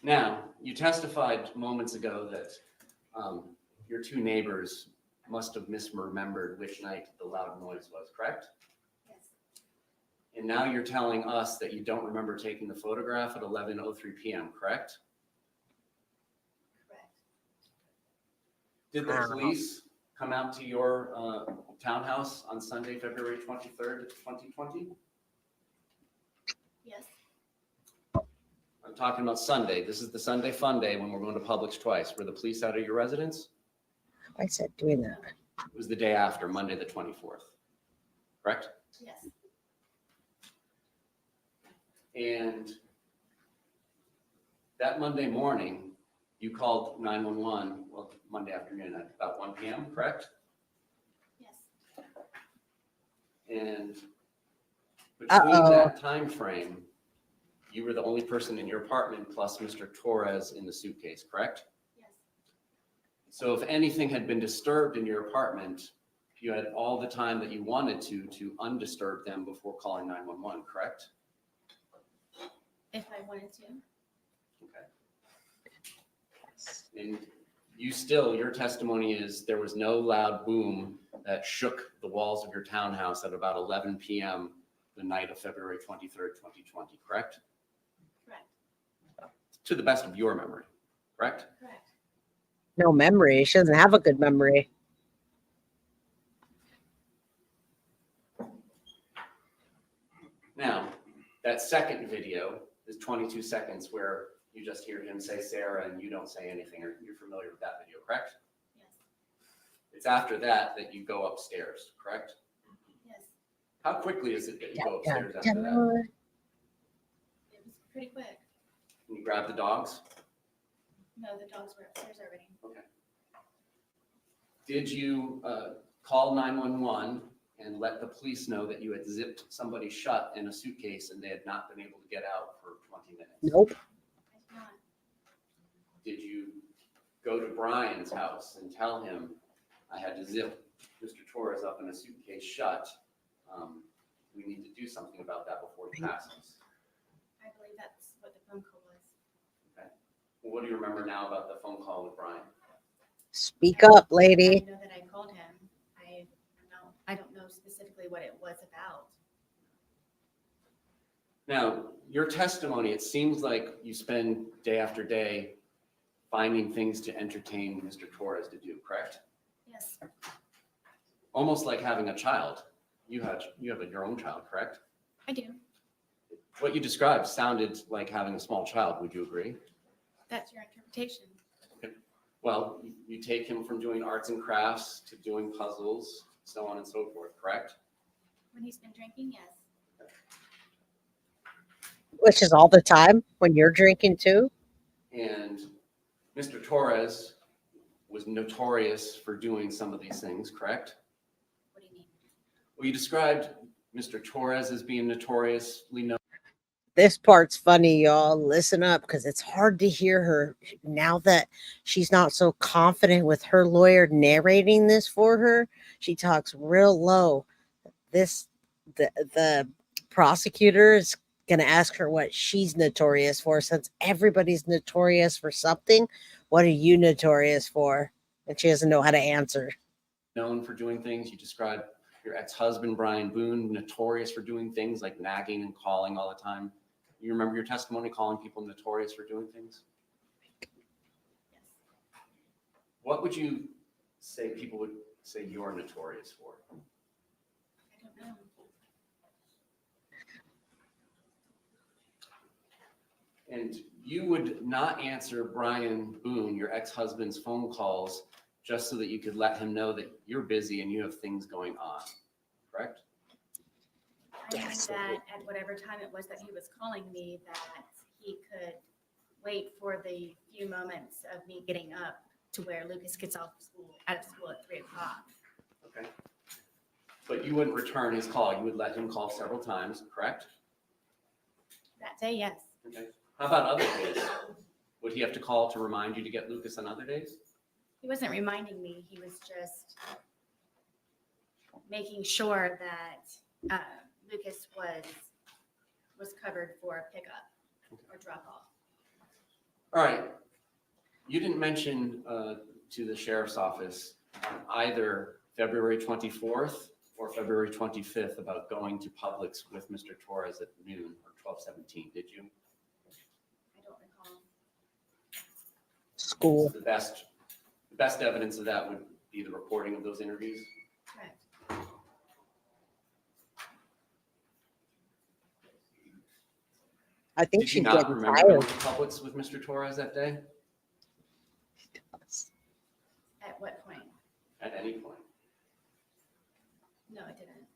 Now, you testified moments ago that your two neighbors must have misremembered which night the loud noise was, correct? Yes. And now you're telling us that you don't remember taking the photograph at 11:03 p.m., correct? Correct. Did the Wow. police come out to your townhouse on Sunday, February 23rd, 2020? Yes. I'm talking about Sunday. This is the Sunday fun day when we're going to Publix twice. Were the police out at your residence? I said doing that. It was the day after, Monday, the 24th, correct? Yes. And that Monday morning, you called 911, well, Monday afternoon at about 1 p.m., correct? Yes. And between Uh-oh. that time frame, you were the only person in your apartment plus Mr. Torres in the suitcase, correct? Yes. So if anything had been disturbed in your apartment, you had all the time that you wanted to undisturb them before calling 911, correct? If I wanted to. Okay. And you still, your testimony is there was no loud boom that shook the walls of your townhouse at about 11 p.m. the night of February 23rd, 2020, correct? Correct. To the best of your memory, correct? Correct. No memory. She doesn't have a good memory. Now, that second video is 22 seconds where you just hear him say Sarah and you don't say anything, or you're familiar with that video, correct? Yes. It's after that that you go upstairs, correct? Yes. How quickly is it that you go Dun, upstairs dun, after that? dun. It was pretty quick. Can you grab the dogs? No, the dogs were upstairs already. Okay. Did you call 911 and let the police know that you had zipped somebody shut in a suitcase and they had not been able to get out for 20 minutes? Nope. I did not. Did you go to Brian's house and tell him, I had to zip Mr. Torres up in a suitcase shut? We need to do something about that before he passes. I believe that's what the phone call was. Okay. Well, what do you remember now about the phone call with Brian? Speak up, I lady. know that I called him. I don't know specifically what it was about. Now, your testimony, it seems like you spend day after day finding things to entertain Mr. Torres to do, correct? Yes. Almost like having a child. You have your own child, correct? I do. What you described sounded like having a small child. Would you agree? That's your interpretation. Well, you take him from doing arts and crafts to doing puzzles, so on and so forth, correct? When he's been drinking, yes. Which is all the time when you're drinking too. And Mr. Torres was notorious for doing some of these things, correct? What do you mean? Well, you described Mr. Torres as being notoriously known. This part's funny, y'all. Listen up, because it's hard to hear her now that she's not so confident with her lawyer narrating this for her. She talks real low. The prosecutor is going to ask her what she's notorious for, since everybody's notorious for something. What are you notorious for? And she doesn't know how to answer. Known for doing things. You described your ex-husband, Brian Boone, notorious for doing things like nagging and calling all the time. You remember your testimony calling people notorious for doing things? What would you say people would say you're notorious for? I don't know. And you would not answer Brian Boone, your ex-husband's phone calls, just so that you could let him know that you're busy and you have things going on, correct? I knew that at whatever time it was that he was calling me, that he could wait for the few moments of me getting up to where Lucas gets out of school at 3 o'clock. Okay. But you wouldn't return his call. You would let him call several times, correct? That day, yes. Okay. How about other days? Would he have to call to remind you to get Lucas on other days? He wasn't reminding me. He was just making sure that Lucas was covered for pickup or drop off. All right. You didn't mention to the sheriff's office on either February 24th or February 25th about going to Publix with Mr. Torres at noon or 12:17, did you? I don't recall. School. The best evidence of that would be the recording of those interviews. Correct. I think Did you she's not getting remember tired. going to Publix with Mr. Torres that day? At what point? At any point? No, I didn't.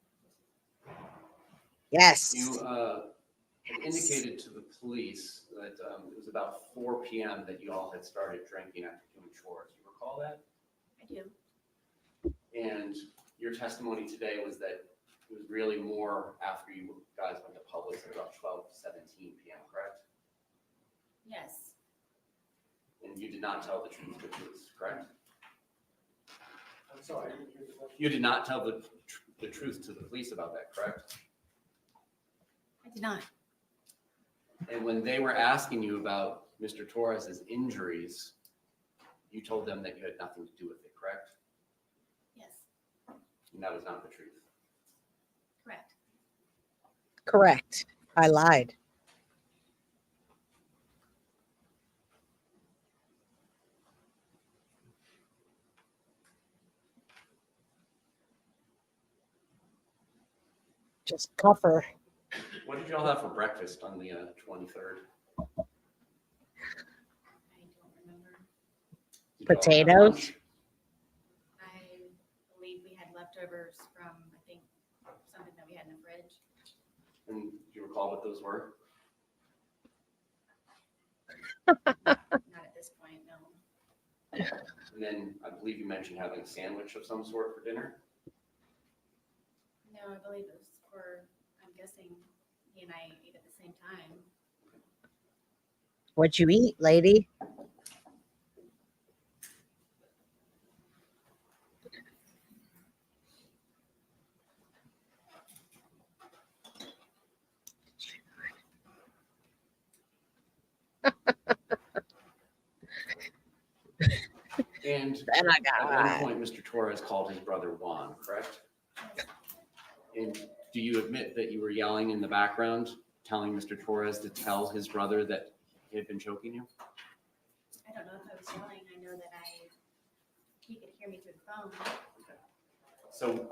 Yes. You had indicated to the police that it was about 4 p.m. that you all had started drinking after doing chores. You recall that? I do. And your testimony today was that it was really more after you guys went to Publix at about 12:17 p.m., correct? Yes. And you did not tell the truth to the police, correct? I'm sorry. You did not tell the truth to the police about that, correct? I did not. And when they were asking you about Mr. Torres's injuries, you told them that you had nothing to do with it, correct? Yes. And that was not the truth. Correct. Correct. I lied. Just cuff her. What did you all have for breakfast on the 23rd? I don't remember. Did you all have Potatoes. lunch? I believe we had leftovers from, I think, something that we had in the fridge. And do you recall what those were? Not at this point, no. And then I believe you mentioned having a sandwich of some sort for dinner. No, I believe it was for, I'm guessing he and I ate at the same time. What'd you eat, lady? And Then I got at one high. point, Mr. Torres called his brother Juan, correct? And do you admit that you were yelling in the background, telling Mr. Torres to tell his brother that he had been choking you? I don't know if I was yelling. I know that he could hear me through the phone. So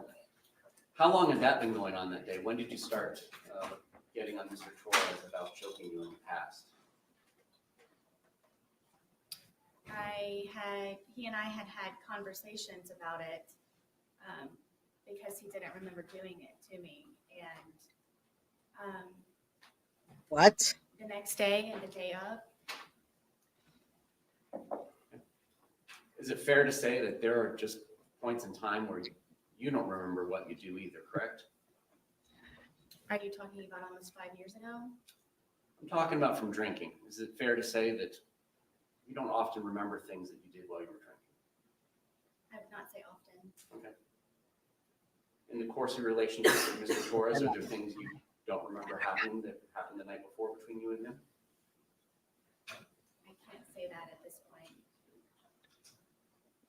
how long had that been going on that day? When did you start getting on Mr. Torres about choking you in the past? He and I had conversations about it because he didn't remember doing it to me. And What? the next day and the day of. Is it fair to say that there are just points in time where you don't remember what you do either, correct? Are you talking about almost 5 years ago? I'm talking about from drinking. Is it fair to say that you don't often remember things that you did while you were drinking? I would not say often. Okay. In the course of your relationship with Mr. Torres, are there things you don't remember happening that happened the night before between you and him? I can't say that at this point.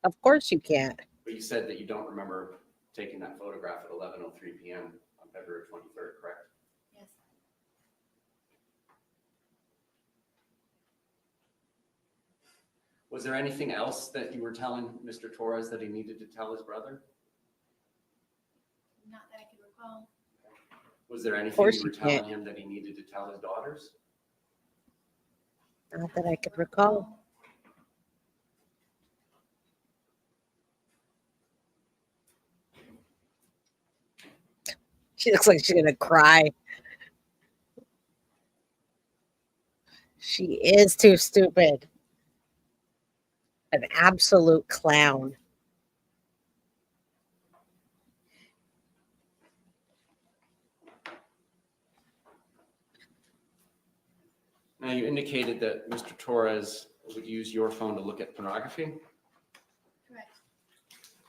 Of course you can't. But you said that you don't remember taking that photograph at 11:03 p.m. on February 23rd, correct? Yes. Was there anything else that you were telling Mr. Torres that he needed to tell his brother? Not that I can recall. Was there anything course you were you can't. telling him that he needed to tell his daughters? Not that I could recall. She looks like she's gonna cry. She is too stupid. An absolute clown. Now, you indicated that Mr. Torres would use your phone to look at pornography. Correct.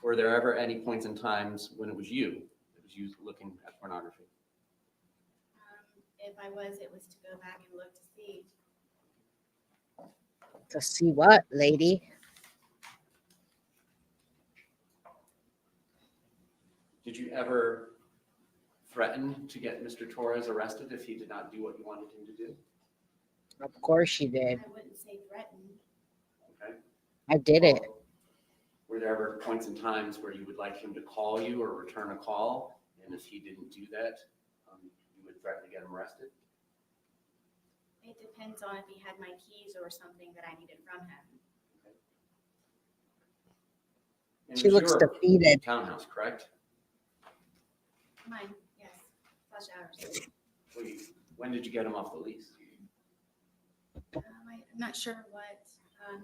Were there ever any points in times when it was you that was used looking at pornography? If I was, it was to go back and look to see. To see what, lady? Did you ever threaten to get Mr. Torres arrested if he did not do what you wanted him to do? Of course she did. I wouldn't say threaten. Okay. I did it. Were there ever points in times where you would like him to call you or return a call? And if he didn't do that, you would threaten to get him arrested? It depends on if he had my keys or something that I needed from him. And She it was looks your defeated. Townhouse, correct? Mine, yes. Flush hours. When did you get him off the lease? I'm not sure what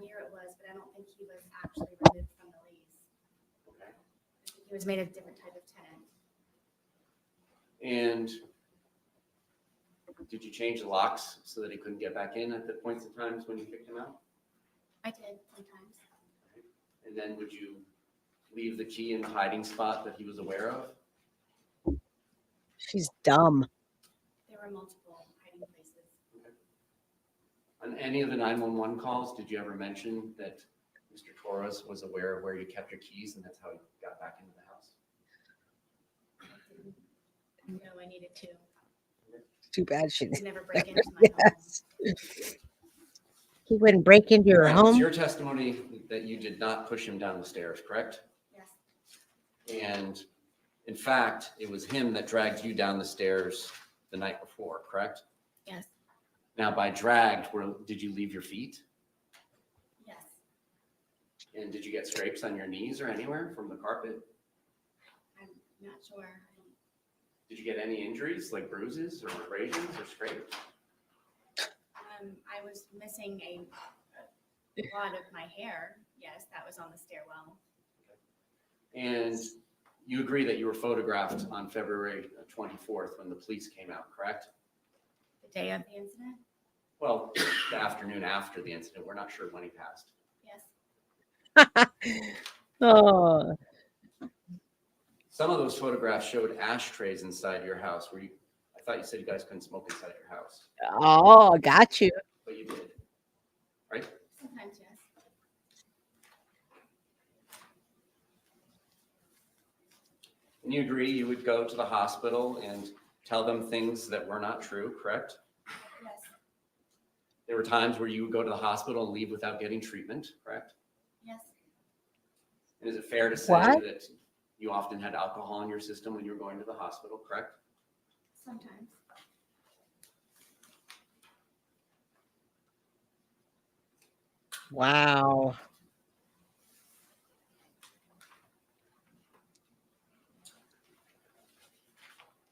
year it was, but I don't think he was actually removed from the lease. Okay. I think he was made a different type of tenant. And did you change the locks so that he couldn't get back in at the points in times when you kicked him out? I did sometimes. And then would you leave the key in the hiding spot that he was aware of? She's dumb. There were multiple hiding places. On any of the 911 calls, did you ever mention that Mr. Torres was aware of where you kept your keys and that's how he got back into the house? No, I needed to. Too bad she He'd never break into my Yes. He wouldn't break into your Right, home. It's your testimony that you did not push him down the stairs, correct? Yes. And in fact, it was him that dragged you down the stairs the night before, correct? Yes. Now, by dragged, did you leave your feet? Yes. And did you get scrapes on your knees or anywhere from the carpet? I'm not sure. Did you get any injuries like bruises or abrasions or scrapes? I was missing a lot of my hair. Yes, that was on the stairwell. And you agree that you were photographed on February 24th when the police came out, correct? The day of the incident? Well, the afternoon after the incident. We're not sure when he passed. Yes. Oh, Some of those photographs showed ashtrays inside your house. I thought you said you guys couldn't smoke inside your house, oh, got you. but you did, right? Sometimes, yes. And you agree you would go to the hospital and tell them things that were not true, correct? Yes. There were times where you would go to the hospital and leave without getting treatment, correct? Yes. And is it fair to say What? that you often had alcohol in your system when you were going to the hospital, correct? Sometimes. Wow.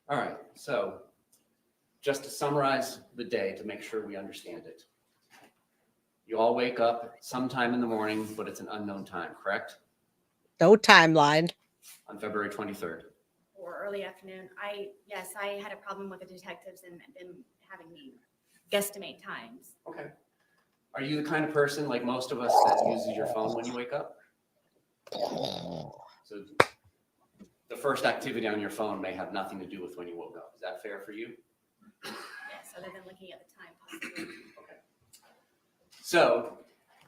All right, so just to summarize the day to make sure we understand it. You all wake up sometime in the morning, but it's an unknown time, correct? No timeline. On February 23rd. Or early afternoon. Yes, I had a problem with the detectives and them having me guesstimate times. Okay. Are you the kind of person like most of us that uses your phone when you wake up? So the first activity on your phone may have nothing to do with when you woke up. Is that fair for you? Yes, other than looking at the time possibly. Okay. So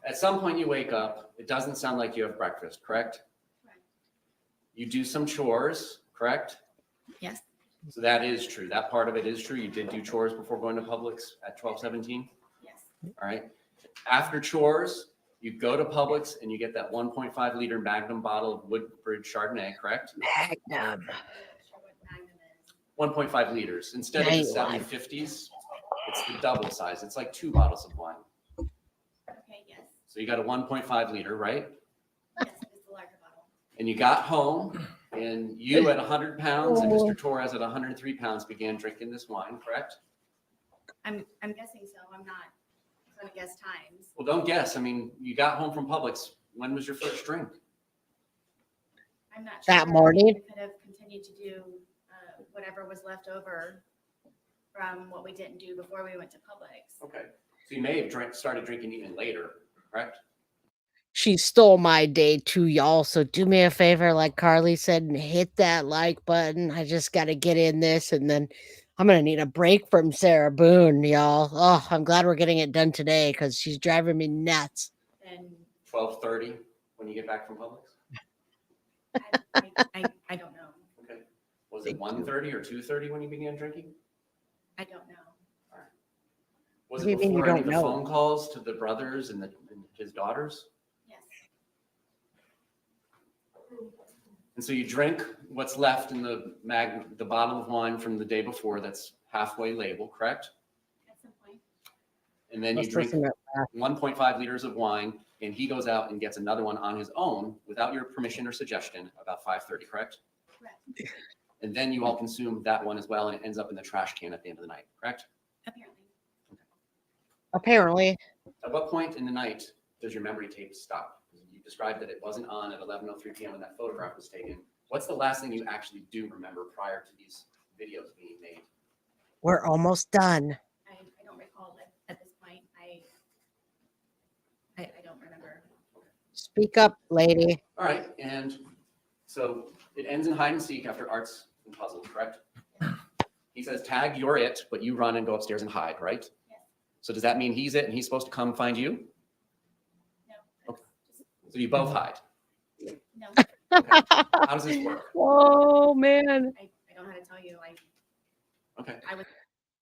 at some point you wake up, it doesn't sound like you have breakfast, correct? Correct. You do some chores, correct? Yes. So that is true. That part of it is true. You did do chores before going to Publix at 12:17? Yes. All right. After chores, you go to Publix and you get that 1.5 liter Magnum bottle of Woodbridge Chardonnay, correct? Magnum. 1.5 liters. Instead of the 750s, it's the double size. It's like 2 bottles of wine. Okay, yes. So you got a 1.5 liter, right? Yes, it's the larger bottle. And you got home and you at 100 pounds and Mr. Torres at 103 pounds began drinking this wine, correct? I'm guessing so. I'm not going to guess times. Well, don't guess. I mean, you got home from Publix. When was your first drink? I'm not sure. That morning? I could have continued to do whatever was left over from what we didn't do before we went to Publix. Okay. So you may have started drinking even later, correct? She stole my day too, y'all. So do me a favor, like Carly said, and hit that like button. I just got to get in this, and then I'm going to need a break from Sarah Boone, y'all. Oh, I'm glad we're getting it done today because she's driving me nuts. And 12:30 when you get back from Publix? I don't know. Okay. Was it 1:30 or 2:30 when you began drinking? I don't know. All right. Was What do it you mean you before any of don't the know? phone calls to the brothers and his daughters? Yes. And so you drink what's left in the bottle of wine from the day before that's halfway labeled, correct? At some point. And then you Let's drink listen to that. 1.5 liters of wine, and he goes out and gets another one on his own without your permission or suggestion about 5:30, correct? Correct. And then you all consume that one as well, and it ends up in the trash can at the end of the night, correct? Apparently. Apparently. At what point in the night does your memory tape stop? You described that it wasn't on at 11:03 p.m. when that photograph was taken. What's the last thing you actually do remember prior to these videos being made? We're almost done. I don't recall it at this point. I don't remember. Speak up, lady. All right, and so it ends in hide and seek after arts and puzzles, correct? He says, tag, you're it, but you run and go upstairs and hide, right? Yes. So does that mean he's it and he's supposed to come find you? No. Okay. So you both hide. No. Okay. How does this work? Oh, man. I don't know how to tell you. Okay. I was.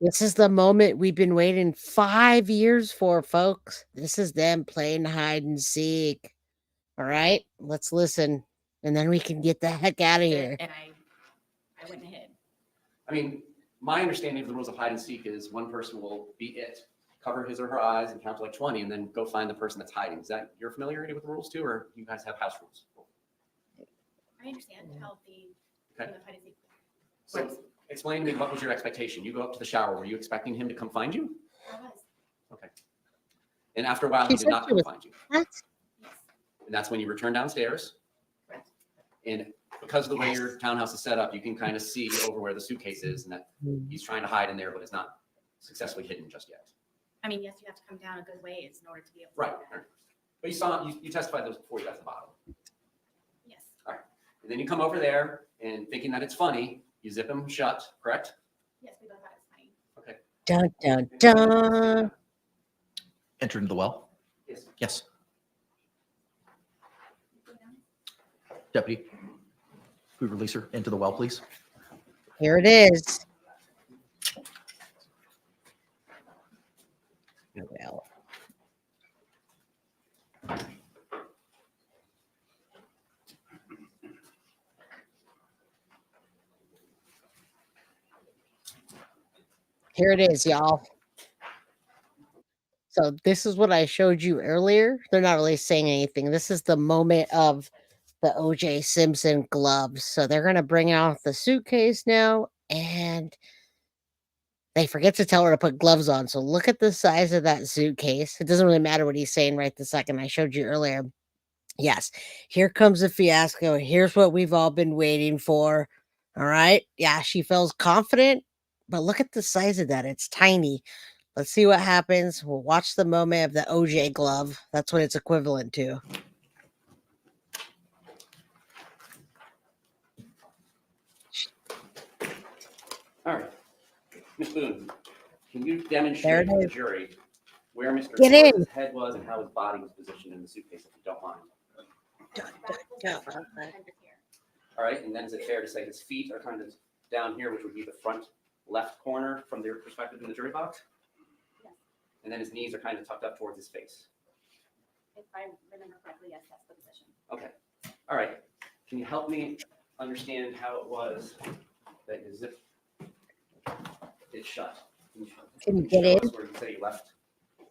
This is the moment we've been waiting 5 years for, folks. This is them playing hide and seek. All right, let's listen, and then we can get the heck out of here. And I went ahead. I mean, my understanding of the rules of hide and seek is one person will be it, cover his or her eyes and count to like 20 and then go find the person that's hiding. Is that your familiarity with the rules too, or you guys have house rules? I understand how the Okay. game of hide and seek So works. explain to me, what was your expectation? You go up to the shower. Were you expecting him to come find you? I was. Okay. And after a while, he She did said not she come was- find you. What? Yes. And that's when you return downstairs. Correct. And because of the way your townhouse is set up, you can kind of see over where the suitcase is and that he's trying to hide in there, but it's not successfully hidden just yet. I mean, yes, you have to come down a good ways in order to be able to. Right. do that. But you saw, you testified those before you got to the bottom. Yes. And then you come over there and thinking that it's funny, you zip him shut, correct? Yes, we both thought it was funny. Okay. Dun, dun, dun. Enter into the well? Yes. Yes. Deputy, we release her into the well, please. Here it is. Well. Here it is, y'all. So this is what I showed you earlier. They're not really saying anything. This is the moment of the O.J. Simpson gloves. So they're going to bring out the suitcase now, and they forget to tell her to put gloves on. So look at the size of that suitcase. It doesn't really matter what he's saying right this second. I showed you earlier. Yes, here comes the fiasco. Here's what we've all been waiting for. All right. Yeah, she feels confident, but look at the size of that. It's tiny. Let's see what happens. We'll watch the moment of the OJ glove. That's what it's equivalent to. All right. Ms. Boone, can you demonstrate to the jury where Mr. Get in. Torres' head was and how his body was positioned in the suitcase, if you don't mind? All right, and then is it fair to say his feet are kind of down here, which would be the front left corner from their perspective in the jury box? Yes. And then his knees are kind of tucked up towards his face. If I remember correctly, yes, that's the position. Okay. All right. Can you help me understand how it was that his zip is shut? Can you get show in? us where you say he left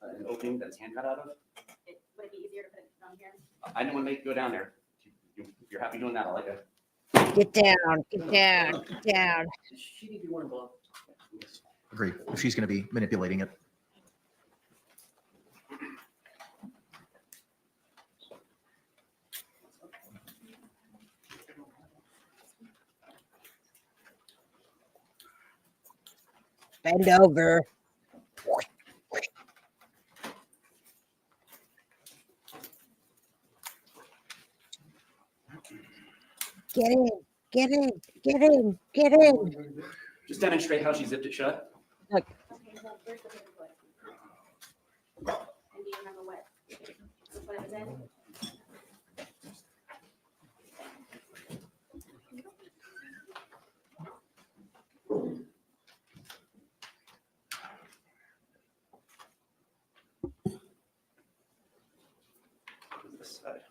an opening that his hand got out of? Would it be easier to put it down here? I didn't want to make you go down there. If you're happy doing that, I like it. Get down, get down, get down. She need to be wearing gloves. Agreed. If she's going to be manipulating it. Bend over. Get in, get in, get in, get in. Just demonstrate how she zipped it shut. Look. Okay, well, where's the paperclip? And do you remember what it was in? This side.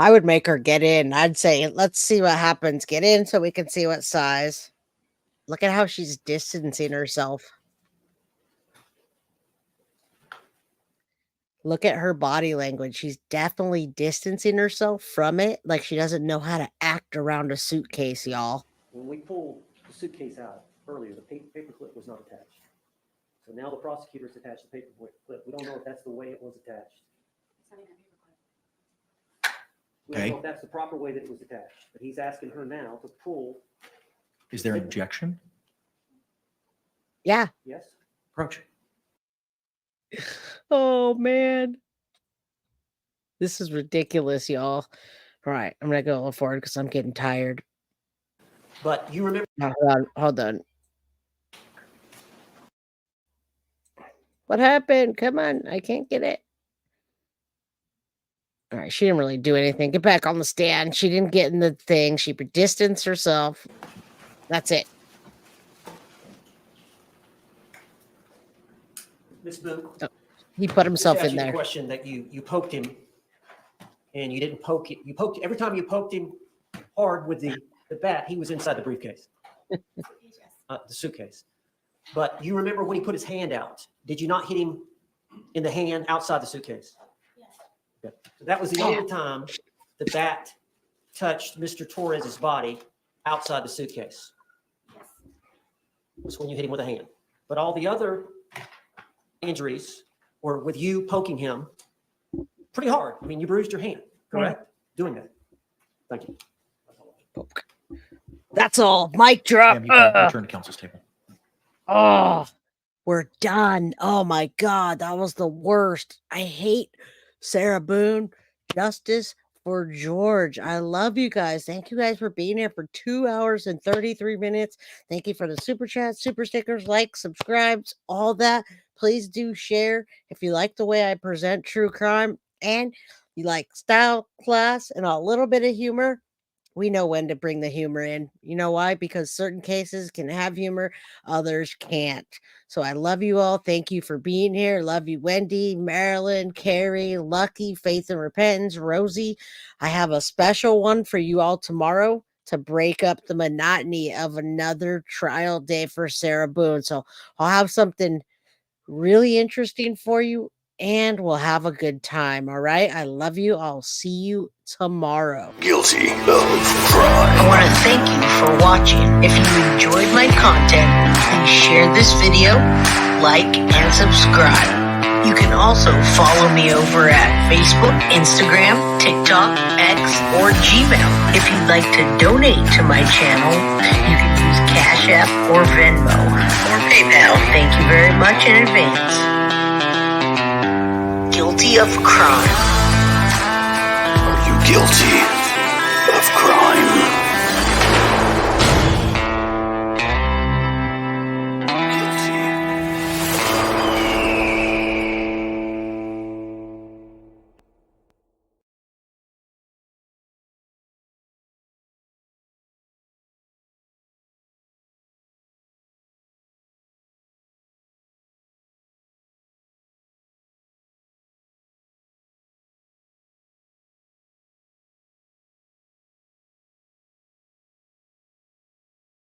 I would make her get in. I'd say, let's see what happens. Get in so we can see what size. Look at how she's distancing herself. Look at her body language. She's definitely distancing herself from it. Like she doesn't know how to act around a suitcase, y'all. When we pulled the suitcase out earlier, the paper clip was not attached. So now the prosecutor's attached the paper clip. We don't know if that's the way it was attached. We don't know if that's the proper way that it was attached, but he's asking her now to pull. Is there an objection? Yeah. Yes? Approach. Oh, man. This is ridiculous, y'all. All right. I'm going to go a little forward because I'm getting tired. But you remember. No, hold on. Hold on. What happened? Come on. I can't get it. All right. She didn't really do anything. Get back on the stand. She didn't get in the thing. She distanced herself. That's it. Ms. Boone. Oh, he put himself in The there. question that you poked him and you didn't poke it. You poked every time you poked him hard with the bat, he was inside the briefcase, the suitcase. But you remember when he put his hand out, did you not hit him in the hand outside the suitcase? Yes. Okay. So that was the only time the bat touched Mr. Torres's body outside the suitcase. Yes. Was when you hit him with a hand. But all the other injuries were with you poking him pretty hard. I mean, you bruised your hand, correct? Doing that. Thank you. That's all. Mic drop. Ma'am, you can return to counsel's table. Oh, we're done. Oh my God, that was the worst. I hate Sarah Boone. Justice for George. I love you guys. Thank you guys for being here for 2 hours and 33 minutes. Thank you for the super chats, super stickers, likes, subscribes, all that. Please do share if you like the way I present true crime and you like style, class, and a little bit of humor. we know when to bring the humor in. You know why? Because certain cases can have humor, others can't. So I love you all. Thank you for being here. Love you, Wendy, Marilyn, Carrie, Lucky, Faith and Repentance, Rosie. I have a special one for you all tomorrow to break up the monotony of another trial day for Sarah Boone. So I'll have something really interesting for you, and we'll have a good time. All right. I love you. I'll see you tomorrow. Guilty of crime. I want to thank you for watching. If you enjoyed my content, please share this video, like, and subscribe. You can also follow me over at Facebook, Instagram, TikTok, X, or Gmail. If you'd like to donate to my channel, you can use Cash App or Venmo or PayPal. Thank you very much in advance. Guilty of crime. Are you guilty?